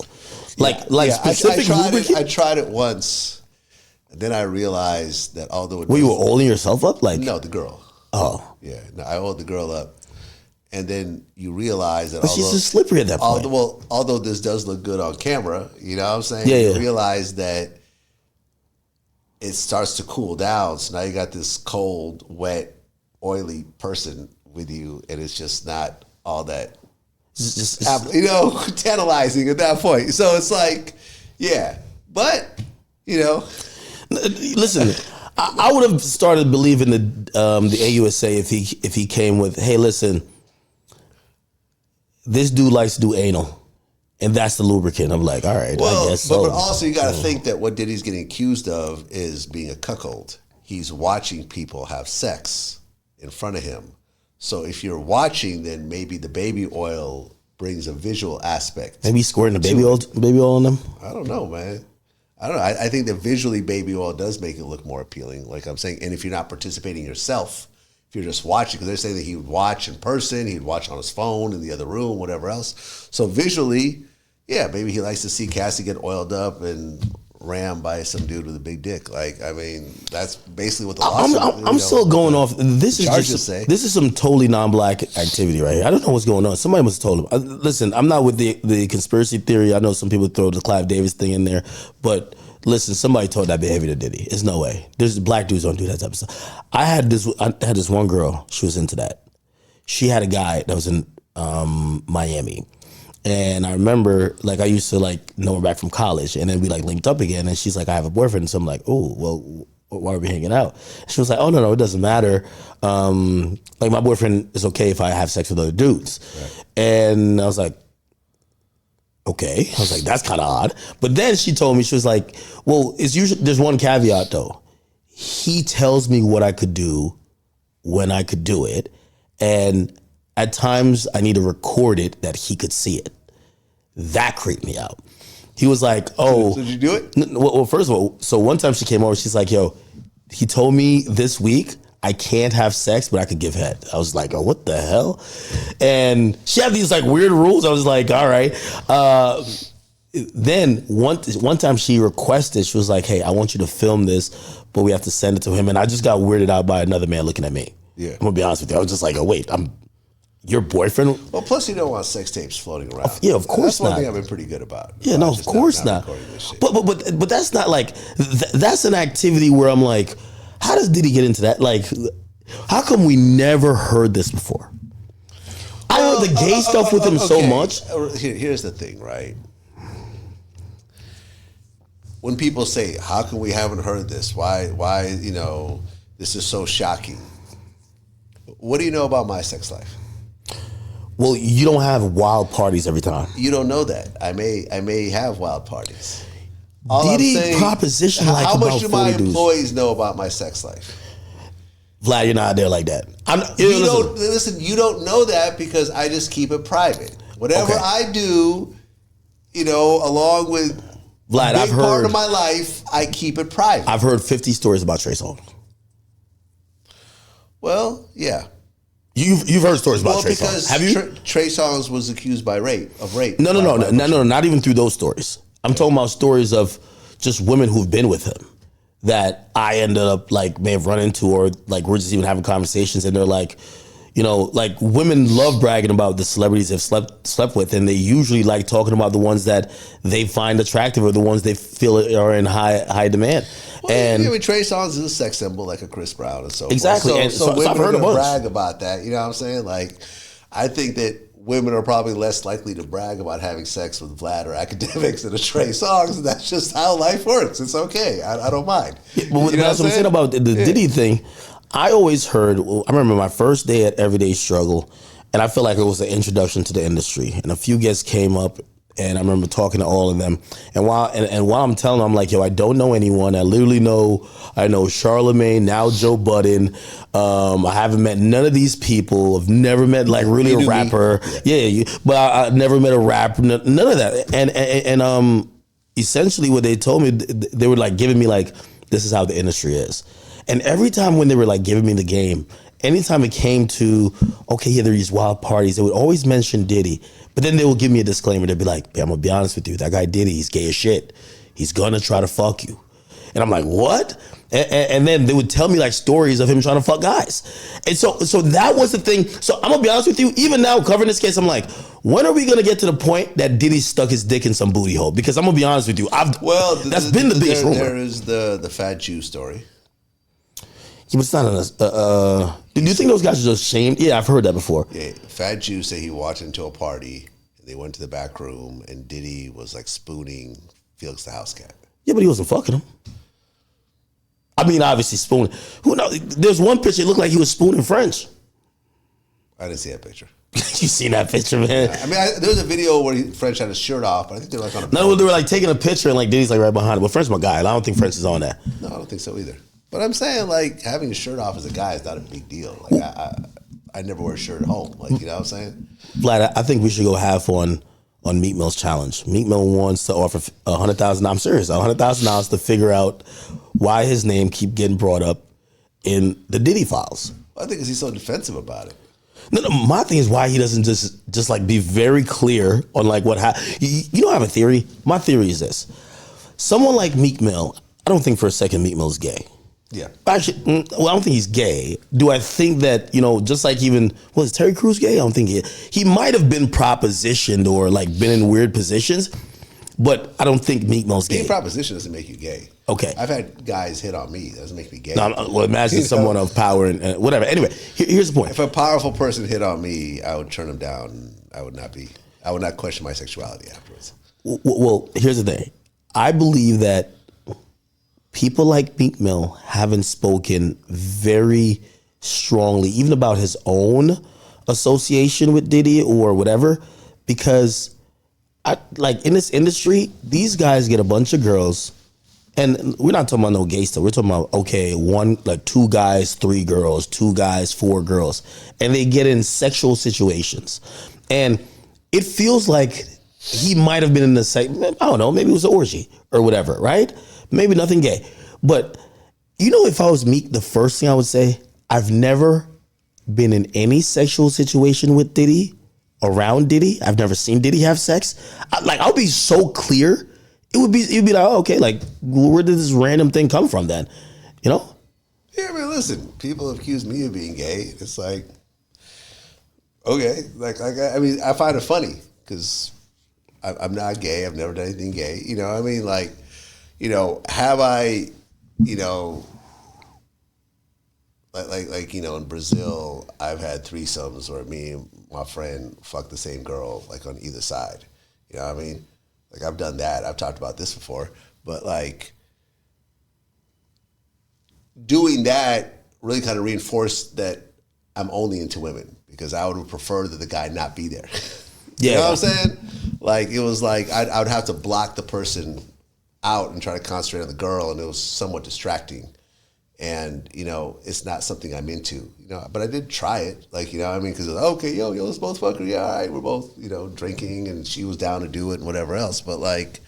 Specific lubricant. I tried it once, and then I realized that although you were oiling yourself up, like no, the girl. Oh yeah, no, I oiled the girl up, and then you realize that she's just slippery at that point. Although this does look good on camera, you know what I'm saying? Yeah. You realize that it starts to cool down. So now you got this cold, wet, oily person with you, and it's just not all that, tantalizing at that point. So it's like, yeah, but listen, I would have started believing the AUSA if he came with, hey, listen, this dude likes to do anal. And that's the lubricant. I'm like, all right, I guess so. But also you got to think that what Diddy's getting accused of is being a cuckold. He's watching people have sex in front of him. So if you're watching, then maybe the baby oil brings a visual aspect. Maybe squirting the baby oil on them? I don't know, man. I don't know. I think that visually baby oil does make it look more appealing, like I'm saying. And if you're not participating yourself, if you're just watching, because they're saying that he would watch in person, he'd watch on his phone in the other room, whatever else. So visually, yeah, maybe he likes to see Cassie get oiled up and rammed by some dude with a big dick. Like, I mean, that's basically what the lawsuit. I'm still going off. This is some totally non-black activity right here. I don't know what's going on. Somebody must have told him. Listen, I'm not with the conspiracy theory. I know some people throw the Clive Davis thing in there, but listen, somebody told that behavior to Diddy. It's no way. There's black dudes don't do that type of stuff. I had this one girl. She was into that. She had a guy that was in Miami. And I remember, like, I used to, like, know her back from college. And then we, like, linked up again. And she's like, I have a boyfriend. So I'm like, oh, well, why are we hanging out? And she was like, oh, no, it doesn't matter. Like, my boyfriend is okay if I have sex with other dudes. Right. And I was like, okay. I was like, that's kind of odd. But then she told me, she was like, well, it's usually, there's one caveat, though. He tells me what I could do when I could do it. And at times, I need to record it that he could see it. That creeped me out. He was like, oh. So did you do it? Well, first of all, so one time she came over, she's like, yo, he told me this week I can't have sex, but I could give head. I was like, oh, what the hell? And she had these like weird rules. I was like, all right. Then one time she requested, she was like, hey, I want you to film this, but we have to send it to him. And I just got weirded out by another man looking at me. Yeah. I'm going to be honest with you. I was just like, oh, wait, your boyfriend? Well, plus you don't want sex tapes floating around. Yeah, of course not. That's one thing I've been pretty good about. Yeah, no, of course not. But that's not like that's an activity where I'm like, how does Diddy get into that? Like, how come we never heard this before? I heard the gay stuff with him so much. Here's the thing, right? When people say, "How come we haven't heard this? Why? This is so shocking." What do you know about my sex life? Well, you don't have wild parties every time. You don't know that. I may have wild parties. Diddy propositioned like how about much do my 40 dudes. employees know about my sex life? Vlad, you're not out there like that. You don't know that because I just keep it private. Whatever I do, along with Vlad, big part of my life, I keep it private. I've heard 50 stories about Trey Songz. Well, yeah. You've heard stories about Trey Songz. Have you? Trey Songz was accused of rape. No, not even through those stories. I'm talking about stories of just women who've been with him that I ended up may have run into, or we're just even having conversations, and they're like, women love bragging about the celebrities they've slept with, and they usually like talking about the ones that they find attractive or the ones they feel are in high demand. Well, and Trey Songz is a sex symbol like a Chris Brown and so forth. Exactly. So women are going to brag about that. You know what I'm saying? I think that women are probably less likely to brag about having sex with Vlad or Akademiks than a Trey Songz, and that's just how life works. It's okay. I don't mind. Yeah, but what I'm saying about the Diddy thing, I always heard, I remember my first day at Everyday Struggle, and I feel like it was an introduction to the industry, and a few guests came up, and I remember talking to all of them. And while I'm telling them, I'm like, yo, I don't know anyone. I literally I know Charlemagne, now Joe Budden. I haven't met none of these people. I've never met really a rapper. But I never met a rapper. None of that. And essentially what they told me, they were giving me this is how the industry is. And every time when they were giving me the game, anytime it came to, there are these wild parties, they would always mention Diddy. But then they will give me a disclaimer. They'll be like, I'm going to be honest with you. That guy Diddy, he's gay as shit. He's going to try to fuck you. And I'm like, what? And then they would tell me stories of him trying to fuck guys. And so that was the thing. So I'm going to be honest with you. Even now, covering this case, I'm like, when are we going to get to the point that Diddy stuck his dick in some booty hole? Because I'm going to be honest with you. That's been the biggest rumor. There is the Fat Jew story. Yeah, but it's not do you think those guys are just shamed? Yeah, I've heard that before. Yeah, Fat Jew said he walked into a party, and they went to the back room, and Diddy was spooning Felix the House Cat. Yeah, but he wasn't fucking him. I mean, obviously spooning. Who knows? There's one picture, it looked like he was spooning French. I didn't see that picture. You seen that picture, man? I mean, there was a video where French had his shirt off, but I think they were on a... No, they were taking a picture, and Diddy's right behind him. But French's my guy. I don't think French is on that. No, I don't think so either. But I'm saying, having your shirt off as a guy is not a big deal. I never wear a shirt at home. You know what I'm saying? Vlad, I think we should go half on Meek Mill's challenge. Meek Mill wants to offer $100,000. I'm serious, $100,000 to figure out why his name keep getting brought up in the Diddy files. Well, I think he's so defensive about it. No, my thing is why he doesn't just be very clear on what happened. You know, I have a theory. My theory is this: someone like Meek Mill, I don't think for a second Meek Mill is gay. Yeah. Actually, I don't think he's gay. Do I think that, just was Terry Crews gay? I don't think he might have been propositioned or been in weird positions, but I don't think Meek Mill's gay. Being propositioned doesn't make you gay. Okay. I've had guys hit on me. That doesn't make me gay. No, well, imagine someone of power and whatever. Anyway, here's the point. If a powerful person hit on me, I would turn him down. I would not question my sexuality afterwards. Well, here's the thing. I believe that people like Meek Mill haven't spoken very strongly, even about his own association with Diddy or whatever, because in this industry, these guys get a bunch of girls, and we're not talking about no gay stuff. We're talking about, 2 guys, 3 girls, 2 guys, 4 girls, and they get in sexual situations. And it feels like he might have been in I don't know, maybe it was an orgy or whatever, right? Maybe nothing gay. But, if I was Meek, the first thing I would say, I've never been in any sexual situation with Diddy, around Diddy. I've never seen Diddy have sex. I'll be so clear. It'd be okay, where did this random thing come from then? Yeah, I mean, listen, people accuse me of being gay. It's okay. I mean, I find it funny because I'm not gay. I've never done anything gay. I mean, have I, in Brazil, I've had threesomes where me and my friend fuck the same girl, on either side. You know what I mean? I've done that. I've talked about this before. But, doing that really kind of reinforced that I'm only into women because I would prefer that the guy not be there. You know what I'm saying? It was I would have to block the person out and try to concentrate on the girl, and it was somewhat distracting. And, you know, it's not something I'm into, you know, but I did try it. Like, you know, I mean, because it was, okay, yo, let's both fuck her. Yeah, all right, we're both, you know, drinking, and she was down to do it and whatever else. But, like,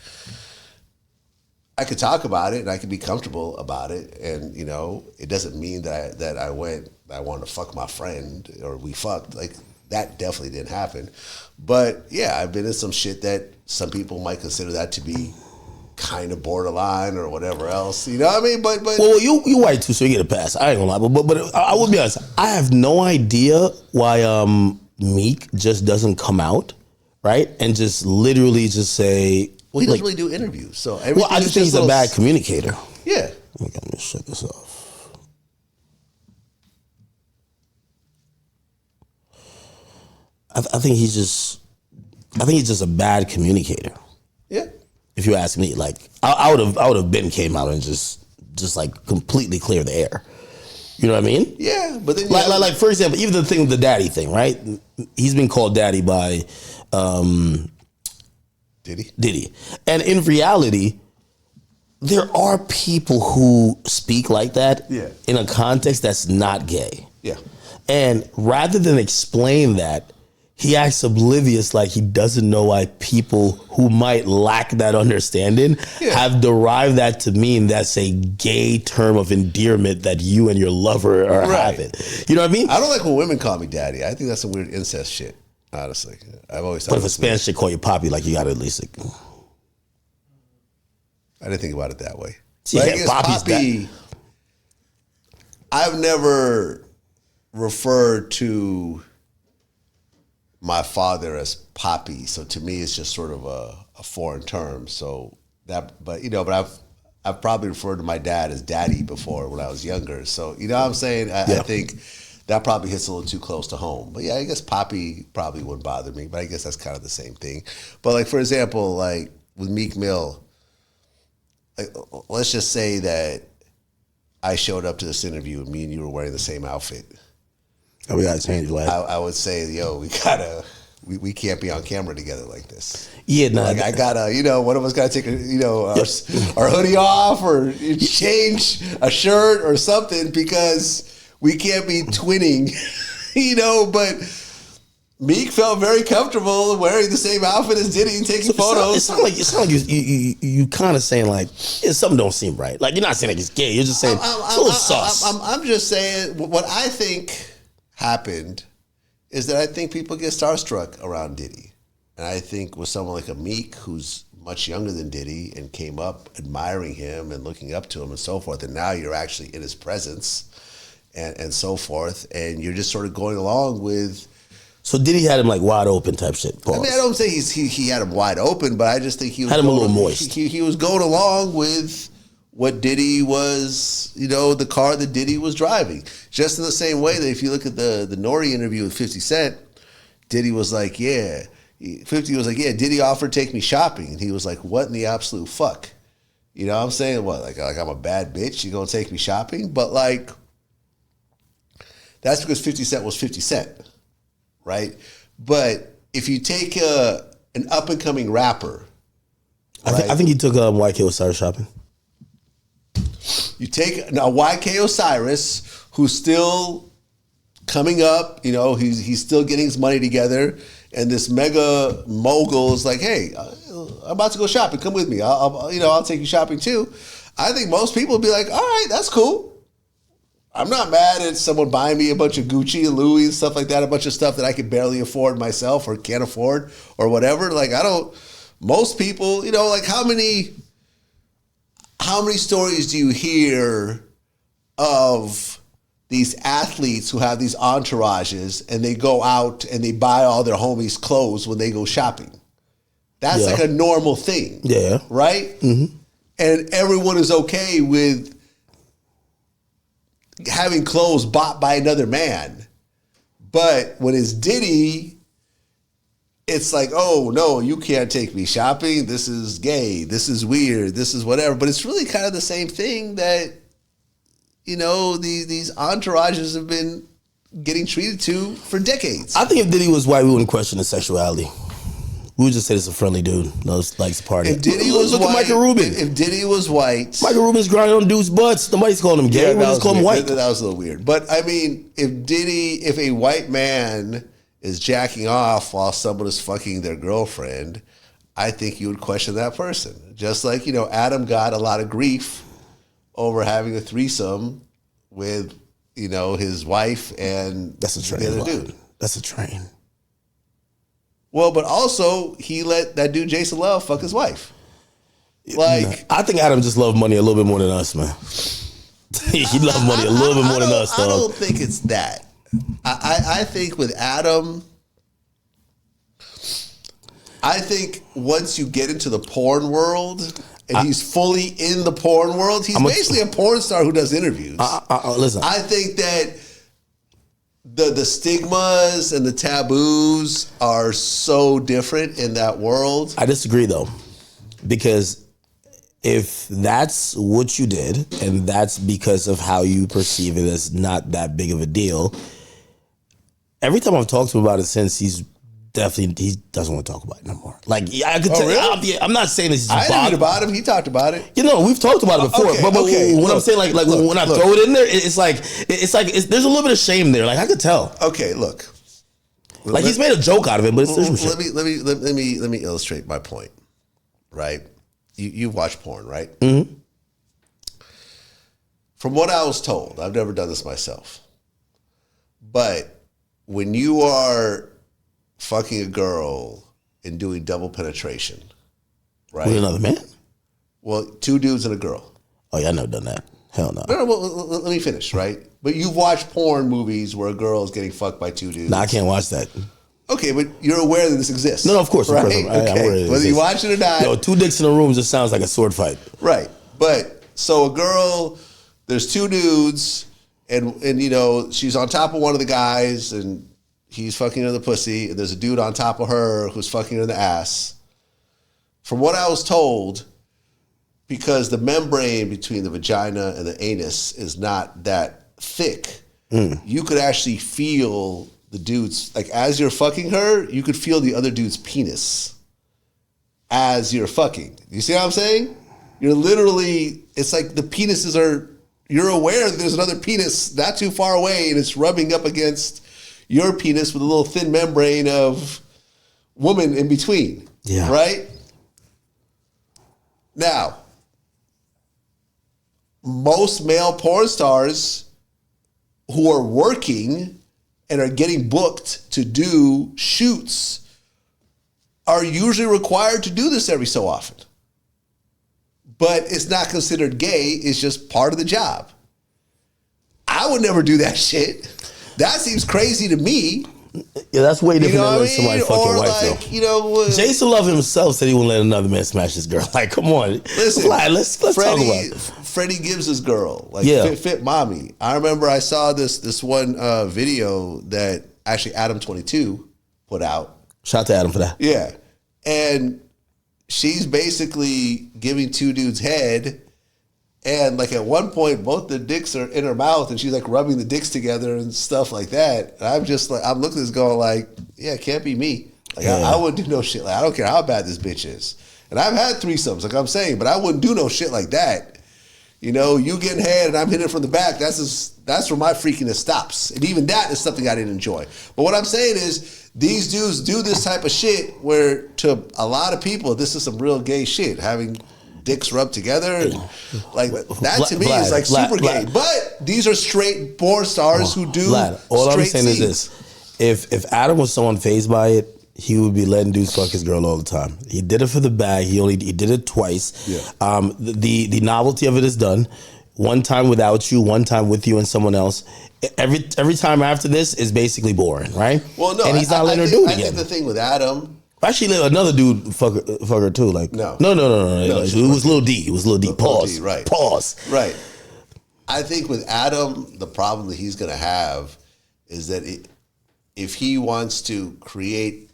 I could talk about it and I could be comfortable about it. And, you know, it doesn't mean that I wanted to fuck my friend or we fucked. Like, that definitely didn't happen. But, yeah, I've been in some shit that some people might consider that to be kind of borderline or whatever else, you know what I mean? But well, you white too, so you get a pass. I ain't gonna lie, but I would be honest. I have no idea why Meek just doesn't come out, right, and just literally just say. Well, he doesn't really do interviews, so well, I just think he's a bad communicator. Yeah. Okay, let me shut this off. I think he's just a bad communicator. Yeah. If you ask me, like I would have been came out and just like completely clear the air. You know what I mean? Yeah, but then like for example, even the thing with the daddy thing, right? He's been called daddy by Diddy, and in reality, there are people who speak like that in a context that's not gay. Yeah, and rather than explain that, he acts oblivious, like he doesn't know why people who might lack that understanding have derived that to mean that's a gay term of endearment that you and your lover are having. You know what I mean? I don't like when women call me daddy. I think that's some weird incest shit, honestly. I've always thought. But if a Spanish chick call you papi, like you got to at least. I didn't think about it that way. Yeah, papi. I've never referred to my father as Poppy, so to me it's just sort of a foreign term. So that, but I've probably referred to my dad as Daddy before when I was younger. So you know what I'm saying? I think that probably hits a little too close to home. But yeah, I guess Poppy probably wouldn't bother me. But I guess that's kind of the same thing. But like for example, like with Meek Mill, like, let's just say that I showed up to this interview and me and you were wearing the same outfit. Oh, we gotta change life. I would say, yo, we can't be on camera together like this. Yeah, no. Like I gotta, one of us gotta take our hoodie off or change a shirt or something because we can't be twinning, But Meek felt very comfortable wearing the same outfit as Diddy and taking photos. It sounds like you kind of saying like something don't seem right. Like you're not saying like it's gay. You're just saying it's a little sus. I'm just saying what I think happened is that I think people get starstruck around Diddy. And I think with someone like a Meek who's much younger than Diddy and came up admiring him and looking up to him and so forth, and now you're actually in his presence and so forth, and you're just sort of going along with. So Diddy had him like wide open type shit. Pause. I mean, I don't say he had him wide open, but I just think he was had him a little moist. He was going along with what Diddy was, the car that Diddy was driving. Just in the same way that if you look at the Nori interview with 50 Cent, Diddy was like, 50 was like, Diddy offered to take me shopping. And he was like, what in the absolute fuck? You know what I'm saying? What, like I'm a bad bitch? You gonna take me shopping? But like, that's because 50 Cent was 50 Cent, right? But if you take an up-and-coming rapper, I think he took YK Osiris shopping. You take now YK Osiris, who's still coming up, he's still getting his money together, and this mega mogul is like, hey, I'm about to go shopping. Come with me. I'll take you shopping too. I think most people would be like, all right, that's cool. I'm not mad at someone buying me a bunch of Gucci and Louis and stuff like that, a bunch of stuff that I could barely afford myself or can't afford or whatever. Like most people, like how many stories do you hear of these athletes who have these entourages and they go out and they buy all their homies clothes when they go shopping? That's like a normal thing. Yeah. Right? Mm-hmm. And everyone is okay with having clothes bought by another man. But when it's Diddy, it's like, oh, no, you can't take me shopping. This is gay. This is weird. This is whatever. But it's really kind of the same thing that, these entourages have been getting treated to for decades. I think if Diddy was white, we wouldn't question his sexuality. We would just say it's a friendly dude. Likes to party. If Diddy was look white, at Michael Rubin. If Diddy was white, Michael Rubin's grinding on dudes' butts. Nobody's calling him gay. We just call him white. That was a little weird. But I mean, if a white man is jacking off while someone is fucking their girlfriend, I think you would question that person. Just like, Adam got a lot of grief over having a threesome with, his wife and That's a train. the other dude. That's a train. Well, but also he let that dude Jason Love fuck his wife. Like, I think Adam just loved money a little bit more than us, man. He loved money a little bit more than us, dog. I don't think it's that. I think with Adam, I think once you get into the porn world and he's fully in the porn world, he's basically a porn star who does interviews. Listen, I think that the stigmas and the taboos are so different in that world. I disagree, though, because if that's what you did and that's because of how you perceive it as not that big of a deal, every time I've talked to him about it since, he doesn't want to talk about it no more. Like, I could tell. Really? I'm not saying this is I interviewed about him. He talked about it. We've talked about it before. But when I'm saying when I throw it in there, it's like there's a little bit of shame there. Like, I could tell. Okay, look. Like, he's made a joke out of it, but there's some shit. Let me illustrate my point. Right? You watch porn, right? Mm-hmm. From what I was told, I've never done this myself, but when you are fucking a girl and doing double penetration, right? With another man? Well, two dudes and a girl. Oh, yeah, I've never done that. Hell no. No, well, let me finish, right? But you've watched porn movies where a girl is getting fucked by two dudes. No, I can't watch that. Okay, but you're aware that this exists. No, of course. Right? Of course. I'm aware it Whether you watch it or not. Yo, two dicks in a room just sounds like a sword fight. Right. But, so a girl, there's two dudes, and she's on top of one of the guys, and he's fucking her in the pussy, and there's a dude on top of her who's fucking her in the ass. From what I was told, because the membrane between the vagina and the anus is not that thick, you could actually feel the dude's, like, as you're fucking her, you could feel the other dude's penis as you're fucking. You see what I'm saying? You're literally, it's like the penises you're aware that there's another penis not too far away, and it's rubbing up against your penis with a little thin membrane of woman in between. Yeah. Right? Now, most male porn stars who are working and are getting booked to do shoots are usually required to do this every so often. But it's not considered gay. It's just part of the job. I would never do that shit. That seems crazy to me. Yeah, that's way different than letting somebody fuck your wife, though. Jason Love himself said he wouldn't let another man smash his girl. Like, come on. Listen, Vlad, let's talk about it. Freddie Gibbs' girl, Fit Mommy. I remember I saw this one video that actually Adam 22 put out. Shout out to Adam for that. Yeah. And she's basically giving two dudes head. And like at one point, both the dicks are in her mouth, and she's like rubbing the dicks together and stuff like that. And I'm just like, I'm looking at this going like, yeah, it can't be me. Like I wouldn't do no shit. Like I don't care how bad this bitch is. And I've had threesomes, like I'm saying, but I wouldn't do no shit like that. You getting head and I'm hitting it from the back. That's where my freakiness stops. And even that is something I didn't enjoy. But what I'm saying is, these dudes do this type of shit where to a lot of people, this is some real gay shit. Having dicks rubbed together, and like that to me is like super gay. But these are straight porn stars who do. All I'm saying is this: if Adam was so unfazed by it, he would be letting dudes fuck his girl all the time. He did it for the bag. He did it twice. Yeah. The novelty of it is done. One time without you, one time with you and someone else. Every time after this is basically boring, right? Well, no, and he's not letting her do it again. I think the thing with Adam. Actually, another dude fuck her too. Like no. It was Lil D. It was Lil D. Pause. D, right. Pause. Right. I think with Adam, the problem that he's going to have is that if he wants to create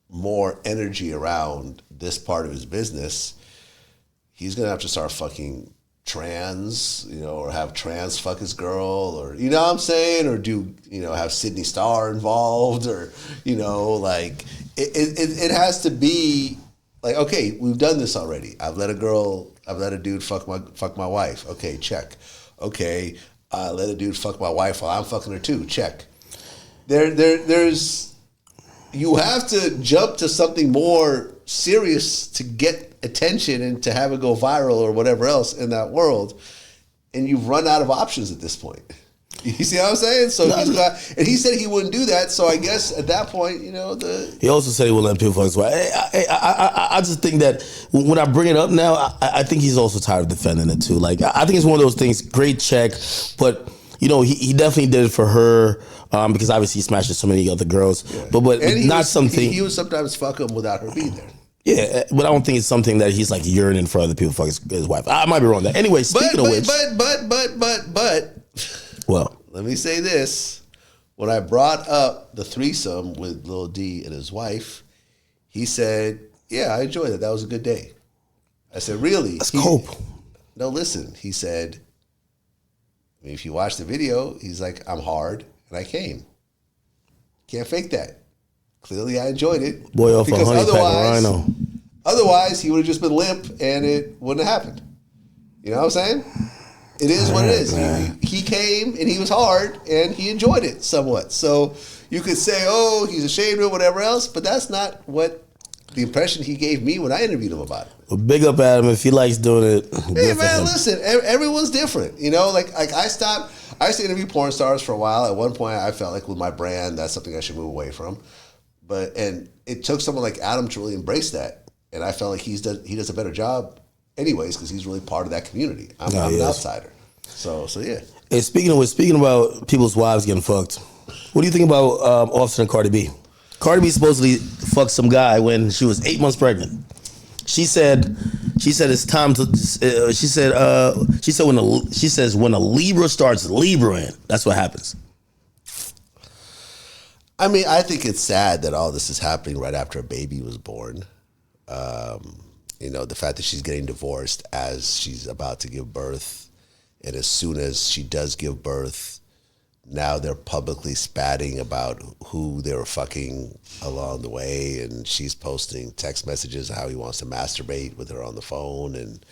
more energy around this part of his business, he's going to have to start fucking trans, or have trans fuck his girl, or you know what I'm saying, or do have Sydney Starr involved, or like it has to be like, okay, we've done this already. I've let a dude fuck my wife. Okay, check. Okay, I let a dude fuck my wife while I'm fucking her too. Check. There's you have to jump to something more serious to get attention and to have it go viral or whatever else in that world, and you've run out of options at this point. You see what I'm saying? So and he said he wouldn't do that. So I guess at that point, he also said he wouldn't let people fuck his wife. I just think that when I bring it up now, I think he's also tired of defending it too. Like I think it's one of those things. Great check, but he definitely did it for her because obviously he smashed so many other girls. Yeah. But not something he would sometimes fuck him without her being there. Yeah, but I don't think it's something that he's like yearning for other people fuck his wife. I might be wrong there. Anyway, speaking of which, but. Well, let me say this. When I brought up the threesome with Lil D and his wife, he said, yeah, I enjoyed it. That was a good day. I said, really? That's cope. No, listen. He said, if you watch the video, he's like, I'm hard and I came. Can't fake that. Clearly I enjoyed it. Boy off a honey pack of rhino. Otherwise, he would have just been limp and it wouldn't have happened. You know what I'm saying? It is what it is. He came and he was hard and he enjoyed it somewhat. So you could say, oh, he's ashamed or whatever else, but that's not what the impression he gave me when I interviewed him about it. Well, big up at him if he likes doing it. Hey man, listen, everyone's different. Like I used to interview porn stars for a while. At one point I felt like with my brand, that's something I should move away from. And it took someone like Adam to really embrace that. And I felt like he does a better job anyways, because he's really part of that community. I'm an outsider. So yeah. Hey, speaking about people's wives getting fucked, what do you think about Offset and Cardi B? Cardi B supposedly fucked some guy when she was 8 months pregnant. She said it's time to. She says when a Libra starts Libraing, that's what happens. I mean, I think it's sad that all this is happening right after a baby was born. The fact that she's getting divorced as she's about to give birth, and as soon as she does give birth, now they're publicly spatting about who they were fucking along the way, and she's posting text messages how he wants to masturbate with her on the phone, and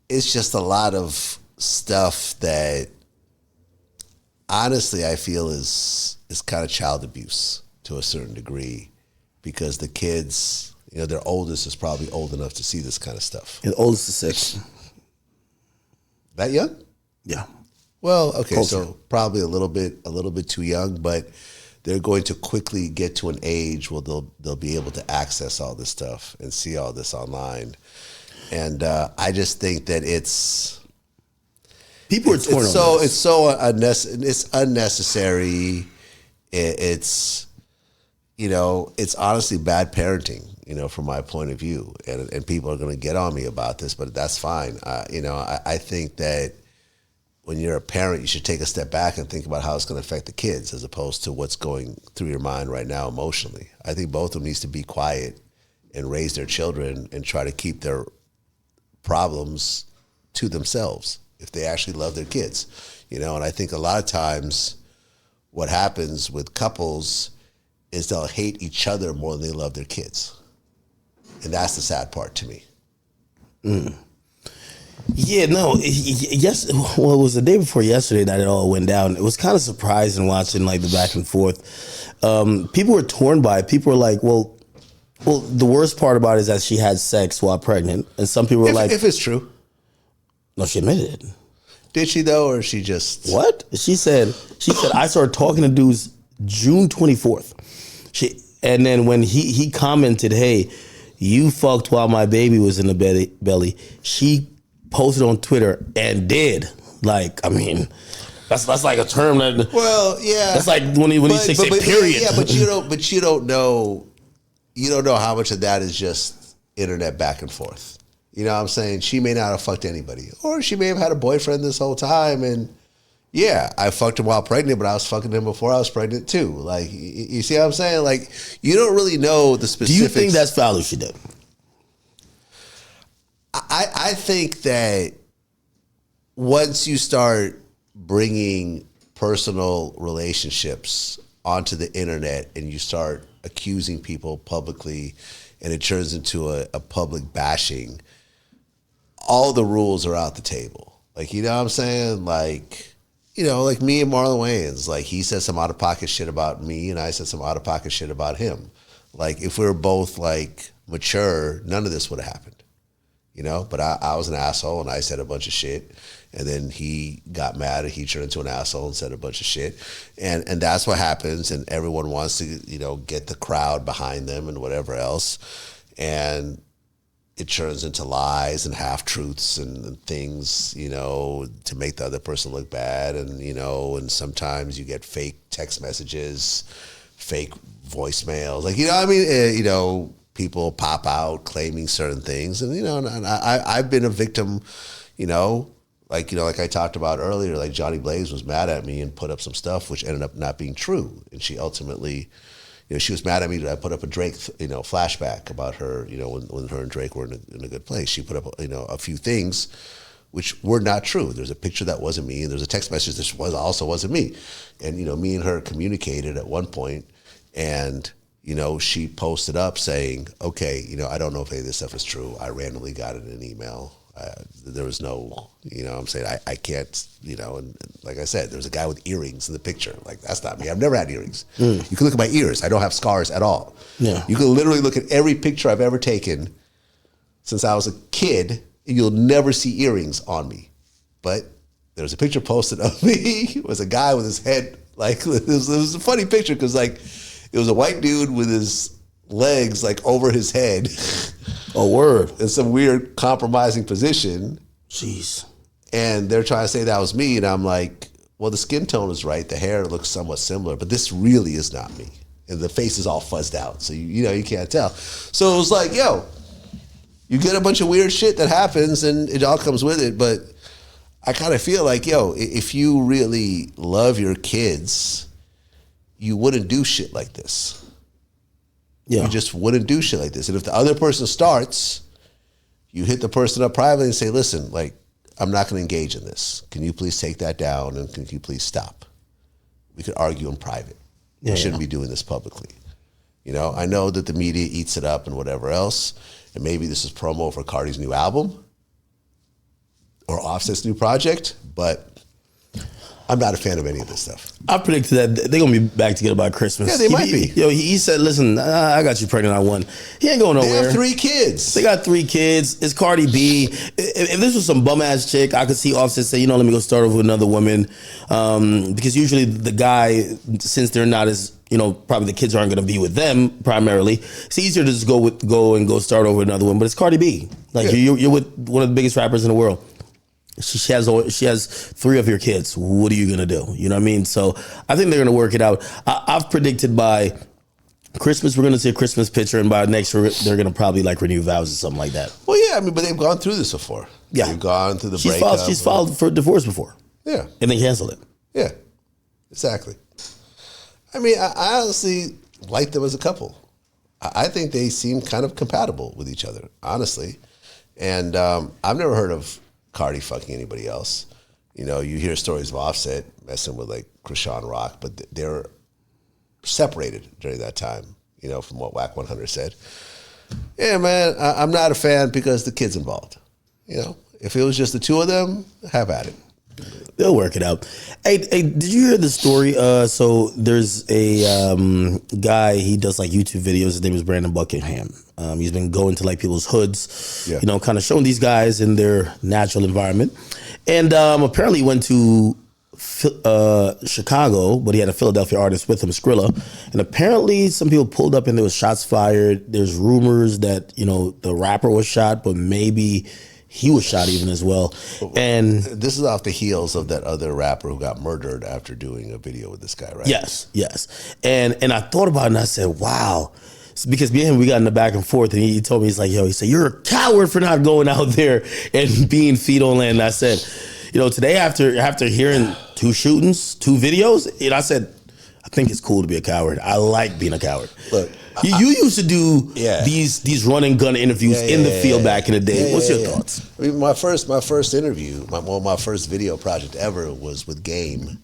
it's just a lot of stuff that honestly I feel is kind of child abuse to a certain degree, because the kids, their oldest is probably old enough to see this kind of stuff. The oldest is 6. That young? Yeah. Well, okay, so probably a little bit too young, but they're going to quickly get to an age where they'll be able to access all this stuff and see all this online. And I just think that people are torn on this. It's unnecessary. It's honestly bad parenting, from my point of view, and people are going to get on me about this, but that's fine. I think that when you're a parent, you should take a step back and think about how it's going to affect the kids, as opposed to what's going through your mind right now emotionally. I think both of them needs to be quiet and raise their children and try to keep their problems to themselves if they actually love their kids, And I think a lot of times what happens with couples is they'll hate each other more than they love their kids. And that's the sad part to me. Mm. Yeah, no. Yes, well, it was the day before yesterday that it all went down. It was kind of surprising watching like the back and forth. People were torn by it. People were like, well, the worst part about it is that she had sex while pregnant, and some people were like, if it's true. No, she admitted it. Did she though, or she just what? She said I started talking to dudes June 24th. And then when he commented, hey, you fucked while my baby was in the belly, she posted on Twitter and did. Like, I mean, that's like a term that. Well, yeah. That's like when he say period. Yeah, but you don't know. You don't know how much of that is just internet back and forth. You know what I'm saying? She may not have fucked anybody, or she may have had a boyfriend this whole time, and yeah, I fucked him while pregnant, but I was fucking him before I was pregnant too. Like, you see what I'm saying? Like, you don't really know the specifics. Do you think that's foul if she did? I think that once you start bringing personal relationships onto the internet and you start accusing people publicly and it turns into a public bashing, all the rules are out the table. Like, you know what I'm saying? Like, you know, like me and Marlon Wayans, like he said some out of pocket shit about me and I said some out of pocket shit about him. Like if we were both like mature, none of this would have happened, you know? But I was an asshole and I said a bunch of shit. And then he got mad and he turned into an asshole and said a bunch of shit. And that's what happens. And everyone wants to, you know, get the crowd behind them and whatever else. And it turns into lies and half-truths and things, you know, to make the other person look bad. And, you know, and sometimes you get fake text messages, fake voicemails. Like, you know what I mean? You know, people pop out claiming certain things. And, you know, and I've been a victim, you know, like I talked about earlier, like Johnny Blaze was mad at me and put up some stuff which ended up not being true. And she ultimately, you know, she was mad at me that I put up a Drake, you know, flashback about her, you know, when her and Drake were in a good place. She put up, you know, a few things which were not true. There's a picture that wasn't me, and there's a text message that also wasn't me. And, you know, me and her communicated at one point, and, you know, she posted up saying, okay, you know, I don't know if any of this stuff is true. I randomly got it in an email. There was no, you know what I'm saying, I can't, you know, and like I said, there was a guy with earrings in the picture. Like, that's not me. I've never had earrings. You can look at my ears. I don't have scars at all. Yeah. You can literally look at every picture I've ever taken since I was a kid, and you'll never see earrings on me. But there was a picture posted of me. It was a guy with his head, like, it was a funny picture because, like, it was a white dude with his legs, like, over his head. Oh, word. In some weird compromising position. Jeez. And they're trying to say that was me. And I'm like, well, the skin tone is right. The hair looks somewhat similar, but this really is not me. And the face is all fuzzed out. So, you know, you can't tell. So it was like, yo, you get a bunch of weird shit that happens and it all comes with it. But I kind of feel like, yo, if you really love your kids, you wouldn't do shit like this. Yeah. You just wouldn't do shit like this. And if the other person starts, you hit the person up privately and say, listen, like, I'm not going to engage in this. Can you please take that down and can you please stop? We could argue in private. We shouldn't be doing this publicly. You know, I know that the media eats it up and whatever else, and maybe this is promo for Cardi's new album or Offset's new project, but I'm not a fan of any of this stuff. I predicted that they're going to be back together by Christmas. Yeah, they might be. Yo, he said, listen, I got you pregnant, I won. He ain't going nowhere. They have 3 kids. They got 3 kids. It's Cardi B. If this was some bum-ass chick, I could see Offset say, you know, let me go start over with another woman. Because usually the guy, since they're not as, you know, probably the kids aren't going to be with them primarily, it's easier to just go start over with another one. But it's Cardi B. Like, you're with one of the biggest rappers in the world. She has 3 of your kids. What are you gonna do? You know what I mean? So I think they're gonna work it out. I've predicted by Christmas we're gonna see a Christmas picture, and by next year they're gonna probably like renew vows or something like that. Well, yeah, I mean, but they've gone through this before. Yeah, they've gone through the breakup. She's filed for divorce before. Yeah, and they canceled it. Yeah, exactly. I mean, I honestly like them as a couple. I think they seem kind of compatible with each other, honestly. And I've never heard of Cardi fucking anybody else. You know, you hear stories of Offset messing with like Krishan Rock, but they're separated during that time, you know, from what Wack 100 said. Yeah, man, I'm not a fan because the kid's involved. You know, if it was just the 2 of them, have at it. They'll work it out. Hey, did you hear the story? So there's a guy, he does like YouTube videos. His name is Brandon Buckingham. He's been going to like people's hoods, you know, kind of showing these guys in their natural environment. And apparently he went to Chicago, but he had a Philadelphia artist with him, Skrilla. And apparently some people pulled up and there was shots fired. There's rumors that, you know, the rapper was shot, but maybe he was shot even as well. And this is off the heels of that other rapper who got murdered after doing a video with this guy, right? Yes. And I thought about it and I said, wow. Because me and him, we got in the back and forth, and he told me, he's like, yo, he said, you're a coward for not going out there and being feet on land. And I said, you know, today after hearing 2 shootings, 2 videos, and I said, I think it's cool to be a coward. I like being a coward. Look, You used to do Yeah. these run and gun interviews in the field back in the day. What's your thoughts? I mean, my first interview, my first video project ever was with Game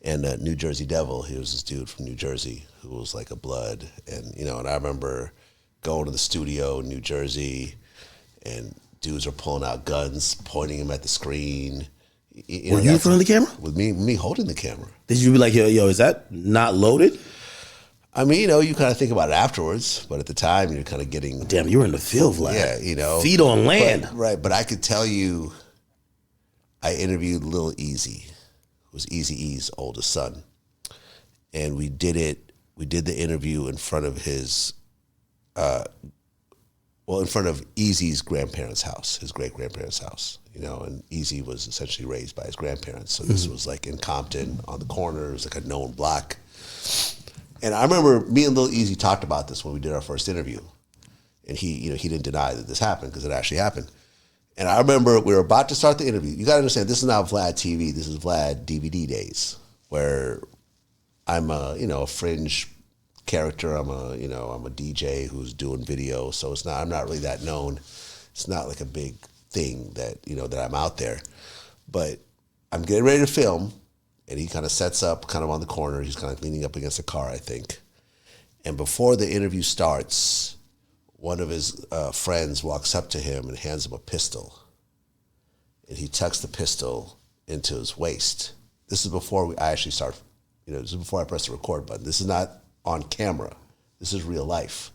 and New Jersey Devil. He was this dude from New Jersey who was like a blood, and and I remember going to the studio in New Jersey, and dudes are pulling out guns, pointing them at the screen. Were you in front of the camera? With me holding the camera. Did you be like, yo, is that not loaded? I mean, you kind of think about it afterwards, but at the time, you're kind of getting... Damn, you were in the field, Vlad. Yeah, Feet on land. But I could tell you, I interviewed Lil Easy, who was Eazy-E's oldest son. And we did the interview in front of his... in front of Eazy's grandparents' house, his great-grandparents' house, and Eazy was essentially raised by his grandparents. So this was like in Compton on the corner. It was like a known block. And I remember me and Lil Easy talked about this when we did our first interview. And he didn't deny that this happened because it actually happened. And I remember we were about to start the interview. You got to understand, this is not Vlad TV. This is Vlad DVD days, where I'm a fringe character. I'm a DJ who's doing video. So I'm not really that known. It's not like a big thing that I'm out there. But I'm getting ready to film, and he kind of sets up kind of on the corner. He's kind of leaning up against a car, I think. And before the interview starts, one of his friends walks up to him and hands him a pistol. And he tucks the pistol into his waist. This is before I actually start, this is before I press the record button. This is not on camera. This is real life.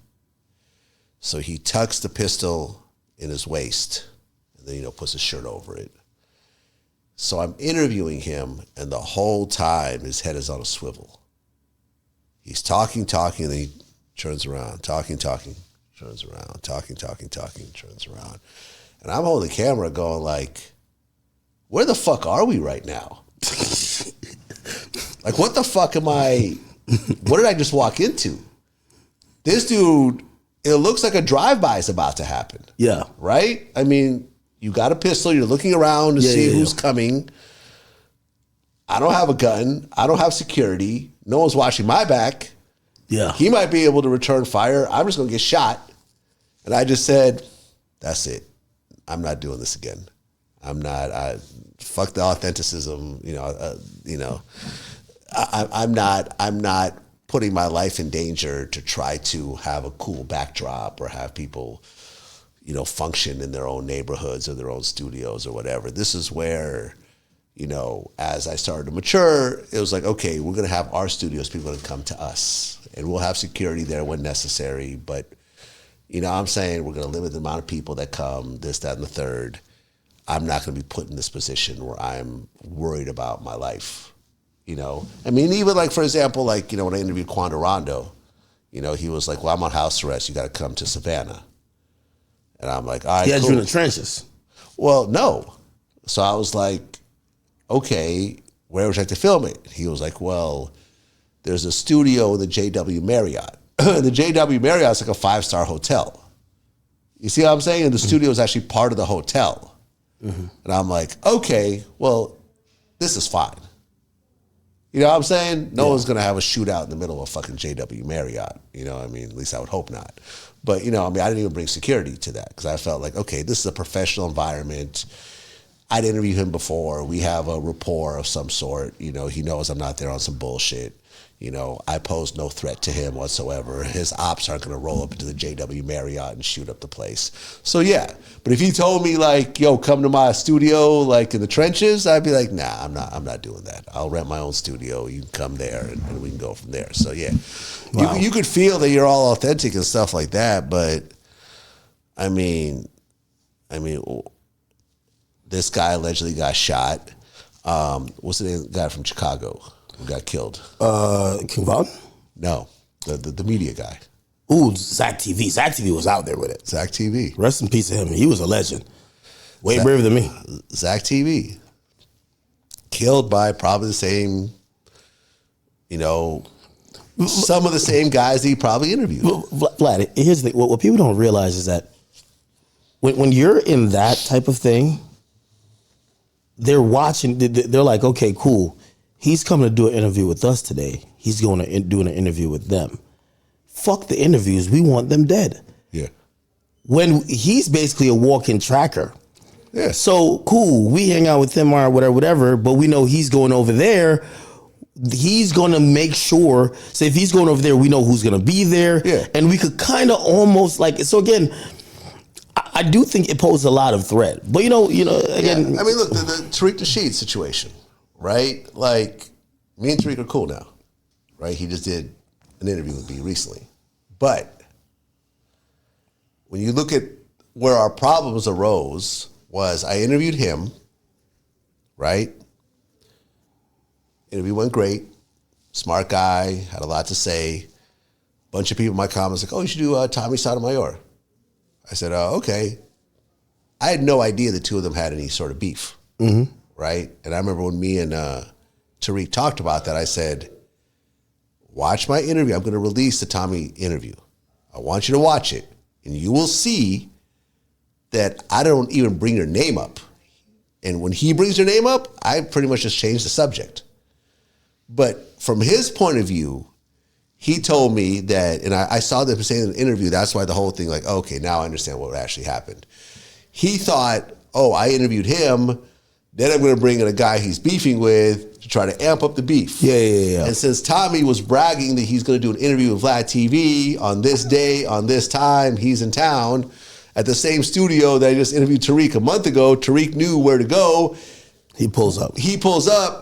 So he tucks the pistol in his waist and then, puts his shirt over it. So I'm interviewing him, and the whole time his head is on a swivel. He's talking, and then he turns around, talking, turns around, talking, turns around. And I'm holding the camera going like, where the fuck are we right now? Like, what the fuck what did I just walk into? This dude, it looks like a drive-by is about to happen. Yeah. Right? I mean, you got a pistol, you're looking around to see who's coming. I don't have a gun. I don't have security. No one's watching my back. Yeah. He might be able to return fire. I'm just going to get shot. And I just said, that's it. I'm not doing this again. Fuck the authenticism, I'm not putting my life in danger to try to have a cool backdrop or have people, function in their own neighborhoods or their own studios or whatever. This is where, as I started to mature, it was like, okay, we're going to have our studios, people are going to come to us, and we'll have security there when necessary. But, I'm saying we're going to limit the amount of people that come, this, that, and the third. I'm not going to be put in this position where I'm worried about my life. I mean, even like, for example, like, when I interviewed Quando Rondo, he was like, well, I'm on house arrest. You got to come to Savannah. And I'm like, all right, he had cool. you in the trenches. Well, no. So I was like, okay, where would you like to film it? He was like, well, there's a studio in the JW Marriott. The JW Marriott's like a 5-star hotel. You see what I'm saying? And the studio is actually part of the hotel. Mm-hmm. And I'm like, okay, well, this is fine. You know what I'm saying? No one's going to have a shootout in the middle of a fucking JW Marriott. I mean, at least I would hope not. But, I didn't even bring security to that because I felt like, okay, this is a professional environment. I'd interviewed him before. We have a rapport of some sort. He knows I'm not there on some bullshit. I pose no threat to him whatsoever. His ops aren't going to roll up into the JW Marriott and shoot up the place. So, yeah. But if he told me, like, yo, come to my studio, like, in the trenches, I'd be like, nah, I'm not doing that. I'll rent my own studio. You can come there, and we can go from there. So, yeah. Wow. You could feel that you're all authentic and stuff like that, but, I mean, this guy allegedly got shot. What's the name of the guy from Chicago who got killed? King Von? No, the media guy. Ooh, Zach TV. Zach TV was out there with it. Zach TV. Rest in peace to him. He was a legend. Way braver than me. Zach TV. Killed by probably the same, some of the same guys that he probably interviewed. Vlad, here's the thing. What people don't realize is that when you're in that type of thing, they're watching. They're like, okay, cool. He's coming to do an interview with us today. He's going to do an interview with them. fuck the interviews. We want them dead. Yeah. When he's basically a walking tracker. Yeah. So cool, we hang out with him or whatever, but we know he's going over there. He's going to make sure, so if he's going over there, we know who's going to be there. Yeah. And we could kind of almost like, so again, I do think it poses a lot of threat. But, again. Yeah. I mean, look, the Tariq Nasheed situation, right? Like, me and Tariq are cool now, right? He just did an interview with me recently. But when you look at where our problems arose, was I interviewed him, right? Interview went great. Smart guy, had a lot to say. Bunch of people in my comments like, oh, you should do Tommy Sotomayor. I said, okay. I had no idea the two of them had any sort of beef, right? And I remember when me and Tariq talked about that, I said, watch my interview. I'm going to release the Tommy interview. I want you to watch it, and you will see that I don't even bring your name up. And when he brings your name up, I pretty much just change the subject. But from his point of view, he told me that, and I saw them saying in the interview, that's why the whole thing, like, okay, now I understand what actually happened. He thought, oh, I interviewed him, then I'm going to bring in a guy he's beefing with to try to amp up the beef. Yeah. And since Tommy was bragging that he's going to do an interview with Vlad TV on this day, on this time, he's in town, at the same studio that I just interviewed Tariq a month ago, Tariq knew where to go. He pulls up.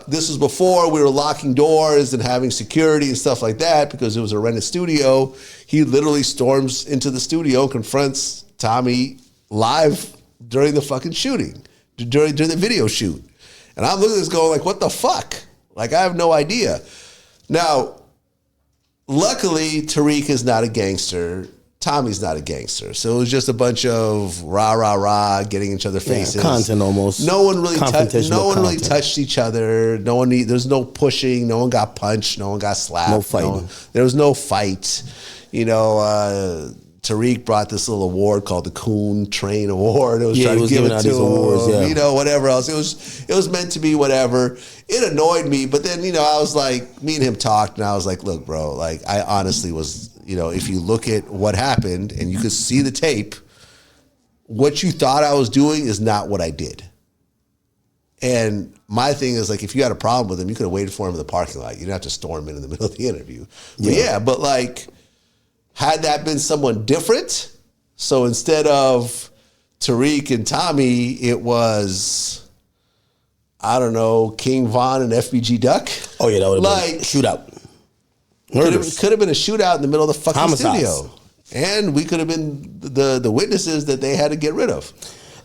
This was before we were locking doors and having security and stuff like that because it was a rented studio. He literally storms into the studio, confronts Tommy live during the fucking shooting, during the video shoot. And I'm looking at this going like, what the fuck? Like, I have no idea. Now, luckily, Tariq is not a gangster. Tommy's not a gangster. So it was just a bunch of rah, getting each other's faces. Content almost. No one really touched each other. There's no pushing. No one got punched. No one got slapped. No fighting. There was no fight. Tariq brought this little award called the Coon Train Award. It was trying to give it to him. Awards, whatever else. It was meant to be whatever. It annoyed me, but then, I was like, me and him talked, and I was like, look, bro, like, I honestly was, if you look at what happened and you could see the tape, what you thought I was doing is not what I did. And my thing is, like, if you had a problem with him, you could have waited for him in the parking lot. You didn't have to storm in the middle of the interview. But like, had that been someone different, so instead of Tariq and Tommy, it was, I don't know, King Von and FBG Duck. Oh yeah, that would have been a shootout. Could have been a shootout in the middle of the fucking Homicides. studio. And we could have been the witnesses that they had to get rid of.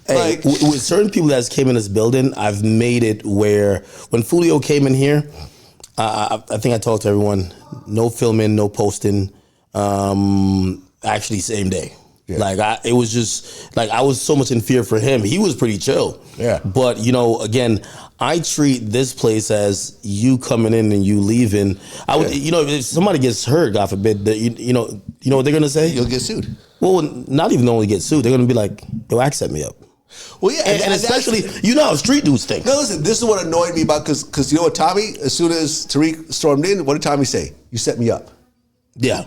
Hey, with certain people that came in this building, I've made it where when Fulio came in here, I think I talked to everyone, no filming, no posting, actually same day. Yeah. Like, it was just, like, I was so much in fear for him. He was pretty chill. Yeah. But, again, I treat this place as you coming in and you leaving. I would, if somebody gets hurt, God forbid, you know what they're going to say? You'll get sued. Well, not even only get sued, they're going to be like, yo, Axe set me up. Well, yeah. And especially, how street dudes think. No, listen, this is what annoyed me about, because you know what, Tommy, as soon as Tariq stormed in, what did Tommy say? You set me up. Yeah.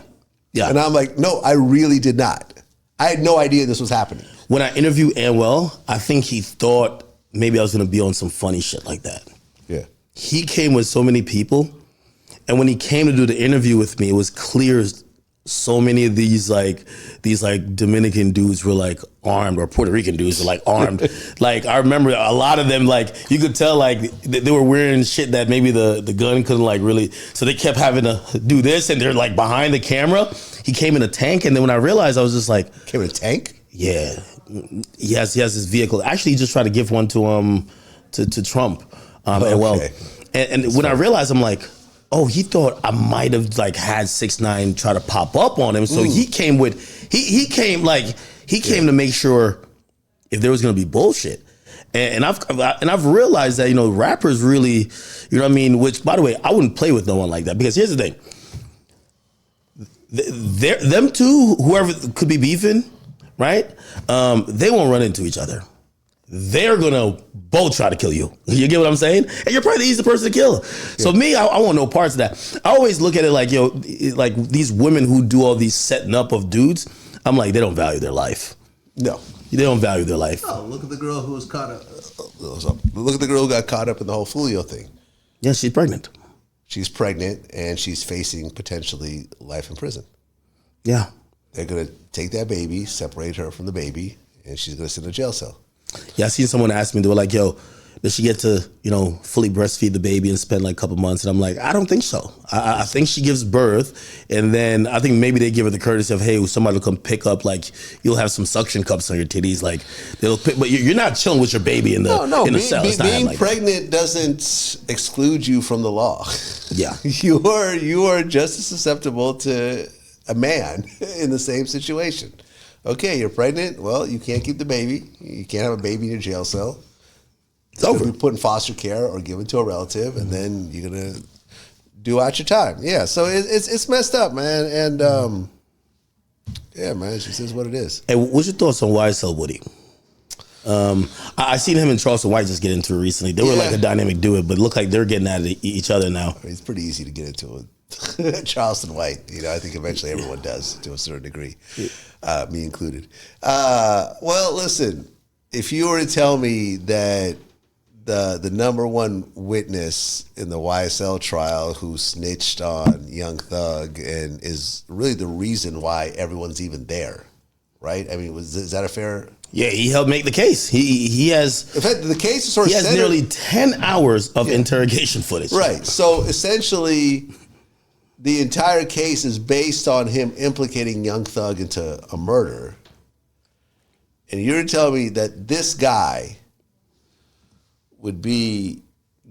And I'm like, no, I really did not. I had no idea this was happening. When I interviewed Anwell, I think he thought maybe I was going to be on some funny shit like that. Yeah. He came with so many people, and when he came to do the interview with me, it was clear so many of these Dominican dudes were like armed, or Puerto Rican dudes were like armed. Like, I remember a lot of them, like, you could tell like they were wearing shit that maybe the gun couldn't like really, so they kept having to do this, and they're like behind the camera. He came in a tank, and then when I realized, I was just like, came in a tank? Yeah. He has this vehicle. Actually, he just tried to give one to Trump. Okay. And when I realized, I'm like, oh, he thought I might have like had 6ix9ine try to pop up on him. So he came to make sure if there was going to be bullshit. And I've realized that, rappers really, which, by the way, I wouldn't play with no one like that, because here's the thing. Them two, whoever could be beefing, right? They won't run into each other. They're going to both try to kill you. You get what I'm saying? And you're probably the easiest person to kill. So me, I want no parts of that. I always look at it like, like these women who do all these setting up of dudes, I'm like, they don't value their life. No. They don't value their life. Oh, look at the girl who was caught up. Look at the girl who got caught up in the whole Fulio thing. Yeah, she's pregnant. She's pregnant and she's facing potentially life in prison. Yeah. They're going to take that baby, separate her from the baby, and she's going to sit in a jail cell. Yeah, I seen someone ask me, they were like, yo, does she get to, fully breastfeed the baby and spend like a couple months? And I'm like, I don't think so. I think she gives birth, and then I think maybe they give her the courtesy of, hey, somebody will come pick up, like, you'll have some suction cups on your titties. Like, they'll pick, but you're not chilling with your baby in the cell. Being pregnant doesn't exclude you from the law. Yeah. You are just as susceptible to a man in the same situation. Okay, you're pregnant. Well, you can't keep the baby. You can't have a baby in your jail cell. It's over. Be put in foster care or given to a relative, and then you're gonna do out your time. Yeah, so it's messed up, man. And yeah, man, it just is what it is. Hey, what's your thoughts on YSL Woody? I seen him and Charleston White just get into it recently. They were like a dynamic duo, but it looked like they're getting at each other now. I mean, it's pretty easy to get into it. Charleston White, I think eventually everyone does to a certain degree, me included. Well, listen, if you were to tell me that the number one witness in the YSL trial who snitched on Young Thug and is really the reason why everyone's even there, right? I mean, is that a fair? Yeah, he helped make the case. He has. In fact, the case is sort of. He has nearly 10 hours of interrogation footage. Right. So essentially, the entire case is based on him implicating Young Thug into a murder. And you're telling me that this guy would be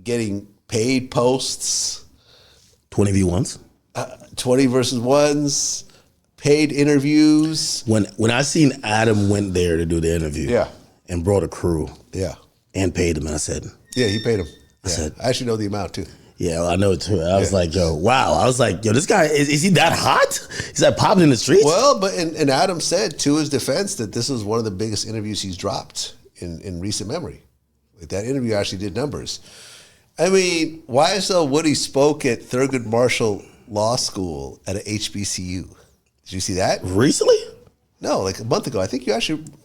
getting paid posts, 20 v1s, 20 versus 1s, paid interviews. When I seen Adam went there to do the interview, and brought a crew, and paid him, and I said, yeah, he paid him. I said, I actually know the amount too. Yeah, well, I know it too. I was like, yo, wow. I was like, yo, this guy, is he that hot? Is that popping in the streets? Well, but and Adam said to his defense that this was one of the biggest interviews he's dropped in recent memory. Like, that interview actually did numbers. I mean, YSL Woody spoke at Thurgood Marshall Law School at a HBCU. Did you see that? Recently? No, like a month ago. I think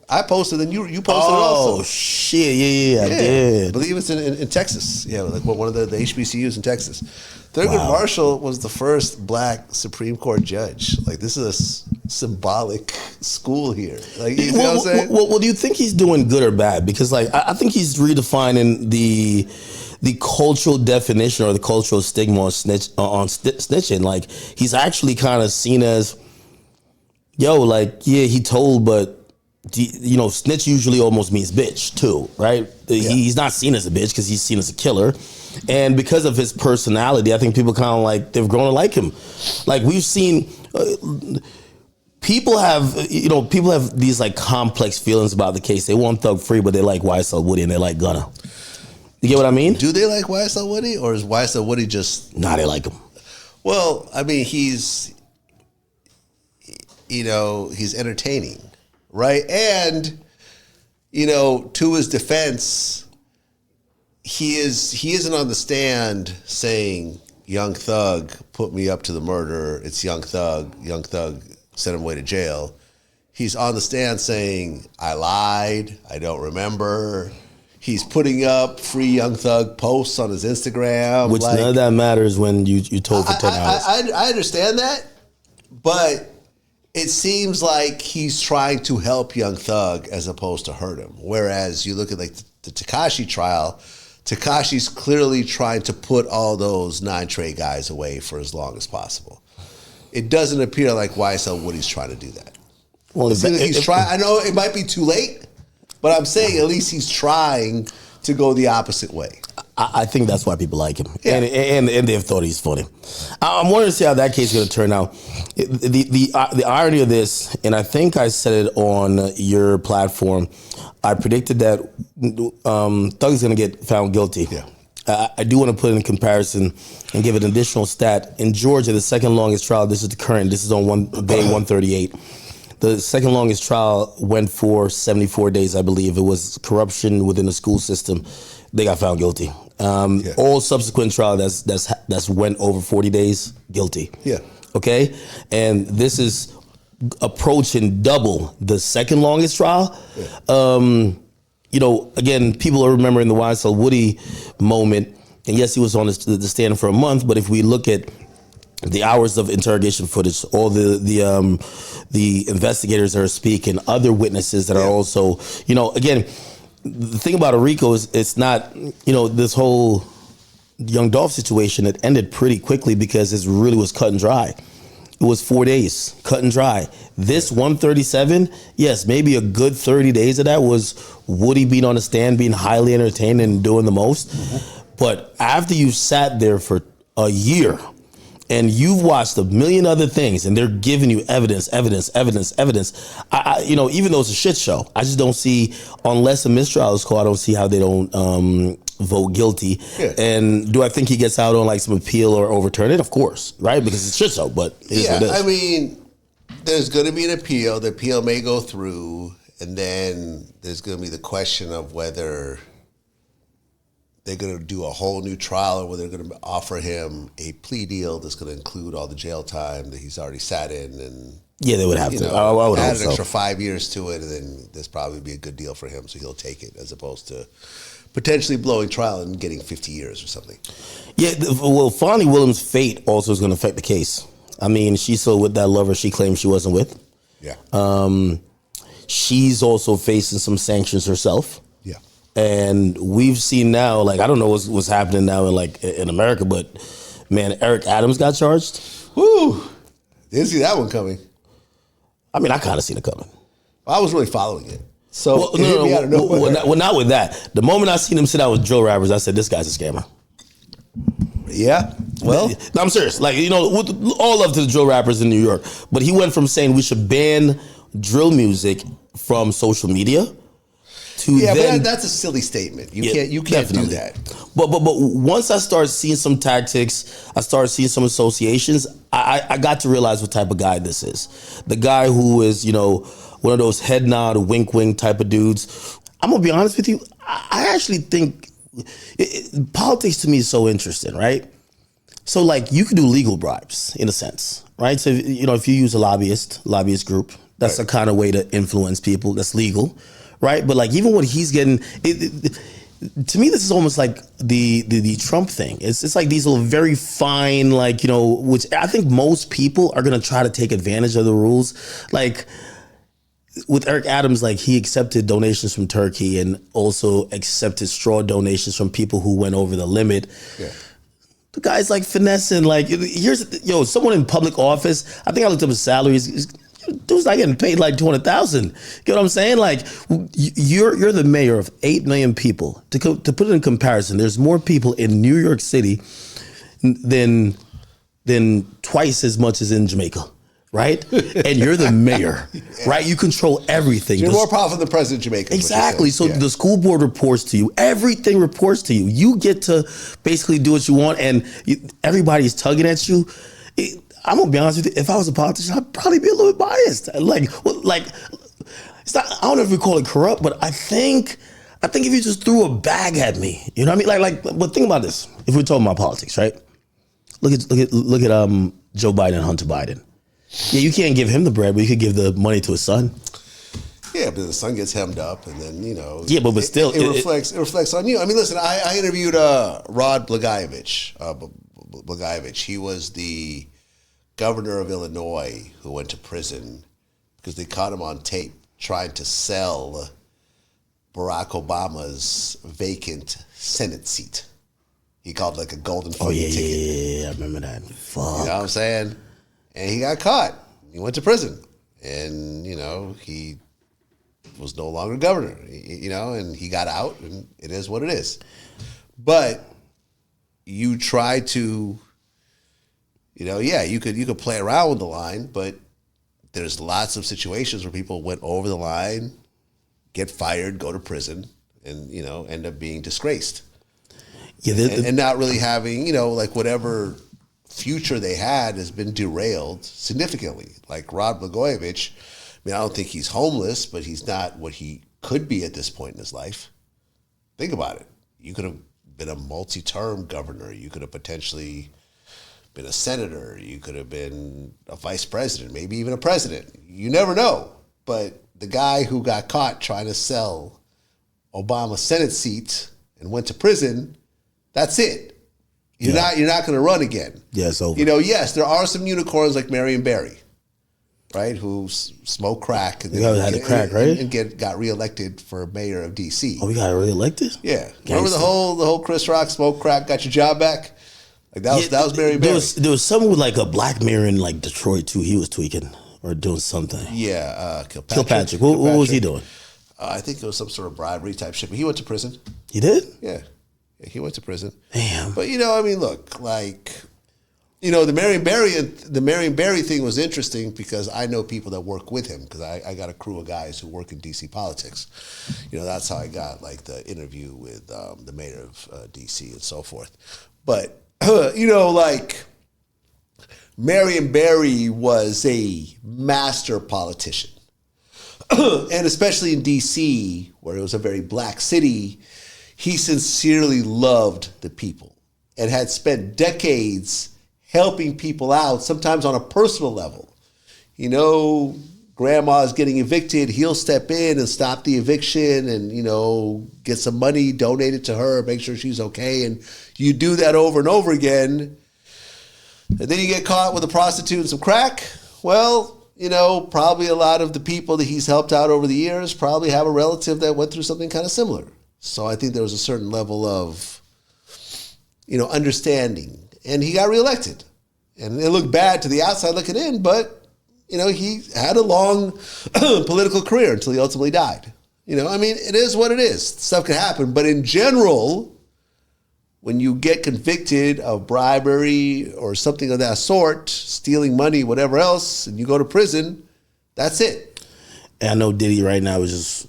I posted and you posted it also. Oh, shit. Yeah, I did. I believe it's in Texas. Yeah, like one of the HBCUs in Texas. Thurgood Marshall was the first black Supreme Court judge. Like, this is a symbolic school here. Like, you know what I'm saying? Well, do you think he's doing good or bad? Because, like, I think he's redefining the cultural definition or the cultural stigma on snitching. Like, he's actually kind of seen as, yo, like, yeah, he told, but snitch usually almost means bitch too, right? Yeah. He's not seen as a bitch because he's seen as a killer. And because of his personality, I think people kind of like, they've grown to like him. Like, we've seen people have these like complex feelings about the case. They want Thug free, but they like YSL Woody and they like Gunna. You get what I mean? Do they like YSL Woody, or is YSL Woody just... Nah, they like him. Well, I mean, he's entertaining, right? And, to his defense, he isn't on the stand saying, Young Thug put me up to the murder. It's Young Thug. Young Thug sent him away to jail. He's on the stand saying, I lied. I don't remember. He's putting up free Young Thug posts on his Instagram. Which none of that matters when you told for 10 hours. I understand that, but it seems like he's trying to help Young Thug as opposed to hurt him. Whereas you look at like the Tekashi trial, Tekashi's clearly trying to put all those 9 Trey guys away for as long as possible. It doesn't appear like YSL Woody's trying to do that. Well, he's trying. I know it might be too late, but I'm saying at least he's trying to go the opposite way. I think that's why people like him, and they've thought he's funny. I'm wondering to see how that case is going to turn out. The irony of this, and I think I said it on your platform, I predicted that Thug's going to get found guilty. Yeah. I do want to put it in comparison and give an additional stat. In Georgia, the second longest trial, this is the current, this is on day 138. The second longest trial went for 74 days, I believe. It was corruption within the school system. They got found guilty. All subsequent trial that's went over 40 days, guilty. Yeah. Okay? And this is approaching double the second longest trial. Yeah. Again, people are remembering the YSL Woody moment. And yes, he was on the stand for a month, but if we look at the hours of interrogation footage, all the investigators that are speaking, other witnesses that are also, again, the thing about Rico is it's not, this whole Young Dolph situation, it ended pretty quickly because it really was cut and dry. It was 4 days, cut and dry. This 137, yes, maybe a good 30 days of that was Woody being on the stand, being highly entertained and doing the most. Mm-hmm. But after you sat there for a year and you've watched a million other things and they're giving you evidence, I even though it's a shit show, I just don't see, unless a mistrial is called, I don't see how they don't vote guilty. Yeah. And do I think he gets out on like some appeal or overturn it? Of course, right? Because it's a shit show, but it is what it is. I mean, there's going to be an appeal. The appeal may go through, and then there's going to be the question of whether they're going to do a whole new trial or whether they're going to offer him a plea deal that's going to include all the jail time that he's already sat in. And yeah, they would have to. I would add an extra 5 years to it, and then this probably be a good deal for him, so he'll take it as opposed to potentially blowing trial and getting 50 years or something. Yeah, well, Fonnie Williams' fate also is going to affect the case. I mean, she's still with that lover she claimed she wasn't with. Yeah. She's also facing some sanctions herself. Yeah. And we've seen now, like, I don't know what's happening now in America, but man, Eric Adams got charged. Woo! Didn't see that one coming. I mean, I kind of seen it coming. I was really following it. So not with that. The moment I seen him sit out with drill rappers, I said, this guy's a scammer. Yeah. Well, no, I'm serious. Like, with all love to the drill rappers in New York, but he went from saying we should ban drill music from social media to but that's a silly statement. You can't do that. But once I started seeing some tactics, I started seeing some associations, I got to realize what type of guy this is. The guy who is, one of those head nod, wink, wink type of dudes. I'm going to be honest with you. I actually think politics to me is so interesting, right? So like you could do legal bribes in a sense, right? So, if you use a lobbyist group, that's a kind of way to influence people. That's legal, right? But like even what he's getting, to me, this is almost like the Trump thing. It's like these little very fine, like, which I think most people are going to try to take advantage of the rules. Like, with Eric Adams, like he accepted donations from Turkey and also accepted straw donations from people who went over the limit. Yeah. The guy's like finessing, like someone in public office. I think I looked up his salaries. Dude's not getting paid like $200,000. You know what I'm saying? Like you're the mayor of 8 million people. To put it in comparison, there's more people in New York City than twice as much as in Jamaica. Right? And you're the mayor, right? You control everything. You're more powerful than the president of Jamaica. Exactly. So the school board reports to you. Everything reports to you. You get to basically do what you want, and everybody's tugging at you. I'm going to be honest with you. If I was a politician, I'd probably be a little bit biased. Like it's not, I don't know if we call it corrupt, but I think if you just threw a bag at me, you know what I mean? But think about this. If we're talking about politics, right? Look at Joe Biden and Hunter Biden. Yeah, you can't give him the bread, but you could give the money to his son. Yeah, but the son gets hemmed up, and then Yeah, but still, it reflects on you. I mean, listen, I interviewed Rod Blagojevich. He was the governor of Illinois who went to prison because they caught him on tape trying to sell Barack Obama's vacant Senate seat. He called it like a golden ticket. Yeah, I remember that. Fuck. You know what I'm saying? And he got caught. He went to prison. And, he was no longer governor, and he got out, and it is what it is. But you try to, you could play around with the line, but there's lots of situations where people went over the line, get fired, go to prison, and, end up being disgraced. Yeah, and not really having, whatever future they had has been derailed significantly. Like Rod Blagojevich, mean, I don't think he's homeless, but he's not what he could be at this point in his life. Think about it. You could have been a multi-term governor. You could have potentially been a senator. You could have been a vice president, maybe even a president. You never know. But the guy who got caught trying to sell Obama's Senate seat and went to prison, that's it. You're not going to run again. Yeah, it's over. You know, yes, there are some unicorns like Marion Barry, right, who smoked crack and had the crack, right? And got reelected for mayor of D.C. Oh, we got reelected? Yeah. Remember the whole Chris Rock smoke crack, got your job back? Like that was Marion Barry. There was someone with like a black mayor in like Detroit too. He was tweaking or doing something. Yeah, Kilpatrick. What was he doing? I think it was some sort of bribery type shit, but he went to prison. He did? Yeah, he went to prison. Damn. But I mean, look, like, the Marion Barry thing was interesting because I know people that work with him because I got a crew of guys who work in DC politics. That's how I got like the interview with the mayor of DC and so forth. But like Marion Barry was a master politician. And especially in D.C., where it was a very black city, he sincerely loved the people and had spent decades helping people out, sometimes on a personal level. Grandma's getting evicted, he'll step in and stop the eviction and, get some money donated to her, make sure she's okay. And you do that over and over again. And then you get caught with a prostitute and some crack. Well, probably a lot of the people that he's helped out over the years probably have a relative that went through something kind of similar. So I think there was a certain level of, understanding. And he got reelected. And it looked bad to the outside looking in, but, he had a long political career until he ultimately died. I mean, it is what it is. Stuff can happen. But in general, when you get convicted of bribery or something of that sort, stealing money, whatever else, and you go to prison, that's it. And I know Diddy right now is just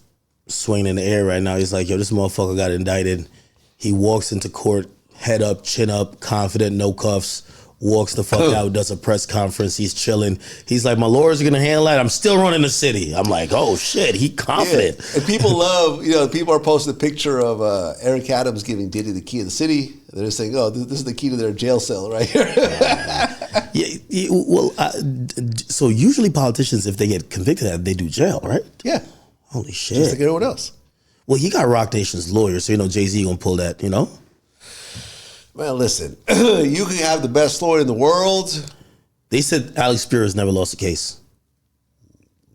swinging in the air right now. He's like, yo, this motherfucker got indicted. He walks into court, head up, chin up, confident, no cuffs, walks the fuck out, does a press conference. He's chilling. He's like, my lawyers are going to handle that. I'm still running the city. I'm like, oh, shit, he confident. Yeah. And people love, people are posting a picture of Eric Adams giving Diddy the key of the city. They're saying, oh, this is the key to their jail cell right here. So usually politicians, if they get convicted, they do jail, right? Yeah. Holy shit. Just like everyone else. Well, he got Roc Nation's lawyer, so Jay-Z gonna pull that, Man, listen, you can have the best lawyer in the world. They said Alex Spears never lost a case.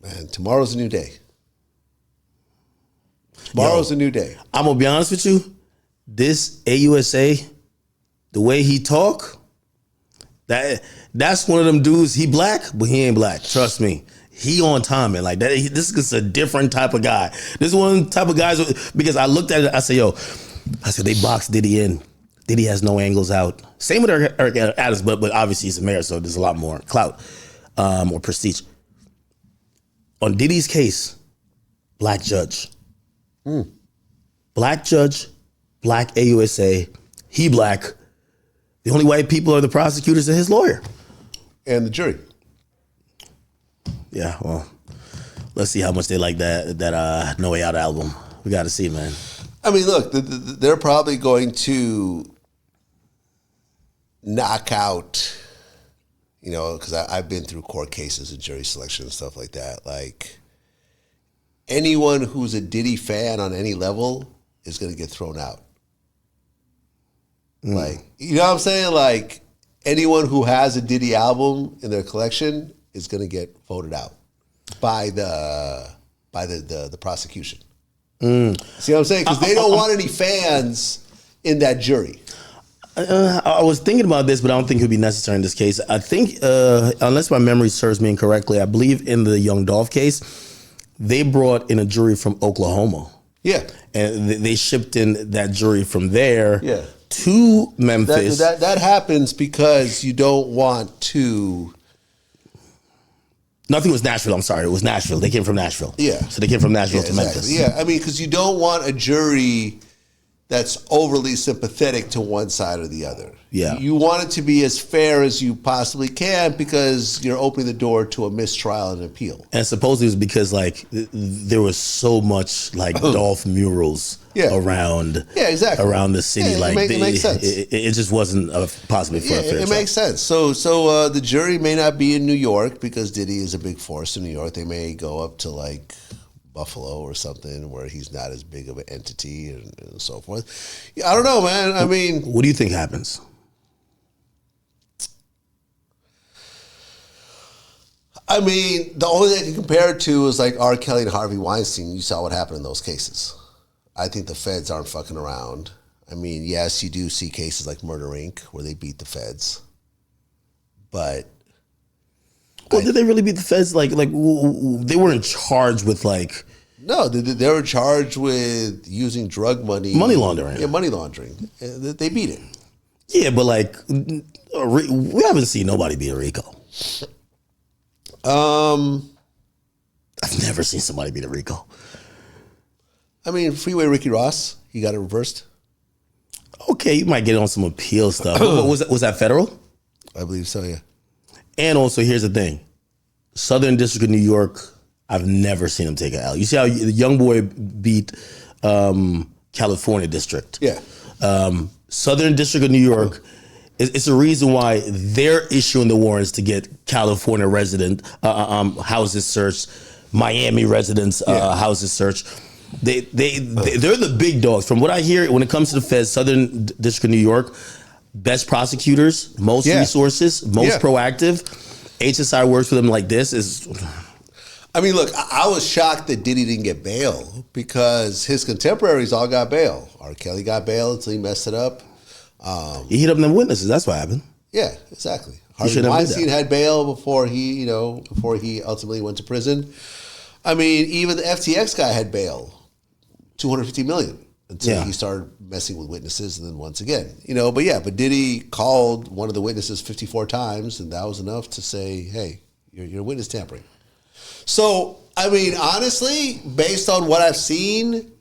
Man, tomorrow's a new day. Tomorrow's a new day. I'm gonna be honest with you. This AUSA, the way he talk, that's one of them dudes. He black, but he ain't black. Trust me. He on time, man. Like that. This is a different type of guy. This is one of the type of guys because I looked at it. I said, they boxed Diddy in. Diddy has no angles out. Same with Eric Adams, but obviously he's a mayor, so there's a lot more clout or prestige. On Diddy's case, black judge. Black judge, black AUSA, he black. The only white people are the prosecutors and his lawyer. And the jury. Yeah, well, let's see how much they like that No Way Out album. We got to see, man. I mean, look, they're probably going to knock out, because I've been through court cases and jury selection and stuff like that. Like, anyone who's a Diddy fan on any level is going to get thrown out. Like, you know what I'm saying? Like, anyone who has a Diddy album in their collection is going to get voted out by the prosecution. See what I'm saying? Because they don't want any fans in that jury. I was thinking about this, but I don't think it would be necessary in this case. I think, unless my memory serves me incorrectly, I believe in the Young Dolph case, they brought in a jury from Oklahoma. Yeah. And they shipped in that jury from there to Memphis. That happens because you don't want to... Nothing was Nashville. I'm sorry. It was Nashville. They came from Nashville. Yeah. So they came from Nashville to Memphis. Yeah. I mean, because you don't want a jury that's overly sympathetic to one side or the other. Yeah. You want it to be as fair as you possibly can because you're opening the door to a mistrial and appeal. And supposedly it was because like there was so much like Dolph murals around around the city. Like it makes sense. It just wasn't possibly for a fair it trial. makes sense. So the jury may not be in New York because Diddy is a big force in New York. They may go up to like Buffalo or something where he's not as big of an entity and so forth. Yeah, I don't know, man. I mean, what do you think happens? I mean, the only thing I can compare it to is like R. Kelly and Harvey Weinstein. You saw what happened in those cases. I think the feds aren't fucking around. I mean, yes, you do see cases like Murder Inc. where they beat the feds, but well, did they really beat the feds? Like they weren't charged with like. No, they were charged with using drug money, money laundering. Yeah, money laundering. They beat it. Yeah, but like we haven't seen nobody beat RICO. I've never seen somebody beat a RICO. I mean, Freeway Ricky Ross, he got it reversed. Okay, you might get on some appeal stuff. Was that federal? I believe so, yeah. And also, here's the thing. Southern District of New York, I've never seen him take an L. You see how the young boy beat California District. Yeah. Southern District of New York, it's a reason why they're issuing the warrants to get California resident houses searched, Miami residents houses searched. They're the big dogs. From what I hear, when it comes to the feds, Southern District of New York, best prosecutors, most resources, most proactive. HSI works with them like this. I mean, look, I was shocked that Diddy didn't get bail because his contemporaries all got bail. R. Kelly got bail until he messed it up. He hit up them witnesses. That's what happened. Yeah, exactly. Harvey Weinstein had bail before he ultimately went to prison. I mean, even the FTX guy had bail, $250 million, until he started messing with witnesses, and then once again, but Diddy called one of the witnesses 54 times, and that was enough to say, hey, you're witness tampering. So, I mean, honestly, based on what I've seen,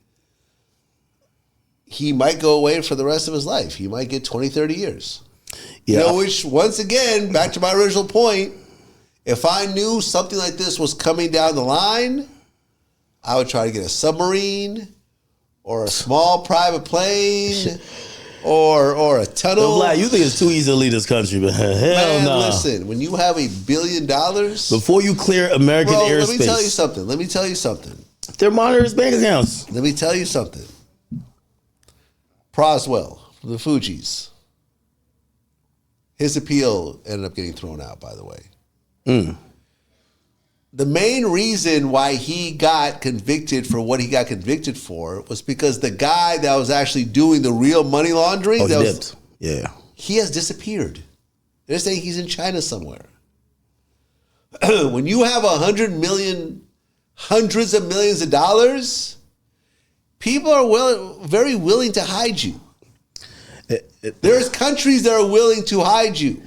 he might go away for the rest of his life. He might get 20, 30 years. Yeah. Which, once again, back to my original point, if I knew something like this was coming down the line, I would try to get a submarine or a small private plane or a tunnel. Vlad, you think it's too easy to lead this country, but hell no. Listen, when you have $1 billion... Before you clear American airspace... let me tell you something. They're monitoring his bank accounts. Let me tell you something. Proswell, the Fugees. His appeal ended up getting thrown out, by the way. The main reason why he got convicted for what he got convicted for was because the guy that was actually doing the real money laundering, he has disappeared. They're saying he's in China somewhere. When you have $100 million, hundreds of millions of dollars, people are very willing to hide you. There's countries that are willing to hide you.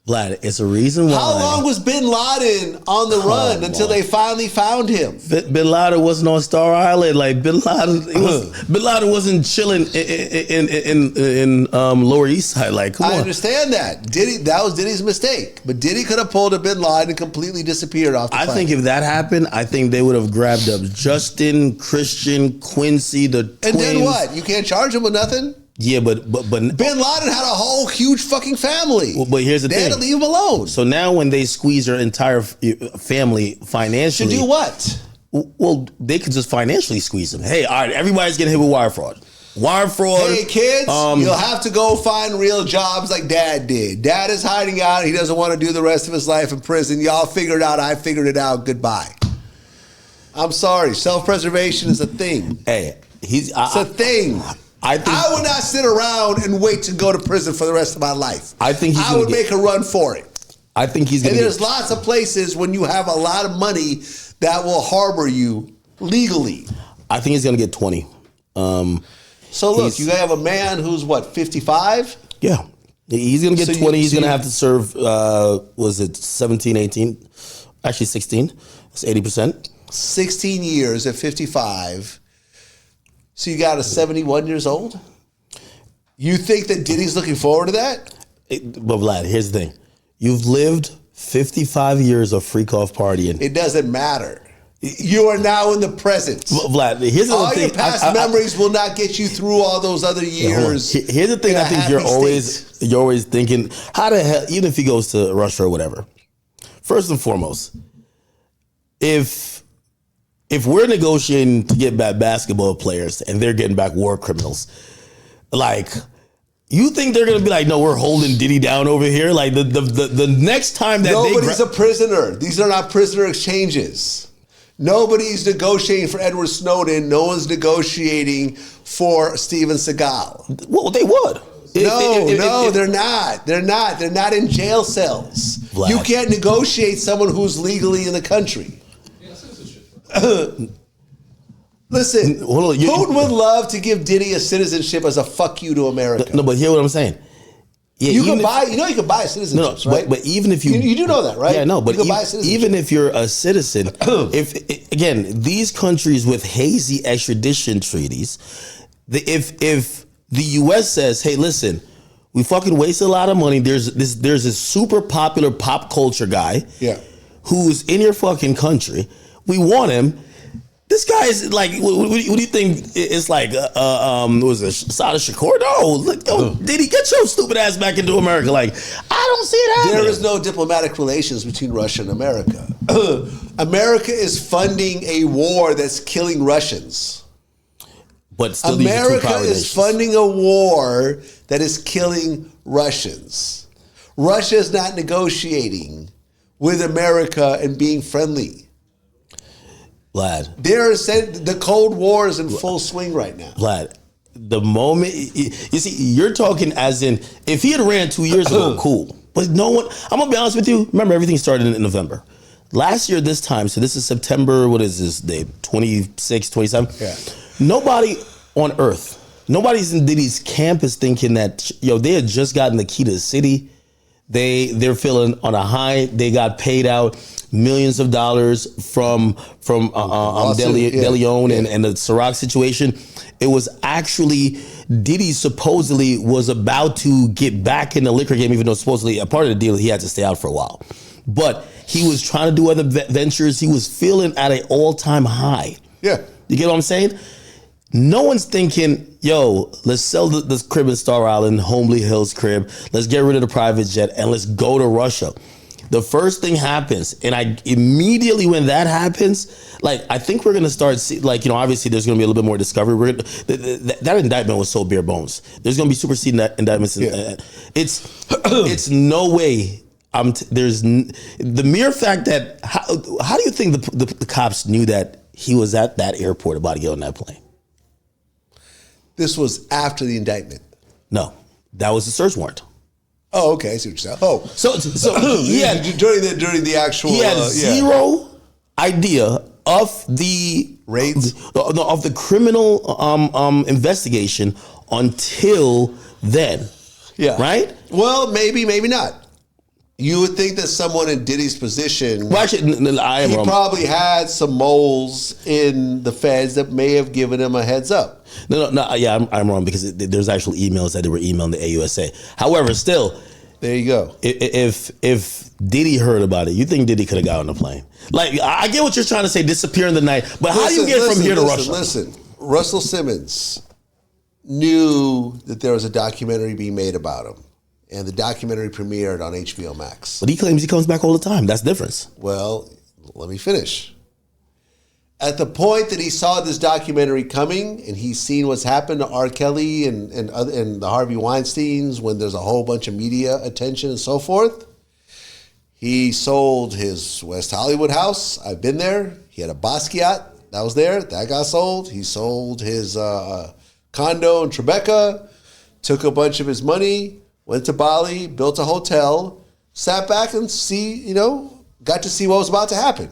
Vlad, it's a reason why. How long was Bin Laden on the run until they finally found him? Bin Laden wasn't on Star Island. Like Bin Laden wasn't chilling in Lower East Side. Like, come on. I understand that. That was Diddy's mistake. But Diddy could have pulled a Bin Laden and completely disappeared off the planet. I think if that happened, I think they would have grabbed up Justin, Christian, Quincy, the twins. And then what? You can't charge him with nothing? Yeah, but Bin Laden had a whole huge fucking family. Well, but here's the thing. They had to leave him alone. So now when they squeeze their entire family financially. To do what? Well, they could just financially squeeze them. Hey, all right, everybody's getting hit with wire fraud. Wire fraud. Hey, kids, you'll have to go find real jobs like Dad did. Dad is hiding out. He doesn't want to do the rest of his life in prison. Y'all figured it out. I figured it out. Goodbye. I'm sorry. Self-preservation is a thing. Hey, it's a thing. I would not sit around and wait to go to prison for the rest of my life. I would make a run for it. I think he's going to. And there's lots of places when you have a lot of money that will harbor you legally. I think he's going to get 20. So look, you have a man who's what, 55? Yeah. He's going to get 20. He's going to have to serve, was it 17, 18? Actually 16. That's 80%. 16 years at 55. So you got a 71 years old? You think that Diddy's looking forward to that? But Vlad, here's the thing. You've lived 55 years of freak-off partying. It doesn't matter. You are now in the present. Vlad, here's the all thing. Your past memories will not get you through all those other years. Here's the thing. I think you're always thinking, how the hell? Even if he goes to Russia or whatever. First and foremost, if we're negotiating to get back basketball players and they're getting back war criminals, like. You think they're gonna be like, no, we're holding Diddy down over here? Like the next time that nobody's a prisoner. These are not prisoner exchanges. Nobody's negotiating for Edward Snowden. No one's negotiating for Steven Seagal. Well, they would. They're not. They're not. They're not in jail cells. Vlad. You can't negotiate someone who's legally in the country. Listen, Putin would love to give Diddy a citizenship as a fuck you to America. No, but hear what I'm saying. Yeah, you can buy citizenship, right? But even if you do know that, right? Yeah, no, but you can buy citizenship. Even if you're a citizen, if these countries with hazy extradition treaties, if the U.S. says, hey, listen, we fucking wasted a lot of money. There's this super popular pop culture guy, who's in your fucking country. We want him. This guy is like, what do you think? It's like, was it Sada Shakur? No, Diddy, get your stupid ass back into America. Like, I don't see it happening. There is no diplomatic relations between Russia and America. America is funding a war that's killing Russians. But still, America is funding a war that is killing Russians. Russia is not negotiating with America and being friendly. Vlad, the Cold War is in full swing right now. Vlad, the moment you see, you're talking as in if he had ran 2 years ago, cool. But no one. I'm gonna be honest with you. Remember, everything started in November last year. This time, so this is September. What is this day? 26, 27. Yeah. Nobody on earth, nobody's in Diddy's camp is thinking that they had just gotten the key to the city. They're feeling on a high. They got paid out millions of dollars from De Leon and the Ciroc situation. It was actually Diddy supposedly was about to get back in the liquor game, even though supposedly a part of the deal he had to stay out for a while. But he was trying to do other ventures. He was feeling at an all-time high. Yeah. You get what I'm saying? No one's thinking, let's sell this crib in Star Island, Homely Hills crib. Let's get rid of the private jet and let's go to Russia. The first thing happens, and I immediately when that happens, I think we're gonna start obviously there's gonna be a little bit more discovery. That indictment was so bare bones. There's gonna be superseding indictments. Yeah. It's no way. There's the mere fact that how do you think the cops knew that he was at that airport about to get on that plane? This was after the indictment. No, that was the search warrant. Oh, okay. I see what you're saying. Oh, so during the actual, he had zero idea of the raids, of the criminal investigation until then. Yeah. Right. Well, maybe not. You would think that someone in Diddy's position, well, actually, he probably had some moles in the feds that may have given him a heads up. No, yeah, I'm wrong because there's actual emails that they were emailing the AUSA. However, still, there you go. If Diddy heard about it, you think Diddy could have got on the plane? I get what you're trying to say, disappear in the night, but how do you get from here to Russia? Listen, Russell Simmons knew that there was a documentary being made about him. And the documentary premiered on HBO Max. But he claims he comes back all the time. That's the difference. Well, let me finish. At the point that he saw this documentary coming and he's seen what's happened to R. Kelly and the Harvey Weinsteins when there's a whole bunch of media attention and so forth, he sold his West Hollywood house. I've been there. He had a Basquiat that was there. That got sold. He sold his condo in Tribeca, took a bunch of his money, went to Bali, built a hotel, sat back and got to see what was about to happen.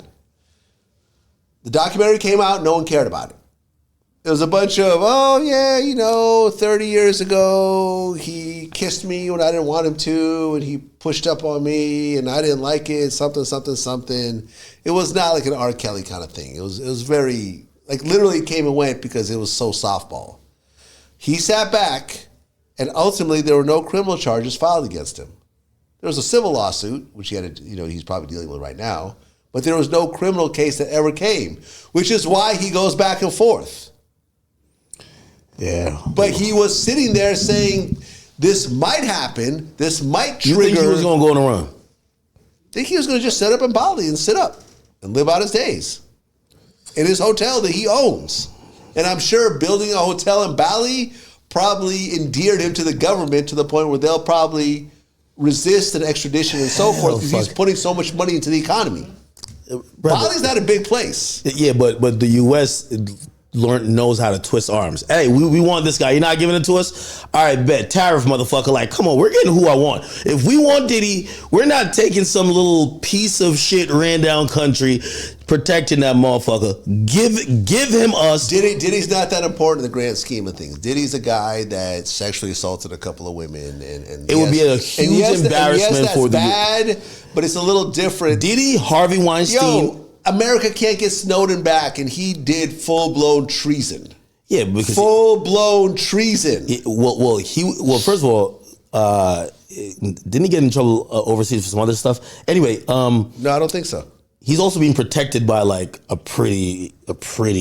The documentary came out, no one cared about it. It was a bunch of, 30 years ago, he kissed me when I didn't want him to, and he pushed up on me, and I didn't like it, something. It was not like an R. Kelly kind of thing. It was very Like literally came and went because it was so softball. He sat back, and ultimately there were no criminal charges filed against him. There was a civil lawsuit, which he had to, he's probably dealing with right now, but there was no criminal case that ever came, which is why he goes back and forth. Yeah. But he was sitting there saying, this might happen, this might trigger. You think he was going to go on a run? I think he was going to just set up in Bali and sit up and live out his days in his hotel that he owns. And I'm sure building a hotel in Bali probably endeared him to the government to the point where they'll probably resist an extradition and so forth because he's putting so much money into the economy. Bali's not a big place. Yeah, but the U.S. knows how to twist arms. Hey, we want this guy. You're not giving it to us? All right, bet. Tariff, motherfucker. Like, come on, we're getting who I want. If we want Diddy, we're not taking some little piece of shit ran down country protecting that motherfucker. Give him us. Diddy's not that important in the grand scheme of things. Diddy's a guy that sexually assaulted a couple of women, and it would be a huge embarrassment for the bad, but it's a little different. Diddy, Harvey Weinstein. Yo, America can't get Snowden back, and he did full-blown treason. Yeah, because full-blown treason. First of all, didn't he get in trouble overseas for some other stuff? Anyway, no, I don't think so. He's also being protected by like a pretty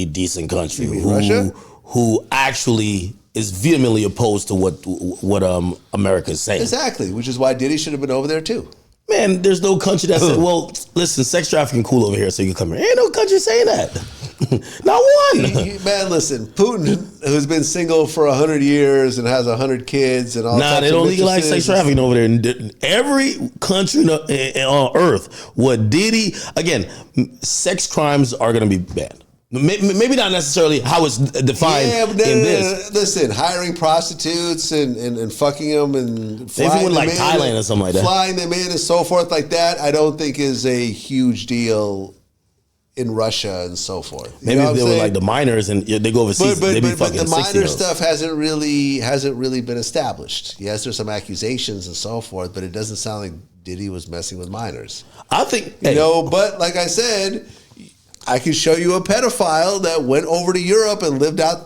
decent country. You mean Russia? Who actually is vehemently opposed to what America is saying. Exactly, which is why Diddy should have been over there too. Man, there's no country that said, well, listen, sex trafficking cool over here, so you can come here. Ain't no country saying that. Not one. Man, listen, Putin, who's been single for 100 years and has 100 kids and all they don't legalize sex trafficking over there. In every country on earth, what Diddy, again, sex crimes are going to be banned. Maybe not necessarily how it's defined in this. Listen, hiring prostitutes and fucking them and flying them like Thailand or something like that. Flying them in and so forth like that, I don't think is a huge deal in Russia and so forth. Maybe if they were like the minors and they go overseas, they be fucking 16-year-olds. But the minor stuff hasn't really been established. Yes, there's some accusations and so forth, but it doesn't sound like Diddy was messing with minors. I think, but like I said, I can show you a pedophile that went over to Europe and lived out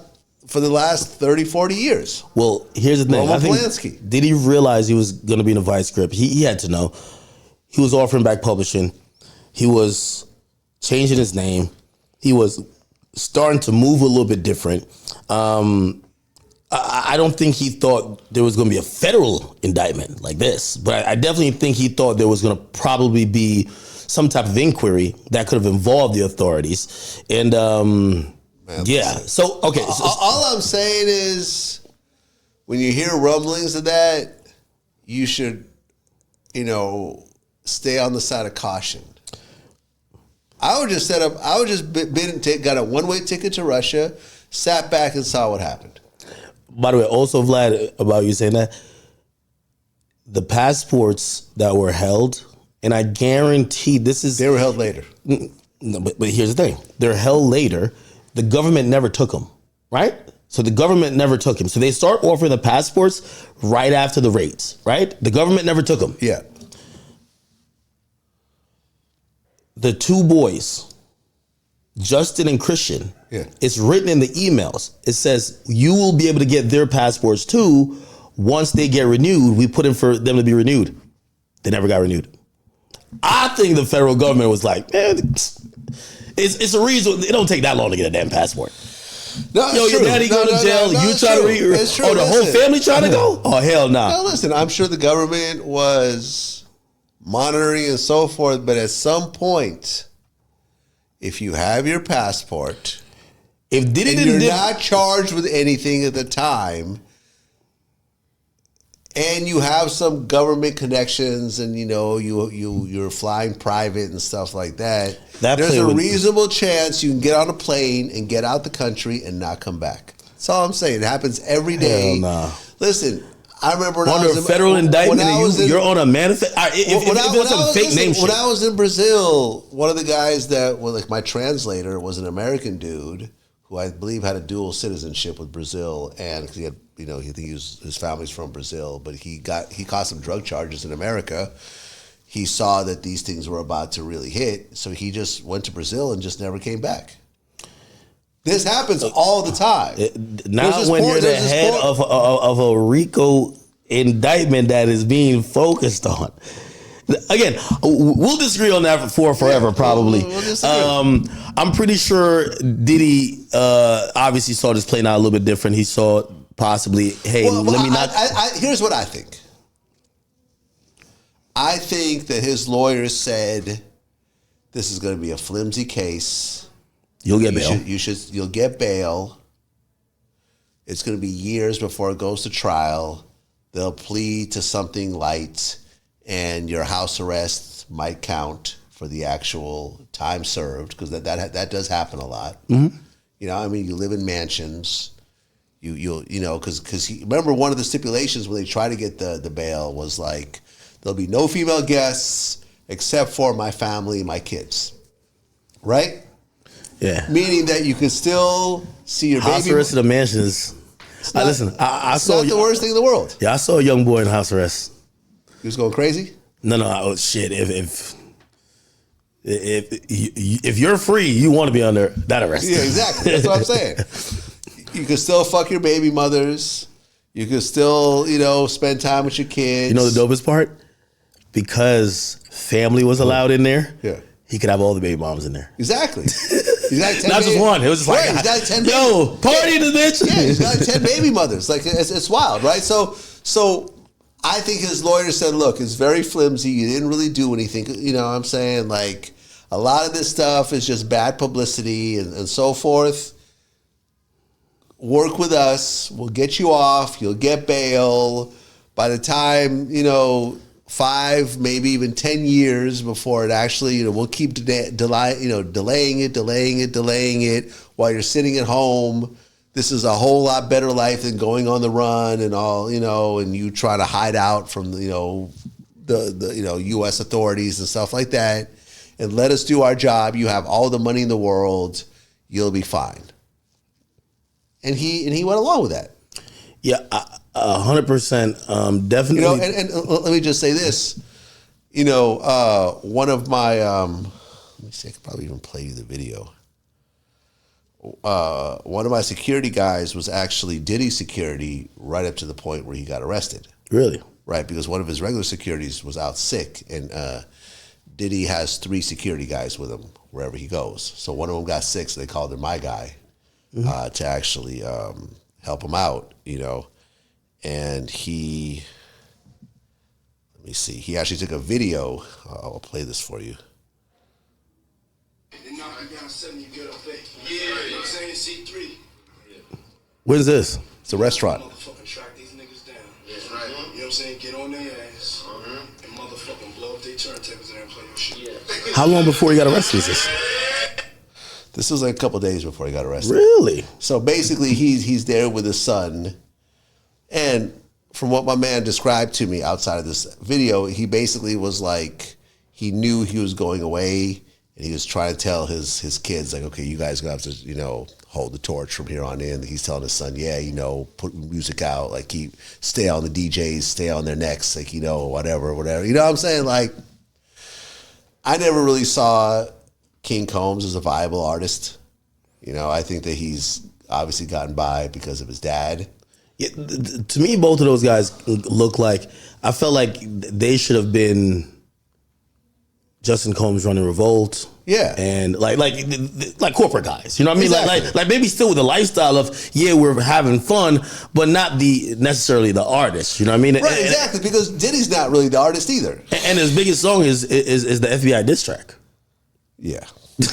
for the last 30, 40 years. Well, here's the thing. I think, did he realize he was going to be in a vice grip? He had to know. He was offering back publishing. He was changing his name. He was starting to move a little bit different. I don't think he thought there was going to be a federal indictment like this, but I definitely think he thought there was going to probably be some type of inquiry that could have involved the authorities. And So all I'm saying is when you hear rumblings of that, you should, stay on the side of caution. I would just got a one-way ticket to Russia, sat back and saw what happened. By the way, also, Vlad, about you saying that, the passports that were held, and I guarantee they were held later. No, but here's the thing. They're held later. The government never took them, right? So the government never took him. So they start offering the passports right after the raids, right? The government never took them. Yeah. The two boys, Justin and Christian, it's written in the emails. It says you will be able to get their passports too once they get renewed. We put in for them to be renewed. They never got renewed. I think the federal government was like, man, it's a reason. It don't take that long to get a damn passport. No, your daddy go to jail. You try to the whole family trying to go? Oh, hell no. No, listen, I'm sure the government was monitoring and so forth, but at some point, if you have your passport, you're not charged with anything at the time, and you have some government connections, and you're flying private and stuff like that, there's a reasonable chance you can get on a plane and get out the country and not come back. That's all I'm saying. It happens every day. Hell nah. Listen, I remember under a federal indictment, you're on a manifest. If when I was in Brazil, one of the guys that was like my translator was an American dude who I believe had a dual citizenship with Brazil, and he had, his family's from Brazil, but he caught some drug charges in America. He saw that these things were about to really hit, so he just went to Brazil and just never came back. This happens all the time. Not when you're the head of a RICO indictment that is being focused on. Again, we'll disagree on that for forever, probably. We'll I'm pretty sure Diddy obviously saw this playing out a little bit different. He saw possibly, hey, let me not. Here's what I think. I think that his lawyer said, this is going to be a flimsy case. You'll get bail. You'll get bail. It's going to be years before it goes to trial. They'll plead to something light, and your house arrest might count for the actual time served, because that does happen a lot. Mm-hmm. You know, I mean, you live in mansions. You know, because remember, one of the stipulations when they try to get the bail was like, there'll be no female guests except for my family and my kids, right? Yeah. Meaning that you can still see your house baby. Arrest in the mansions. Listen, I saw not the worst thing in the world. Yeah, I saw a young boy in house arrest. He was going crazy? No, oh, shit. If you're free, you want to be under that arrest. Yeah, exactly. That's what I'm saying. You can still fuck your baby mothers. You can still, spend time with your kids. You know the dopest part? Because family was allowed in there. Yeah. He could have all the baby moms in there. Exactly. He's got 10 Not just one. It was just like, he's got 10 yo, party to the bitch. Yeah, he's got 10 baby mothers. Like, it's wild, right? So I think his lawyer said, look, it's very flimsy. You didn't really do anything. You know what I'm saying? Like, a lot of this stuff is just bad publicity and so forth. Work with us. We'll get you off. You'll get bail. By the time, 5, maybe even 10 years before it actually, we'll keep delaying it while you're sitting at home. This is a whole lot better life than going on the run and all, and you try to hide out from, the U.S. authorities and stuff like that. And let us do our job. You have all the money in the world. You'll be fine. And he went along with that. Yeah, 100%. Definitely. And let me just say this. One of my, let me see, I could probably even play you the video. One of my security guys was actually Diddy's security right up to the point where he got arrested. Really? Right, because one of his regular securities was out sick, and Diddy has 3 security guys with him wherever he goes. So one of them got sick, so they called him my guy to actually help him out, And he, let me see, he actually took a video. I'll play this for you. When's this? It's a restaurant. Motherfucking track these niggas down. That's right. You know what I'm saying? Get on their ass and motherfucking blow up their turntables and play your shit. How long before he got arrested was this? This was like a couple of days before he got arrested. Really? So basically, he's there with his son, and from what my man described to me outside of this video, he basically was like, he knew he was going away, and he was trying to tell his kids, like, okay, you guys gonna have to, hold the torch from here on in. He's telling his son, yeah, put music out, like, stay on the DJs, stay on their necks, like, whatever. You know what I'm saying? Like, I never really saw King Combs as a viable artist. I think that he's obviously gotten by because of his dad. Yeah, to me, both of those guys look like, I felt like they should have been Justin Combs running Revolt. Yeah. And like corporate guys. You know what I mean? Exactly. Like maybe still with the lifestyle of, yeah, we're having fun, but not necessarily the artist. You know what I mean? Right, exactly, because Diddy's not really the artist either. And his biggest song is the FBI diss track. Yeah. Which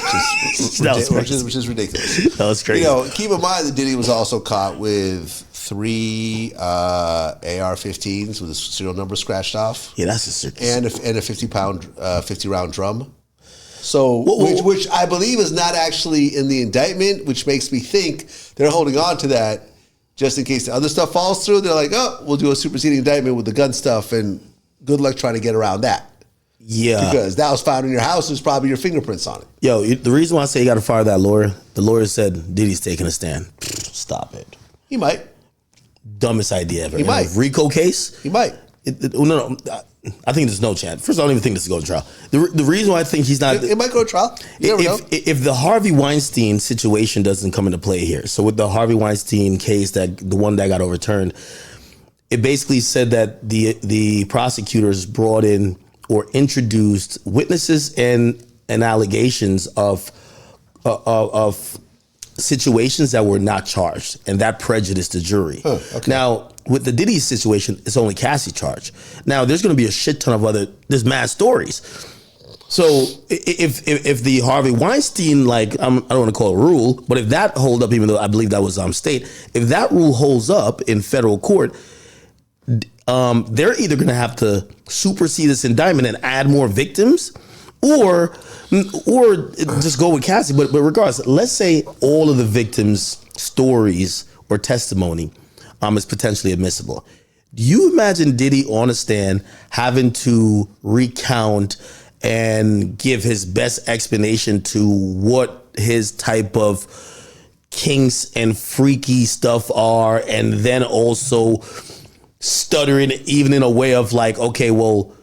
is ridiculous. That was crazy. Keep in mind that Diddy was also caught with 3 AR-15s with his serial number scratched off. Yeah, that's a circus. And a 50-round drum. So, which I believe is not actually in the indictment, which makes me think they're holding on to that just in case the other stuff falls through. They're like, oh, we'll do a superseding indictment with the gun stuff, and good luck trying to get around that. Yeah. Because that was found in your house. There's probably your fingerprints on it. Yo, the reason why I say you got to fire that lawyer, the lawyer said Diddy's taking a stand. Stop it. He might. Dumbest idea ever. He might. RICO case? He might. No. I think there's no chance. First, I don't even think this is going to trial. The reason why I think he's not. It might go to trial. You never know. If the Harvey Weinstein situation doesn't come into play here, so with the Harvey Weinstein case, that the one that got overturned, it basically said that the prosecutors brought in or introduced witnesses and allegations of situations that were not charged, and that prejudiced the jury. Okay. Now, with the Diddy situation, it's only Cassie charged. Now, there's going to be a shit ton of there's mad stories. So if the Harvey Weinstein, like, I don't want to call it a rule, but if that hold up, even though I believe that was state, if that rule holds up in federal court, they're either going to have to supersede this indictment and add more victims, or just go with Cassie. But regardless, let's say all of the victims' stories or testimony is potentially admissible. Do you imagine Diddy on a stand having to recount and give his best explanation to what his type of kinks and freaky stuff are, and then also stuttering even in a way of like, okay, well,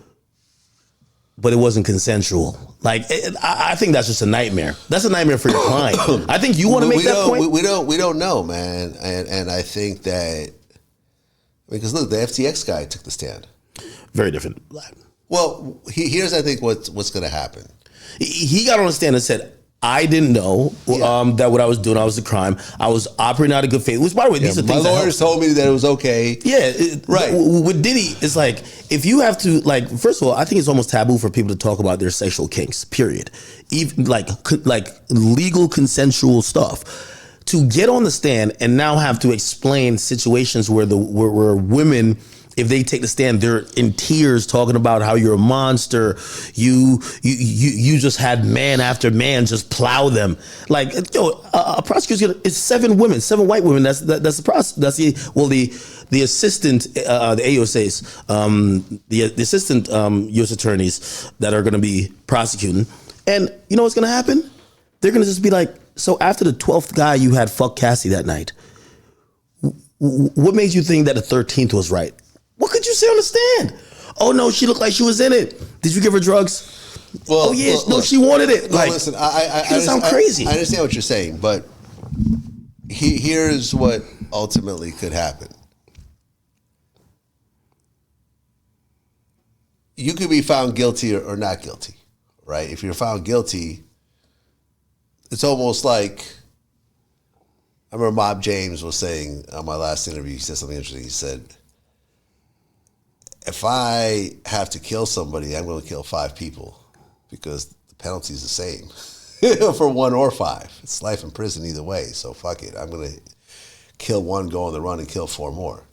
but it wasn't consensual. Like, I think that's just a nightmare. That's a nightmare for your client. I think you want to make that point. We don't know, man. And I think that, because look, the FTX guy took the stand. Very different. Well, here's I think what's going to happen. He got on the stand and said, I didn't know that what I was doing, I was a crime. I was operating out of good faith. Which, by the way, these are things my lawyers told me that it was okay. Yeah, right. With Diddy, it's like, if you have to, like, first of all, I think it's almost taboo for people to talk about their sexual kinks. Period. Even like legal consensual stuff. To get on the stand and now have to explain situations where where women, if they take the stand, they're in tears talking about how you're a monster. You just had man after man just plow them. Like, a prosecutor's gonna, it's 7 white women. That's the process. That's the assistant, the AUSAs, the assistant U.S. attorneys that are going to be prosecuting. And you know what's going to happen? They're going to just be like, so after the 12th guy you had fuck Cassie that night, what made you think that the 13th was right? What could you say on the stand? Oh no, she looked like she was in it. Did you give her drugs? Well, oh yeah, no, she wanted it. Like, listen, I sound crazy. I understand what you're saying, but here's what ultimately could happen. You could be found guilty or not guilty, right? If you're found guilty, it's almost like, I remember Mob James was saying on my last interview, he said something interesting. He said, if I have to kill somebody, I'm going to kill 5 people because the penalty is the same for 1 or 5. It's life in prison either way. So fuck it. I'm going to kill 1, go on the run, and kill 4 more.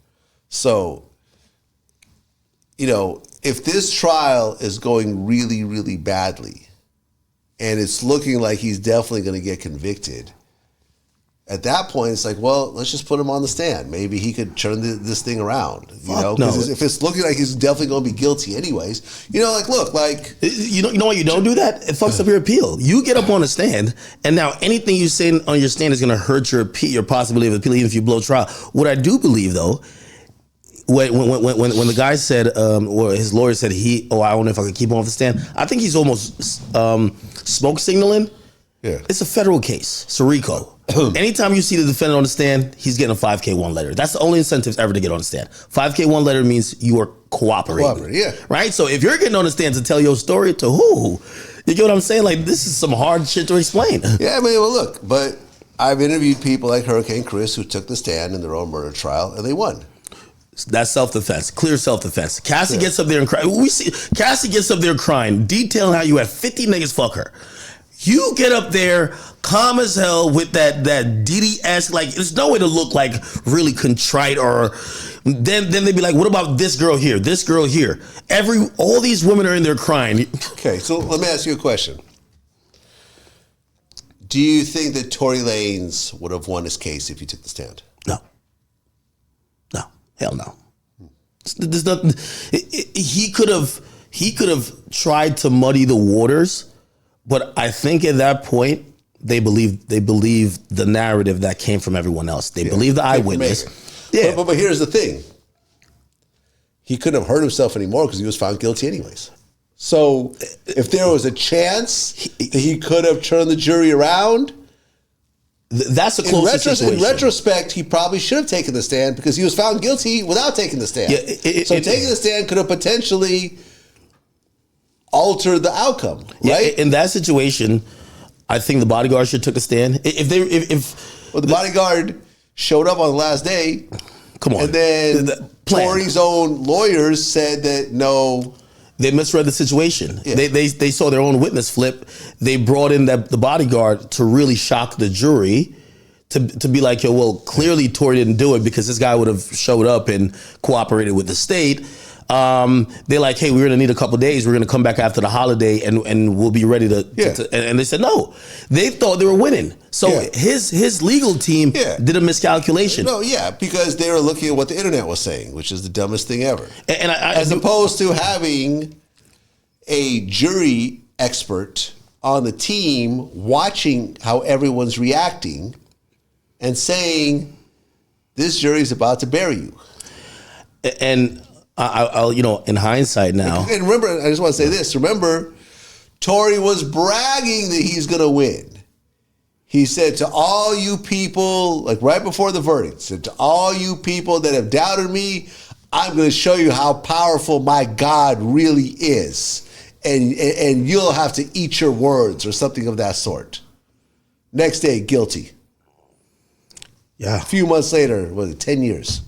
So, if this trial is going really, really badly, and it's looking like he's definitely going to get convicted, at that point, it's like, well, let's just put him on the stand. Maybe he could turn this thing around. No. If it's looking like he's definitely going to be guilty anyways, look, like... You know what, you don't do that? It fucks up your appeal. You get up on the stand, and now anything you say on your stand is going to hurt your possibility of appeal, even if you blow trial. What I do believe, though, when the guy said, or his lawyer said, I don't know if I could keep him off the stand, I think he's almost smoke signaling. Yeah. It's a federal case. It's a RICO. Anytime you see the defendant on the stand, he's getting a 5K1 letter. That's the only incentive ever to get on the stand. 5K1 letter means you are cooperating. Yeah. Right? So if you're getting on the stand to tell your story, to who? You get what I'm saying? Like, this is some hard shit to explain. Yeah, I mean, well, look, but I've interviewed people like Hurricane Chris who took the stand in their own murder trial, and they won. That's self-defense, clear self-defense. Cassie gets up there and crying. Cassie gets up there crying, detailing how you had 50 niggas fuck her. You get up there calm as hell with that Diddy-esque, like, there's no way to look like really contrite, or then they'd be like, what about this girl here, this girl here? All these women are in there crying. Okay, so let me ask you a question. Do you think that Tory Lanez would have won his case if he took the stand? No. Hell no. There's nothing. He could have tried to muddy the waters, but I think at that point they believe the narrative that came from everyone else. They believe the eyewitness. Yeah. But here's the thing. he couldn't have hurt himself anymore because he was found guilty anyways. So if there was a chance that he could have turned the jury around, that's a close situation. In retrospect, he probably should have taken the stand because he was found guilty without taking the stand. Yeah, taking the stand could have potentially altered the outcome, right? Yeah, in that situation, I think the bodyguard should have took a stand. Well, the bodyguard showed up on the last day. Come on. And then Tory's own lawyers said that no. They misread the situation. Yeah. They saw their own witness flip. They brought in the bodyguard to really shock the jury, to be like, yo, well, clearly Tory didn't do it because this guy would have showed up and cooperated with the state. They're like, hey, we're going to need a couple of days. We're going to come back after the holiday and we'll be ready to and they said no. They thought they were winning. So his legal team did a miscalculation. No, because they were looking at what the internet was saying, which is the dumbest thing ever. And as opposed to having a jury expert on the team watching how everyone's reacting and saying, this jury's about to bury you. And I'll in hindsight now. And remember, I just want to say this. Remember, Tory was bragging that he's going to win. He said to all you people, like right before the verdict, said to all you people that have doubted me, I'm going to show you how powerful my God really is. And you'll have to eat your words or something of that sort. Next day, guilty. Yeah. A few months later, was it 10 years?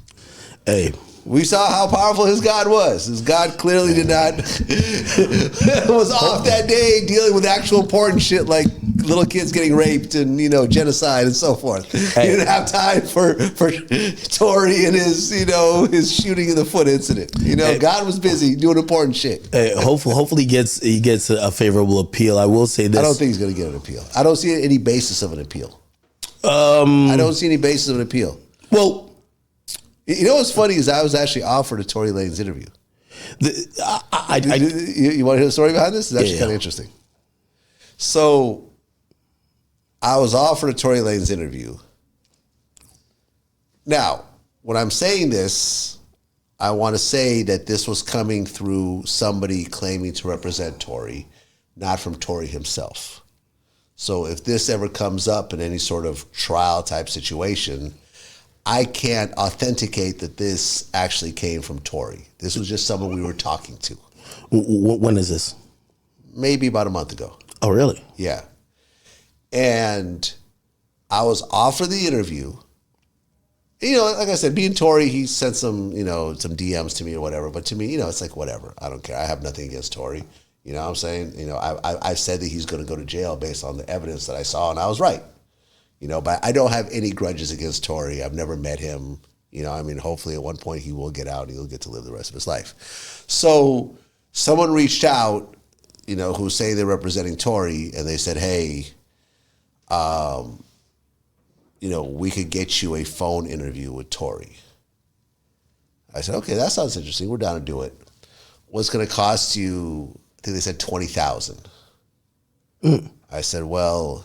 Hey. We saw how powerful his God was. His God clearly did not, was off that day dealing with actual important shit like little kids getting raped and, genocide and so forth. Hey. He didn't have time for Tory and his shooting in the foot incident. Hey. God was busy doing important shit. Hey, hopefully he gets a favorable appeal. I will say this. I don't think he's going to get an appeal. I don't see any basis of an appeal. I don't see any basis of an appeal. Well, what's funny is I was actually offered a Tory Lanez interview. You want to hear the story behind this? It's actually kind of interesting. So I was offered a Tory Lanez interview. Now, when I'm saying this, I want to say that this was coming through somebody claiming to represent Tory, not from Tory himself. So if this ever comes up in any sort of trial type situation, I can't authenticate that this actually came from Tory. This was just someone we were talking to. When is this? Maybe about a month ago. Oh, really? Yeah. And I was offered the interview. Like I said, being Tory, he sent some DMs to me or whatever. But to me, it's like, whatever. I don't care. I have nothing against Tory. You know what I'm saying? I've said that he's going to go to jail based on the evidence that I saw, and I was right. But I don't have any grudges against Tory. I've never met him. Hopefully at one point he will get out and he'll get to live the rest of his life. So someone reached out, who's saying they're representing Tory, and they said, hey, we could get you a phone interview with Tory. I said, okay, that sounds interesting. We're down to do it. What's going to cost you? I think they said $20,000. I said, well,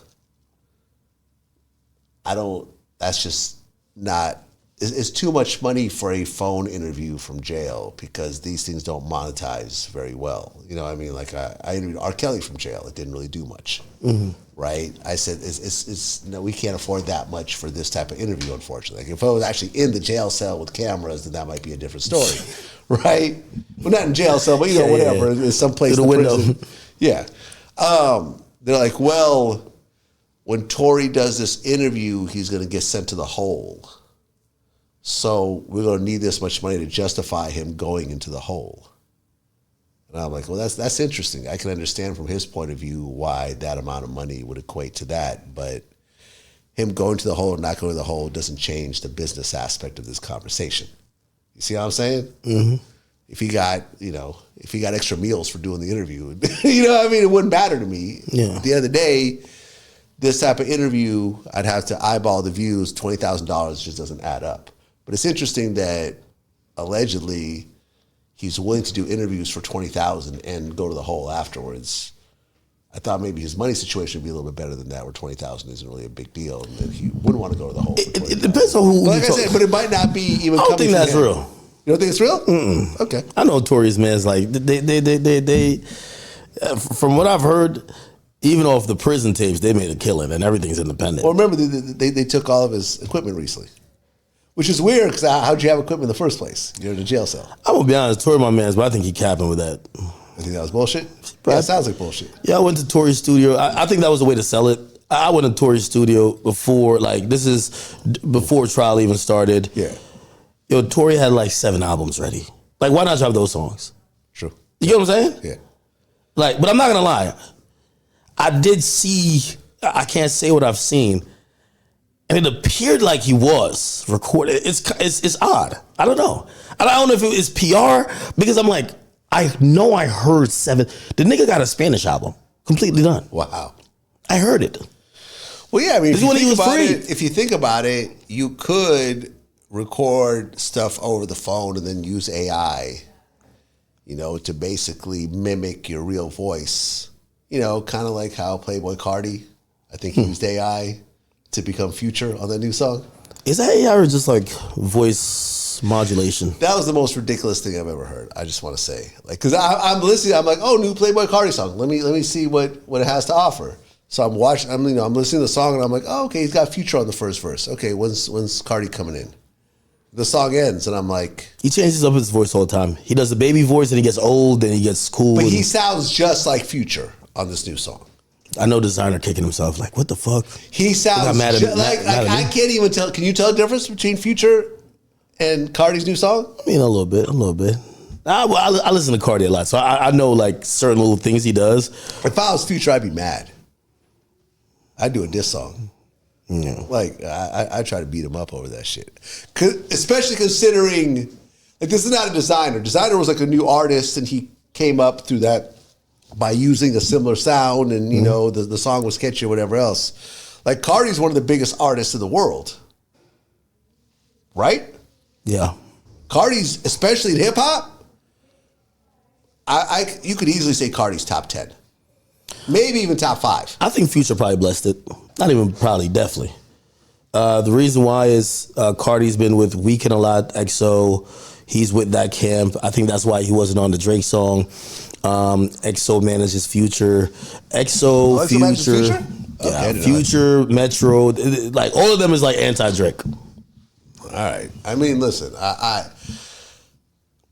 that's just not, it's too much money for a phone interview from jail because these things don't monetize very well. Like I interviewed R. Kelly from jail. It didn't really do much, right? I said, no, we can't afford that much for this type of interview, unfortunately. Like if I was actually in the jail cell with cameras, then that might be a different story, right? Well, not in jail cell, but whatever, in some place. Through the window. Yeah. They're like, well, when Tory does this interview, he's going to get sent to the hole. So we're going to need this much money to justify him going into the hole. And I'm like, well, that's interesting. I can understand from his point of view why that amount of money would equate to that. But him going to the hole or not going to the hole doesn't change the business aspect of this conversation. You see what I'm saying? Mm-hmm. If he got extra meals for doing the interview, it wouldn't matter to me. Yeah. At the end of the day, this type of interview, I'd have to eyeball the views. $20,000 just doesn't add up. But it's interesting that allegedly he's willing to do interviews for $20,000 and go to the hole afterwards. I thought maybe his money situation would be a little bit better than that, where $20,000 isn't really a big deal, and that he wouldn't want to go to the hole. It depends on who. Like I said, but it might not be even. I don't think that's real. You don't think it's real? Okay. I know Notorious man's like they from what I've heard, even off the prison tapes, they made a killing and everything's independent. Well, remember they took all of his equipment recently, which is weird because how'd you have equipment in the first place? You're in a jail cell. I'm gonna be honest, Tory my man's, but I think he capping with that. I think that was bullshit. Yeah, it sounds like bullshit. Yeah, I went to Tory's studio. I think that was the way to sell it. I went to Tory's studio before, like, this is before trial even started. Yeah. Yo, Tory had like 7 albums ready. Like, why not drop those songs? True. You get what I'm saying? Yeah. Like, but I'm not gonna lie. I did see, I can't say what I've seen, and it appeared like he was recorded. It's odd. I don't know. I don't know if it was PR, because I'm like, I know I heard 7. The nigga got a Spanish album completely done. Wow. I heard it. Well, yeah, I mean, If you think about it, you could record stuff over the phone and then use AI, to basically mimic your real voice. Kind of like how Playboy Cardi, I think he used AI to become Future on that new song. Is that AI or just like voice modulation? That was the most ridiculous thing I've ever heard. I just want to say, like, because I'm listening, I'm like, oh, new Playboy Cardi song. Let me see what it has to offer. So I'm watching. I'm listening to the song, and I'm like, oh, okay, he's got Future on the first verse. Okay, when's Cardi coming in? The song ends, and I'm like, he changes up his voice all the time. He does the baby voice, and he gets old, and he gets cool. But he sounds just like Future on this new song. I know designer kicking himself like, what the fuck? He sounds I can't even tell. Can you tell the difference between Future and Cardi's new song? I mean, a little bit. I listen to Cardi a lot, so I know like certain little things he does. If I was Future, I'd be mad. I'd do a diss song. Yeah. Like, I try to beat him up over that shit. Especially considering, like, this is not a designer. Designer was like a new artist, and he came up through that by using a similar sound, and, the song was catchy or whatever else. Like, Cardi's one of the biggest artists in the world. Right? Yeah. Cardi's, especially in hip-hop, you could easily say Cardi's top 10. Maybe even top 5. I think Future probably blessed it. Not even probably, definitely. The reason why is Cardi's been with Weeknd a lot, EXO. He's with that camp. I think that's why he wasn't on the Drake song. EXO manages Future. EXO, Future. Yeah, okay, Future, Metro. Like, all of them is like anti-Drake. All right. I mean, listen, I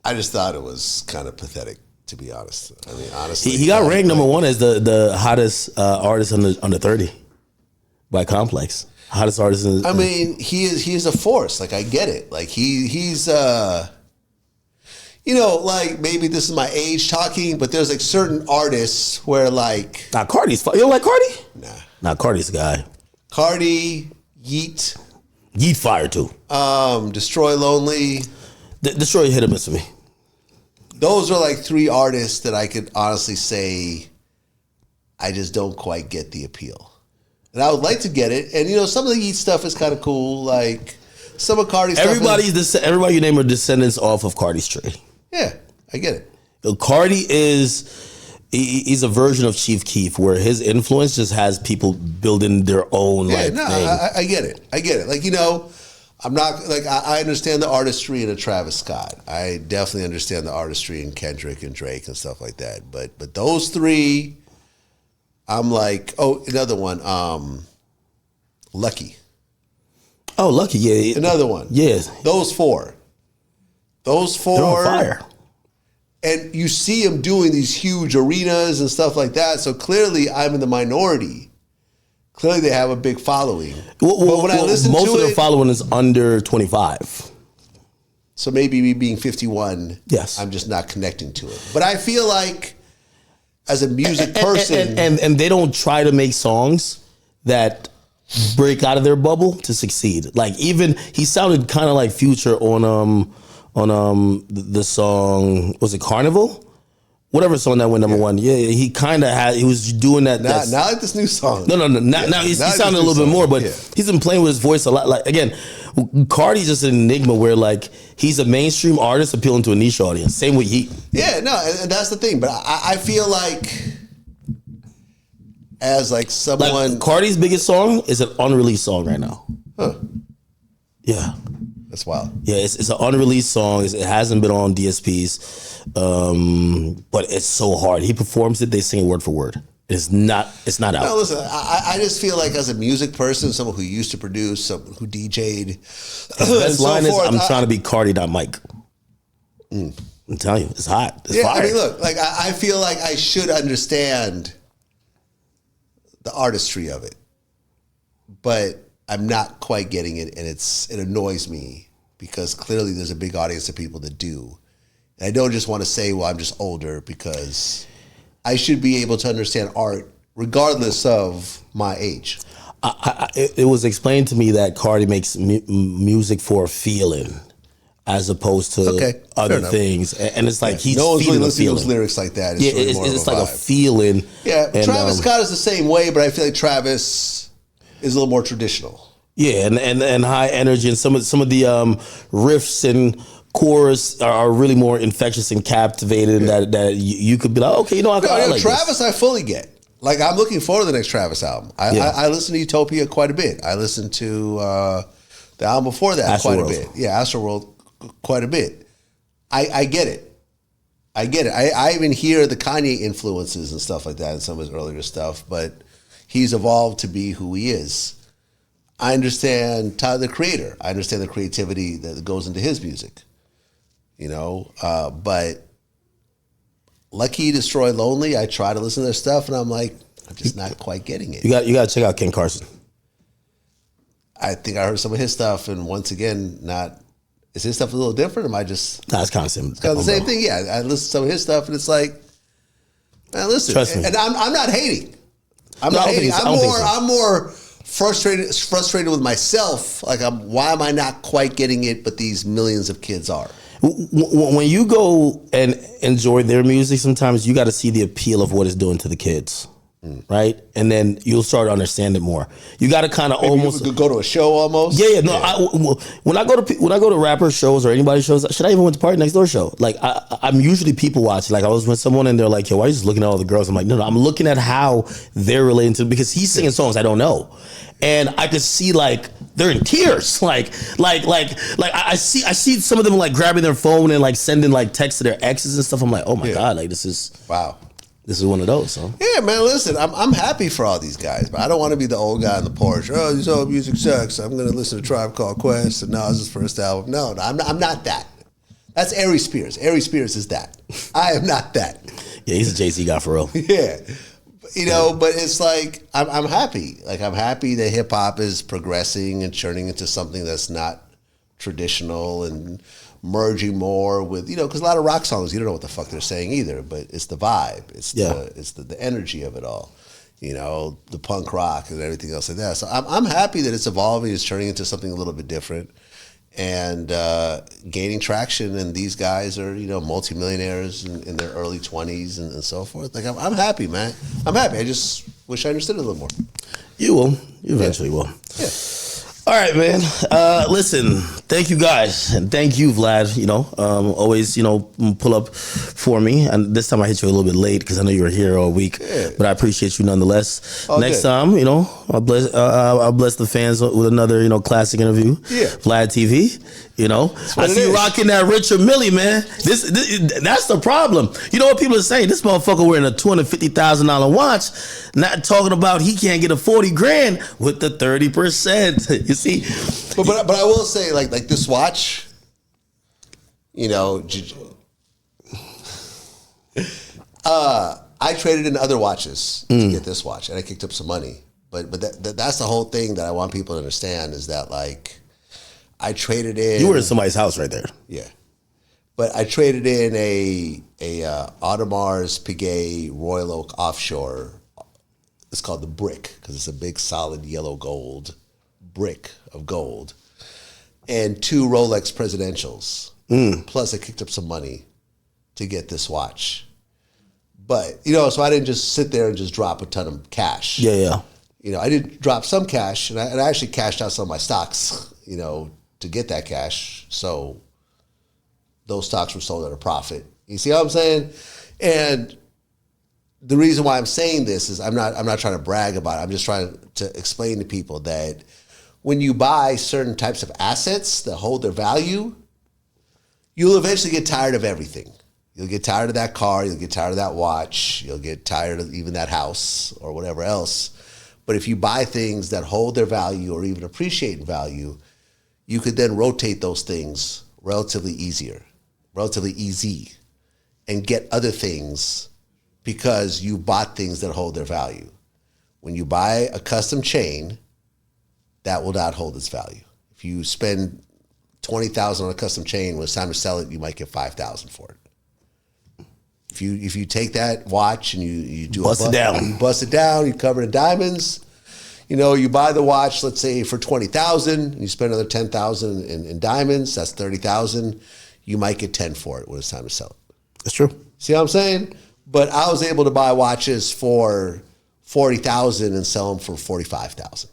just thought it was kind of pathetic, to be honest. I mean, honestly. He got ranked number 1 as the hottest artist under 30 by Complex. Hottest artist in I mean, he is a force. Like, I get it. Like, he's like, maybe this is my age talking, but there's like certain artists where like, nah, Cardi's you don't like Cardi? Nah, Cardi's the guy. Cardi, Yeet fire too. Destroy Lonely. Destroy hit or miss for me. Those are like 3 artists that I could honestly say I just don't quite get the appeal. And I would like to get it. And, some of the Yeet stuff is kind of cool. Like, some of Cardi's stuff. Everybody you name are descendants off of Cardi's tree. Yeah, I get it. Cardi he's a version of Chief Keef where his influence just has people building their own thing. I get it. Like, I'm not, like, I understand the artistry in a Travis Scott. I definitely understand the artistry in Kendrick and Drake and stuff like that. But those 3, I'm like, oh, another one, Lucky. Oh, Lucky, yeah. Another one. Yes. Those 4. They're on fire. And you see them doing these huge arenas and stuff like that. So clearly I'm in the minority. Clearly they have a big following. But when I listen to it, most of their following is under 25. So maybe me being 51, yes, I'm just not connecting to it. But I feel like as a music person. And they don't try to make songs that break out of their bubble to succeed. Like, even he sounded kind of like Future on the song, was it Carnival? Whatever song that went number 1. Yeah, he kind of he was doing that. Now like this new song. No. Now he sounded a little bit more, but he's been playing with his voice a lot. Like, again, Cardi's just an enigma where, like, he's a mainstream artist appealing to a niche audience. Same with Yeet. Yeah, no, and that's the thing. But I feel like, as like someone, Cardi's biggest song is an unreleased song right now. Huh. Yeah. That's wild. Yeah, it's an unreleased song. It hasn't been on DSPs, but it's so hard. He performs it. They sing it word for word. It's not out. No, listen. I just feel like as a music person, someone who used to produce, someone who DJ'd, His line is, "I'm trying to be Cardi, not Mike." I'm telling you, it's hot. It's fire. I mean, look, like I feel like I should understand the artistry of it, but I'm not quite getting it, and it annoys me because clearly there's a big audience of people that do. And I don't just want to say, well, I'm just older, because I should be able to understand art regardless of my age. It was explained to me that Cardi makes music for a feeling as opposed to other things, and it's like he's no one's really feeling listening to feeling. those lyrics like that. It's Yeah, really more it's of like vibe. a feeling. Yeah, and, Travis Scott is the same way, but I feel like Travis is a little more traditional. Yeah, and high energy, and some of the riffs and chorus are really more infectious and captivating. That you could be like, okay, you know, I like Travis. this. I fully get. Like, I'm looking forward to the next Travis album. I listen to Utopia quite a bit. I listened to the album before that quite a bit. Yeah, Astroworld quite a bit. I get it. I get it. I even hear the Kanye influences and stuff like that in some of his earlier stuff, but he's evolved to be who he is. I understand Tyler, the creator. I understand the creativity that goes into his music, but Lucky, Destroy, Lonely, I try to listen to their stuff, and I'm like, I'm just not quite getting it. You got to check out Ken Carson. I think I heard some of his stuff, and once again, is his stuff a little different? Or am I just? Nah, it's kind of similar. It's kind of the same thing. Yeah, I listen to some of his stuff, and it's like, man, listen. Trust me. And I'm not hating. I'm not hating. I'm more frustrated with myself. Like, why am I not quite getting it? But these millions of kids are. When you go and enjoy their music, sometimes you got to see the appeal of what it's doing to the kids. Right, and then you'll start to understand it more. You got to kind of almost go to a show almost. Yeah. No, when I go to rapper shows or anybody shows, should I even went to Party Next Door show? Like I'm usually people watching. Like I was with someone and they're like, "Yo, why are you just looking at all the girls?" I'm like, "No, I'm looking at how they're relating to," because he's singing songs I don't know, and I could see like they're in tears. Like I see some of them like grabbing their phone and like sending like texts to their exes and stuff. I'm like, oh my god, like this is wow. This is one of those. So. Yeah, man, listen, I'm happy for all these guys, but I don't want to be the old guy on the porch. Oh, this old music sucks. I'm going to listen to Tribe Called Quest and Nas' first album. No, I'm not that. That's Ari Spears. Ari Spears is that. I am not that. Yeah, he's a Jay-Z guy for real. Yeah. But it's like, I'm happy. Like, I'm happy that hip-hop is progressing and churning into something that's not traditional and merging more with, because a lot of rock songs, you don't know what the fuck they're saying either, but it's the vibe. It's the energy of it all, the punk rock and everything else like that. So I'm happy that it's evolving, it's turning into something a little bit different and gaining traction. And these guys are, multimillionaires in their early 20s and so forth. Like, I'm happy, man. I'm happy. I just wish I understood it a little more. You will. You eventually will. Yeah. All right, man. Listen, thank you guys. And thank you, Vlad. Always, pull up for me. And this time I hit you a little bit late because I know you were here all week. Yeah. But I appreciate you nonetheless. Next time, I'll bless the fans with another, classic interview. Yeah. Vlad TV. I see you rocking that Richard Millie, man. This that's the problem. You know what people are saying? This motherfucker wearing a $250,000 watch, not talking about he can't get a $40,000 with the 30%. You see? But I will say, like this watch, I traded in other watches to get this watch, and I kicked up some money. But that's the whole thing that I want people to understand is that, like, I traded in. You were in somebody's house right there. Yeah, but I traded in a Audemars Piguet Royal Oak Offshore. It's called the Brick because it's a big solid yellow gold brick of gold, and 2 Rolex Presidentials. Plus, I kicked up some money to get this watch. But so I didn't just sit there and just drop a ton of cash. Yeah. I did drop some cash, and I actually cashed out some of my stocks. To get that cash, so those stocks were sold at a profit. You see what I'm saying? And the reason why I'm saying this is I'm not trying to brag about it. I'm just trying to explain to people that when you buy certain types of assets that hold their value, you'll eventually get tired of everything. You'll get tired of that car. You'll get tired of that watch. You'll get tired of even that house or whatever else. But if you buy things that hold their value or even appreciate in value, you could then rotate those things relatively easy, and get other things because you bought things that hold their value. When you buy a custom chain, that will not hold its value. If you spend $20,000 on a custom chain, when it's time to sell it, you might get $5,000 for it. If you take that watch and you do bust it down, you cover it in diamonds. You buy the watch, let's say for $20,000, and you spend another $10,000 in diamonds. That's $30,000. You might get 10 for it when it's time to sell it. That's true. See what I'm saying? But I was able to buy watches for $40,000 and sell them for $45,000.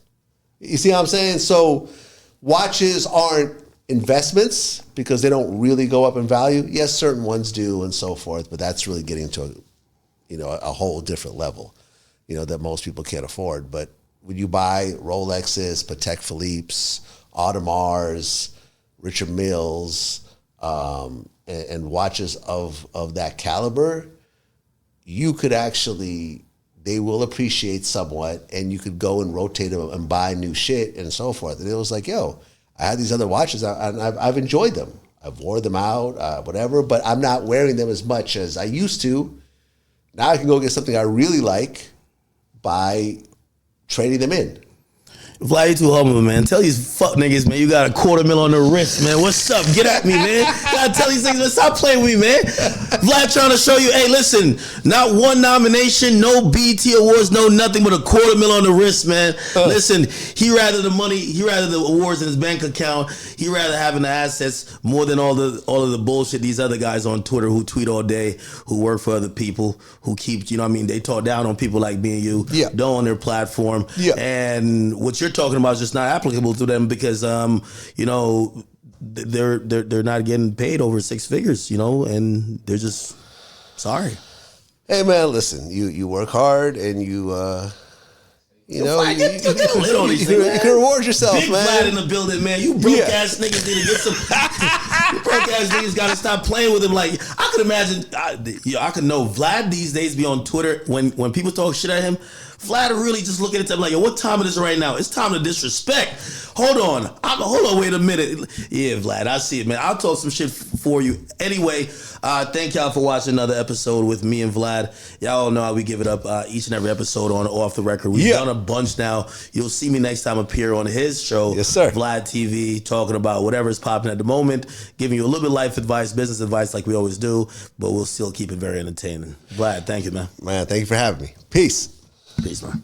You see what I'm saying? So watches aren't investments because they don't really go up in value. Yes, certain ones do and so forth, but that's really getting to a whole different level, that most people can't afford. But when you buy Rolexes, Patek Philippe's, Audemars, Richard Milles, and watches of that caliber, you could actually, they will appreciate somewhat, and you could go and rotate them and buy new shit and so forth. And it was like, yo, I had these other watches and I've enjoyed them. I've wore them out, whatever, but I'm not wearing them as much as I used to. Now I can go get something I really like by trading them in. Vlad, you too humble, man. Tell these fuck niggas, man, you got $250,000 on the wrist, man. What's up? Get at me, man. Gotta tell these niggas, man, stop playing with me, man. Vlad trying to show you, hey, listen, not one nomination, no BET Awards, no nothing but $250,000 on the wrist, man. Listen, he rather the awards in his bank account. He rather having the assets more than all of the bullshit these other guys on Twitter who tweet all day, who work for other people, who keep, they talk down on people like me and you, don't on their platform. Yeah. And what you're talking about is just not applicable to them because they're not getting paid over six figures, and they're just sorry. Hey man, listen, you work hard and you can reward yourself, Big man. Vlad in the building, man. You broke ass niggas need to get some. You broke ass niggas got to stop playing with him. Like I could imagine, I could know Vlad these days be on Twitter when people talk shit at him. Vlad really just looking at them like, yo, what time it is right now? It's time to disrespect. Hold on, wait a minute. Yeah, Vlad, I see it, man. I'll talk some shit for you. Anyway, thank y'all for watching another episode with me and Vlad. Y'all know how we give it up each and every episode on Off the Record. We've done a bunch now. You'll see me next time appear on his show, yes, sir. Vlad TV, talking about whatever's popping at the moment, giving you a little bit of life advice, business advice like we always do, but we'll still keep it very entertaining. Vlad, thank you, man. Man, thank you for having me. Peace. Peace, man.